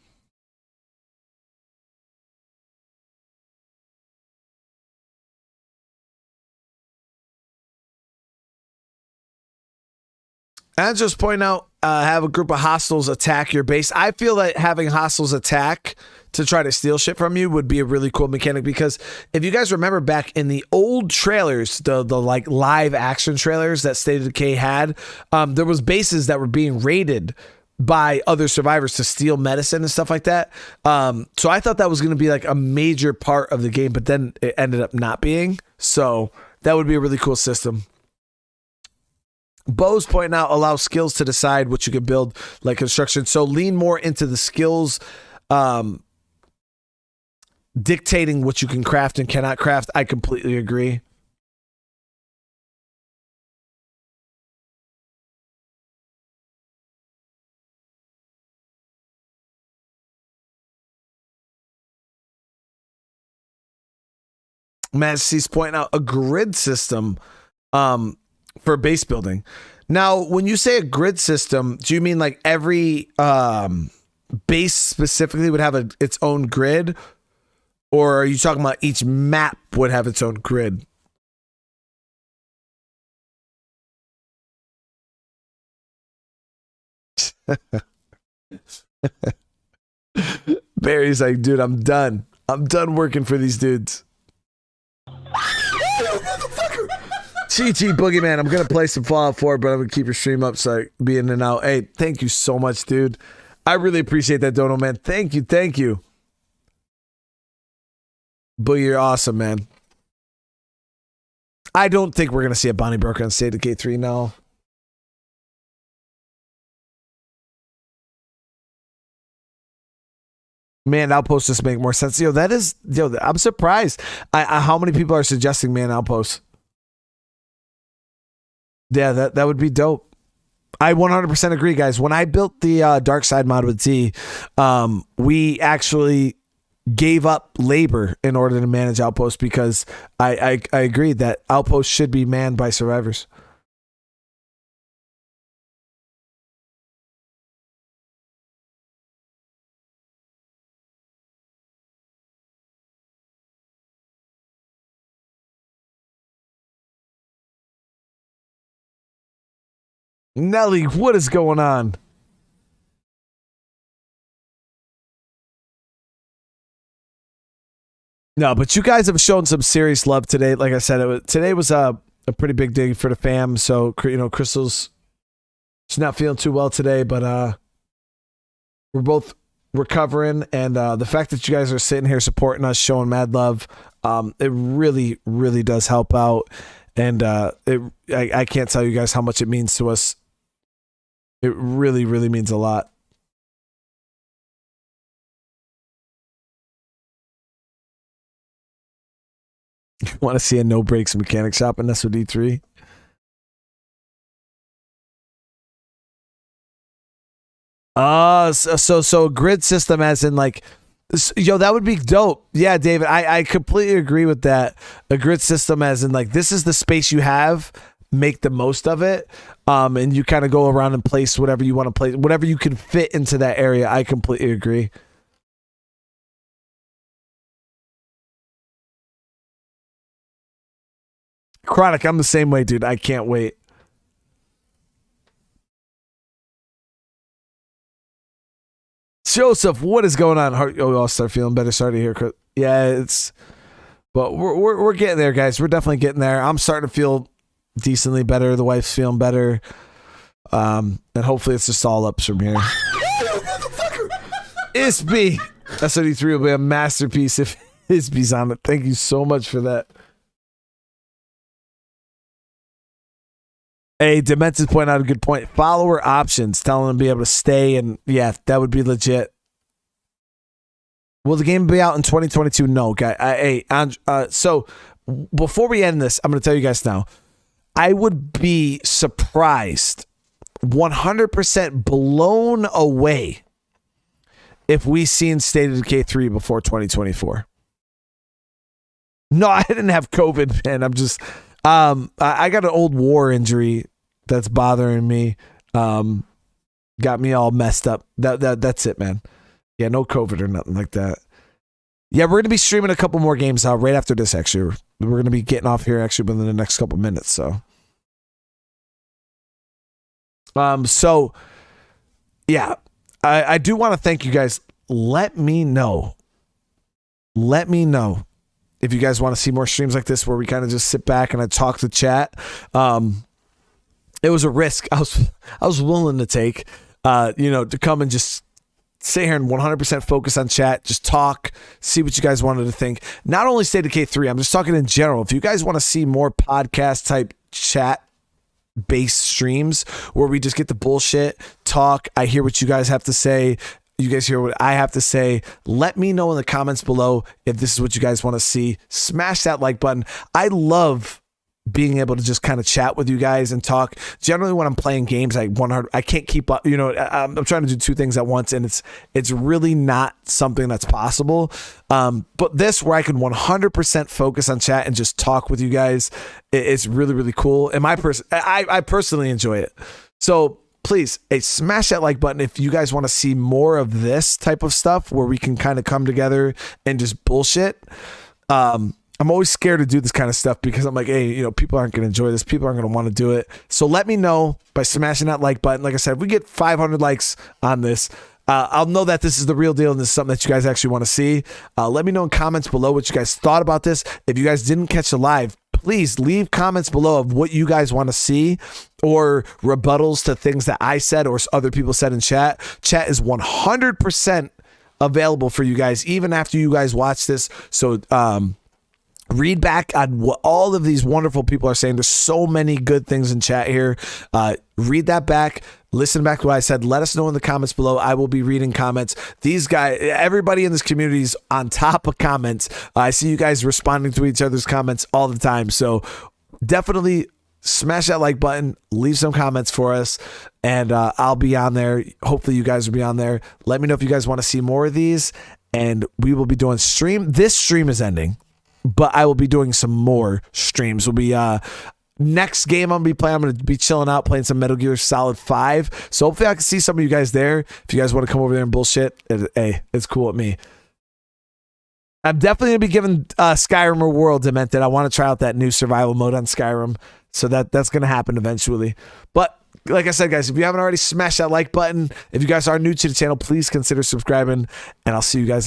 And just point out, have a group of hostiles attack your base. I feel that having hostiles attack to try to steal shit from you would be a really cool mechanic because if you guys remember back in the old trailers, the like live action trailers that State of Decay had, there was bases that were being raided by other survivors to steal medicine and stuff like that. So I thought that was going to be like a major part of the game, but then it ended up not being. So that would be a really cool system. Bo's pointing out, allow skills to decide what you can build, like construction. So lean more into the skills, dictating what you can craft and cannot craft. I completely agree. Majesty's pointing out a grid system for base building. Now, when you say a grid system, do you mean like every base specifically would have its own grid? Or are you talking about each map would have its own grid? Barry's like, dude, I'm done. I'm done working for these dudes. Chi Boogeyman, I'm going to play some Fallout 4, but I'm going to keep your stream up so I can be in and out. Hey, thank you so much, dude. I really appreciate that, Dono, man. Thank you. Boogie, you're awesome, man. I don't think we're going to see a Bonnie Broker on State of Decay 3 now. Man, outposts just make more sense. I'm surprised how many people are suggesting man outposts. Yeah, that would be dope. I 100% agree, guys. When I built the Dark Side mod with T, we actually gave up labor in order to manage Outposts because I agreed that Outposts should be manned by survivors. Nelly, what is going on? No, but you guys have shown some serious love today. Like I said, today was a pretty big day for the fam. So, Crystal's she's not feeling too well today, but we're both recovering. And the fact that you guys are sitting here supporting us, showing mad love, it really, really does help out. And I can't tell you guys how much it means to us. It really, really means a lot. You want to see a no brakes mechanic shop in SOD3? So grid system as in like, yo, that would be dope. Yeah, David, I completely agree with that. A grid system as in like, this is the space you have, make the most of it. And you kind of go around and place whatever you want to place, whatever you can fit into that area. I completely agree. Chronic, I'm the same way, dude. I can't wait. Joseph, what is going on? Oh, I'll start feeling better. Sorry to hear, Chris. Yeah, but we're getting there, guys. We're definitely getting there. I'm starting to feel decently better. The wife's feeling better. And hopefully it's just all ups from here. Isby. SOD3 will be a masterpiece if Isby's on it. Thank you so much for that. Hey, Demented point out a good point. Follower options, telling them to be able to stay, and yeah, that would be legit. Will the game be out in 2022? No, guy. So before we end this, I'm going to tell you guys now. I would be surprised, 100% blown away, if we seen State of Decay 3 before 2024. No, I didn't have COVID, man. I'm just. I got an old war injury that's bothering me. Got me all messed up. That's it, man. Yeah, no COVID or nothing like that. Yeah, we're gonna be streaming a couple more games right after this. Actually, we're gonna be getting off here actually within the next couple minutes. So, yeah, I do want to thank you guys. Let me know if you guys want to see more streams like this where we kind of just sit back and I talk to chat. It was a risk I was willing to take, to come and just sit here and 100% focus on chat, just talk, see what you guys wanted to think. Not only State of Decay 3, I'm just talking in general. If you guys want to see more podcast type chat based streams where we just get the bullshit, talk, I hear what you guys have to say, you guys hear what I have to say. Let me know in the comments below if this is what you guys want to see. Smash that like button. I love being able to just kind of chat with you guys and talk. Generally, when I'm playing games, I can't keep up. I'm trying to do two things at once, and it's really not something that's possible. But this, where I can 100% focus on chat and just talk with you guys, it's really, really cool. And I personally enjoy it. So please, smash that like button if you guys want to see more of this type of stuff where we can kind of come together and just bullshit. I'm always scared to do this kind of stuff because I'm like, hey, people aren't going to enjoy this. People aren't going to want to do it. So let me know by smashing that like button. Like I said, if we get 500 likes on this, I'll know that this is the real deal and this is something that you guys actually want to see. Let me know in comments below what you guys thought about this. If you guys didn't catch the live, please leave comments below of what you guys want to see or rebuttals to things that I said or other people said in chat. Chat is 100% available for you guys, even after you guys watch this. So, read back on what all of these wonderful people are saying. There's so many good things in chat here. Read that back. Listen back to what I said. Let us know in the comments below. I will be reading comments. These guys, everybody in this community is on top of comments. I see you guys responding to each other's comments all the time. So definitely smash that like button, leave some comments for us, and I'll be on there. Hopefully you guys will be on there. Let me know if you guys want to see more of these, and we will be doing stream. This stream is ending, but I will be doing some more streams. Will be next game I'm going to be chilling out, playing some Metal Gear Solid 5. So hopefully I can see some of you guys there. If you guys want to come over there and bullshit, hey, it's cool with me. I'm definitely going to be giving Skyrim a whirl, Demented. I want to try out that new survival mode on Skyrim. So that's going to happen eventually. But like I said, guys, if you haven't already, smash that like button. If you guys are new to the channel, please consider subscribing, and I'll see you guys in